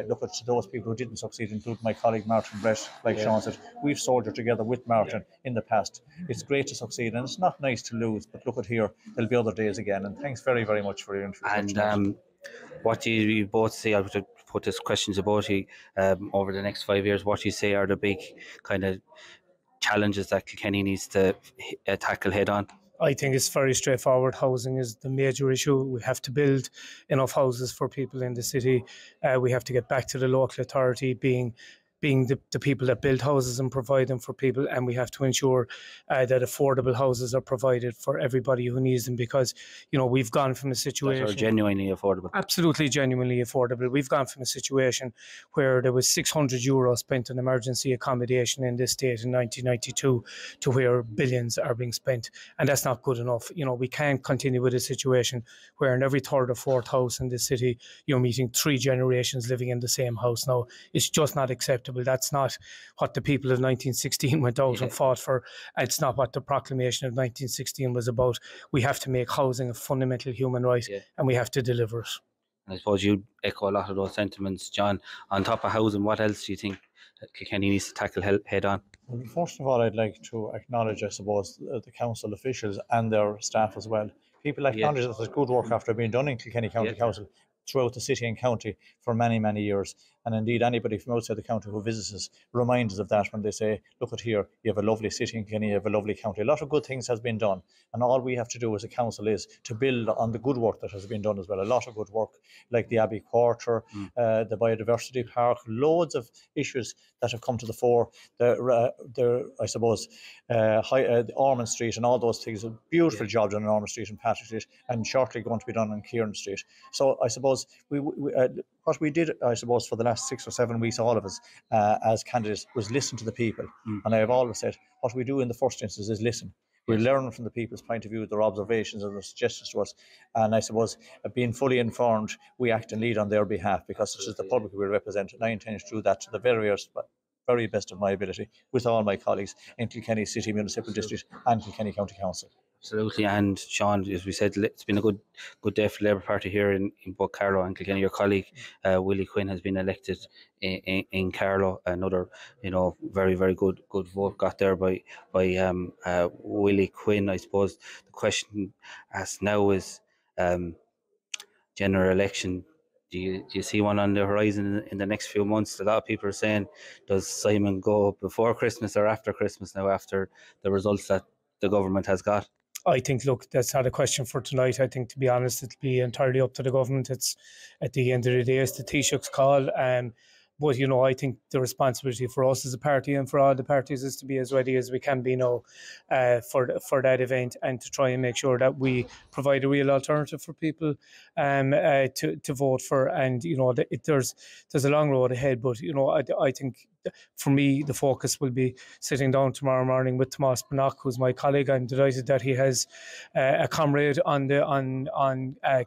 look at those people who didn't succeed, including my colleague Martin Brett, like Sean said. We've soldiered together with Martin in the past. It's great to succeed, and it's not nice to lose, but look at here, there'll be other days again, and thanks very, very much for your introduction. And what do you both say, I would put this question to both you, over the next 5 years, what do you say are the big kind of challenges that Kilkenny needs to tackle head on? I think it's very straightforward. Housing is the major issue. We have to build enough houses for people in the city. We have to get back to the local authority being being the people that build houses and provide them for people, and we have to ensure that affordable houses are provided for everybody who needs them, because we've gone from a situation that are genuinely affordable. Absolutely genuinely affordable. We've gone from a situation where there was €600 spent on emergency accommodation in this state in 1992 to where billions are being spent, and that's not good enough. We can't continue with a situation where in every third or fourth house in this city you're meeting 3 generations living in the same house. Now, it's just not acceptable. That's not what the people of 1916 went out and fought for. It's not what the proclamation of 1916 was about. We have to make housing a fundamental human right, and we have to deliver it. I suppose you echo a lot of those sentiments, John. On top of housing, what else do you think Kilkenny needs to tackle head on? Well, first of all, I'd like to acknowledge, I suppose, the council officials and their staff as well. People acknowledge that there's good work after being done in Kilkenny County Council throughout the city and county for many, many years. And indeed, anybody from outside the county who visits us reminds us of that when they say, look at here, you have a lovely city in Kilkenny, you have a lovely county. A lot of good things has been done. And all we have to do as a council is to build on the good work that has been done as well. A lot of good work, like the Abbey Quarter, the Biodiversity Park, loads of issues that have come to the fore. I suppose, Ormond Street and all those things. A beautiful job done on Ormond Street and Patrick Street, and shortly going to be done on Kieran Street. So I suppose what we did, I suppose, for the last 6 or 7 weeks, all of us as candidates, was listen to the people. And I have always said, what we do in the first instance is listen. We learn from the people's point of view, their observations and their suggestions to us. And I suppose, being fully informed, we act and lead on their behalf, because it is the public we represent. And I intend to do that to the very best of my ability with all my colleagues in Kilkenny City Municipal District and Kilkenny County Council. Absolutely. And Sean, as we said, it's been a good day for the Labour Party here in both Carlow and Kilkenny. Your colleague Willie Quinn has been elected in Carlow. Another, very, very good vote got there by Willie Quinn. I suppose the question asked now is general election. Do you see one on the horizon in the next few months? A lot of people are saying, does Simon go before Christmas or after Christmas now, after the results that the government has got? I think, look, that's not a question for tonight. I think, to be honest, it'll be entirely up to the government. It's, at the end of the day, it's the Taoiseach's call. But, I think the responsibility for us as a party and for all the parties is to be as ready as we can be now for that event, and to try and make sure that we provide a real alternative for people to vote for. And, there's a long road ahead, but, I think for me, the focus will be sitting down tomorrow morning with Tomás Banach, who's my colleague. I'm delighted that he has a comrade on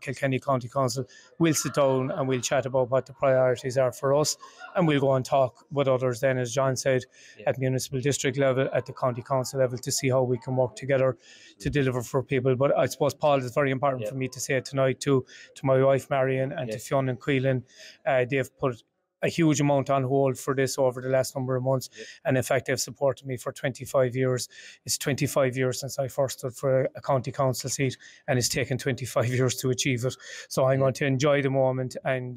Kilkenny County Council. We'll sit down and we'll chat about what the priorities are for us, and we'll go and talk with others then, as John said, at municipal district level, at the county council level, to see how we can work together to deliver for people. But I suppose, Paul, it's very important for me to say tonight to my wife Marion and to Fionn and Quillen. They've put a huge amount on hold for this over the last number of months, and in fact they've supported me for 25 years. It's 25 years since I first stood for a county council seat, and it's taken 25 years to achieve it. So I'm going to enjoy the moment, and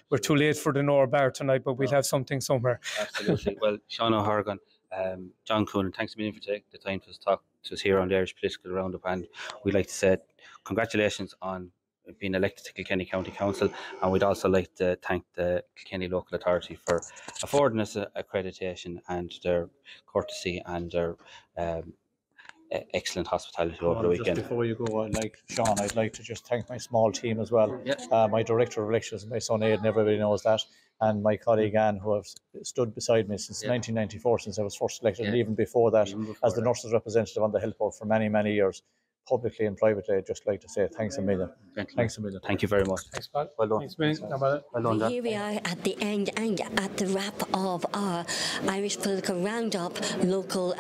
we're too late for the Nor Bar tonight, but we'll have something somewhere. Absolutely. Well, Sean O'Hargan, John Coonan, thanks a million for taking the time to talk to us here on the Irish Political Roundup, and we'd like to say congratulations on being elected to Kilkenny County Council, and we'd also like to thank the Kilkenny Local Authority for affording us accreditation and their courtesy and their excellent hospitality over the weekend. Just before you go, I'd like to just thank my small team as well. My Director of Elections, my son Aidan, everybody knows that, and my colleague Anne, who have stood beside me since 1994, since I was first elected, and even before that, as the nurses representative on the Health Board for many, many years. Publicly and privately, I'd just like to say thanks a million. Thanks a million. Thank you very much. Thanks, Pat. Well done. Thanks, mate. Well done, John. Here we are at the end and at the wrap of our Irish Political Roundup, local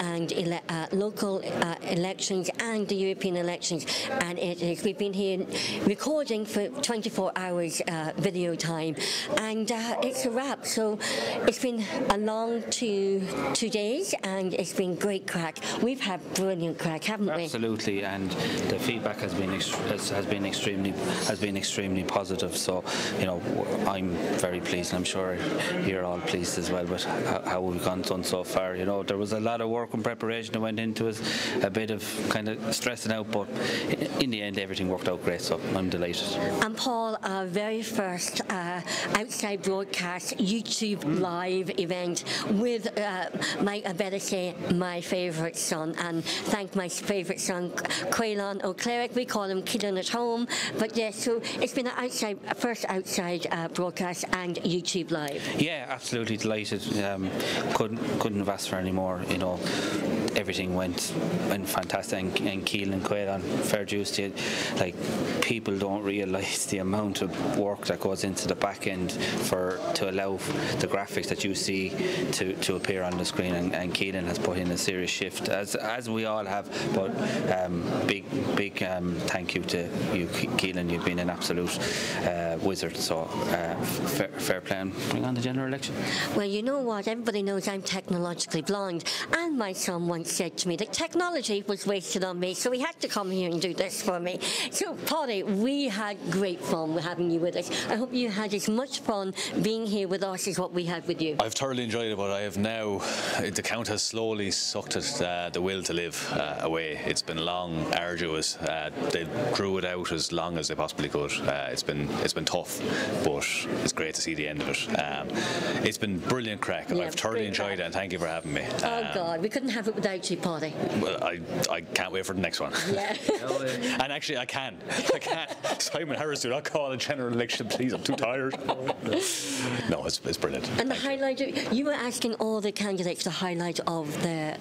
elections and the European elections. And we've been here recording for 24 hours video time, and it's a wrap. So it's been a long 2 days, and it's been great crack. We've had brilliant crack, haven't we? Absolutely, and the feedback has been extremely positive. So I'm very pleased, and I'm sure you're all pleased as well with how we've done so far. There was a lot of work and preparation that went into it, a bit of kind of stressing out, but in the end everything worked out great, so I'm delighted. And Paul, our very first outside broadcast YouTube live event with my favourite son, and thank my favourite son, Quaylon O'Cleric. We call him Killen at home, but yeah, so it's been a first outside broadcast and YouTube live. Yeah, absolutely delighted. Couldn't have asked for any more. Everything went fantastic, and Keelan and Quaylon, fair dues to you. Like, people don't realise the amount of work that goes into the back end to allow the graphics that you see to appear on the screen, and Keelan has put in a serious shift, as we all have. But big thank you to you, Keelan. You've been an absolute wizard. So fair play, and bring on the general election. Well, you know what? Everybody knows I'm technologically blind, and my son once said to me that technology was wasted on me, so he had to come here and do this for me. So, Paidi, we had great fun with having you with us. I hope you had as much fun being here with us as what we had with you. I've thoroughly enjoyed it, but I have now, the count has slowly sucked it, the will to live away. It's been long, arduous. They drew it out as long as they possibly could. It's been tough, but it's great to see the end of it. It's been brilliant crack. Yeah, I've thoroughly enjoyed it, and thank you for having me. Oh God, we couldn't have it without you, Paidi. Well, I can't wait for the next one. Yeah. And actually, I can. Simon Harris, do not call a general election, please. I'm too tired. No, it's brilliant. And the highlight, you were asking all the candidates the highlight of their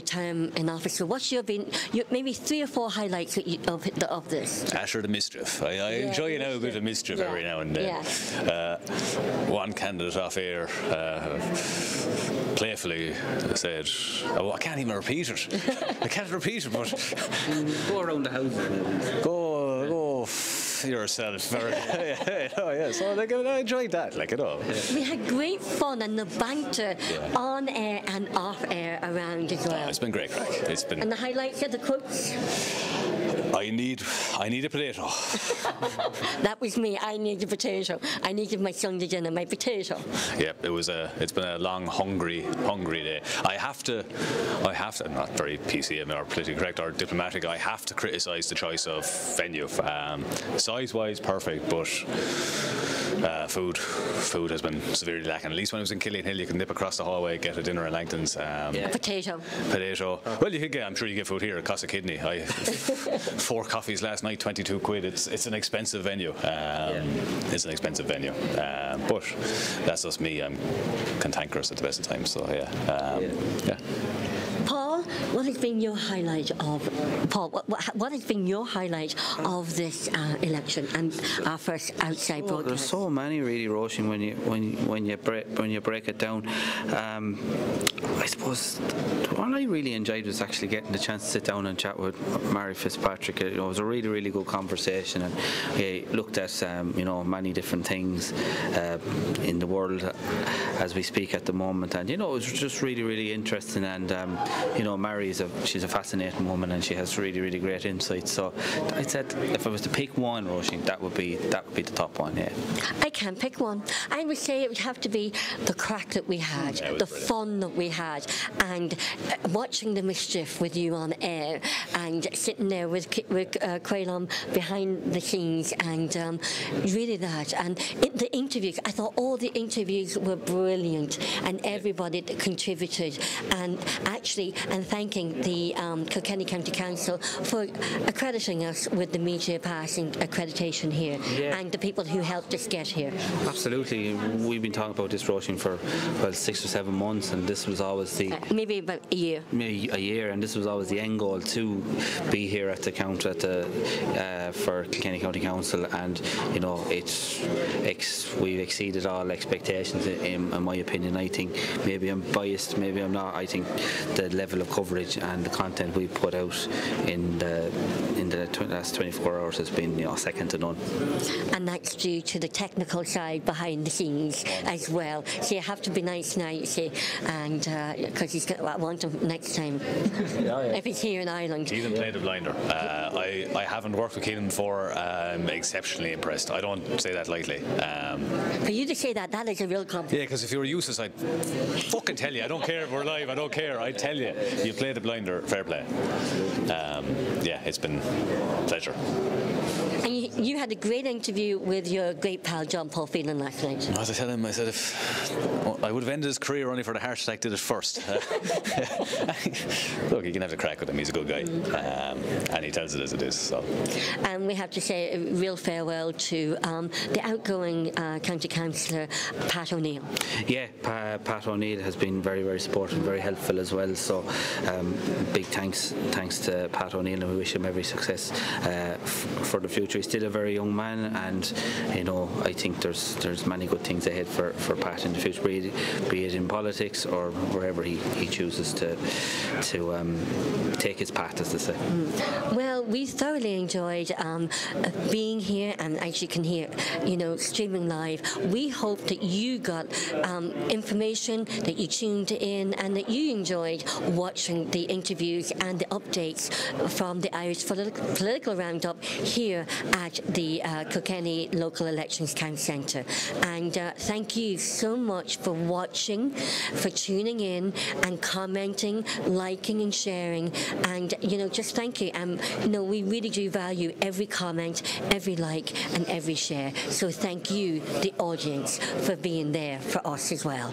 term in office. So what's maybe 3 or 4 highlights of this? Asher the mischief. I enjoy a bit of mischief every now and then. Yeah. One candidate off air playfully said, I can't even repeat it. I can't repeat it, but go around the house. Go yourself. So I enjoyed that. We had great fun, and the banter on air and off air around as well. It's been great crack. And the highlights of the quotes? I need a potato. That was me. I need a potato. I needed my Sunday dinner, my potato. Yeah, it's been a long, hungry day. I have to, I'm not very PC or politically correct or diplomatic, I have to criticise the choice of venue. Size-wise, perfect, but food has been severely lacking. At least when I was in Kilkenny Hill, you can nip across the hallway, get a dinner at Langton's. A potato. Well, I'm sure you get food here. It costs a kidney. 4 coffees last night, 22 quid. It's an expensive venue. It's an expensive venue. But that's just me. I'm cantankerous at the best of times. So yeah. Paul, what has been your highlight of what has been your highlight of this election and our first outside broadcast? There's so many really, Roisin, when you break it down. I suppose what I really enjoyed was actually getting the chance to sit down and chat with Mary Fitzpatrick. It was a really, really good conversation, and we looked at many different things in the world as we speak at the moment, and it was just really, really interesting. And Mary she's a fascinating woman, and she has really, really great insights. So I said, if I was to pick one, Roisin, that would be the top one. Yeah. I can't pick one. I would say it would have to be the crack that we had, the fun that we had, and watching the mischief with you on air, and sitting there with Quaylon behind the scenes, and really that. And the interviews, I thought all the interviews were brilliant, and everybody that contributed, and thanking the Kilkenny County Council for accrediting us with the media passing accreditation here, and the people who helped us get here. Absolutely. We've been talking about this, Roisin, for 6 or 7 months, and this was always the maybe about a year. Maybe a year, and this was always the end goal, to be here at the count for Kilkenny County Council, and we've exceeded all expectations in my opinion. I think maybe I'm biased, maybe I'm not. I think the level of coverage and the content we put out in the last 24 hours has been, second to none. And that's due to the technical side behind the scenes as well. So you have to be nice now, you see, and because I want him next time if he's here in Ireland. Keenan played a blinder. I haven't worked with Keenan before. I'm exceptionally impressed. I don't say that lightly. For you to say that is a real compliment. Yeah, because if you were useless, I'd fucking tell you. I don't care if we're live. I don't care. I'd tell you. You played a blinder. Fair play. Yeah, it's been a pleasure. And you had a great interview with your great pal John Paul Phelan last night. As I said him, I said if I would have ended his career only for the heart attack did it first. Look, you can have a crack with him. He's a good guy, and he tells it as it is. So. And we have to say a real farewell to the outgoing county councillor Pat O'Neill. Yeah, Pat O'Neill has been very, very supportive, very helpful as well. So big thanks to Pat O'Neill, and we wish him every success for the future. He's still a very young man, and I think there's many good things ahead for Pat in the future, be it in politics or wherever he chooses to take his path, as they say. Well, we thoroughly enjoyed being here, and as you can hear, streaming live. We hope that you got information, that you tuned in, and that you enjoyed watching the interviews and the updates from the Irish Political Roundup here at the Kilkenny Local Elections Count Centre. And thank you so much for watching, for tuning in and commenting, liking and sharing, and just thank you. We really do value every comment, every like and every share. So thank you, the audience, for being there for us as well.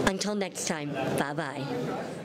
Until next time, bye-bye.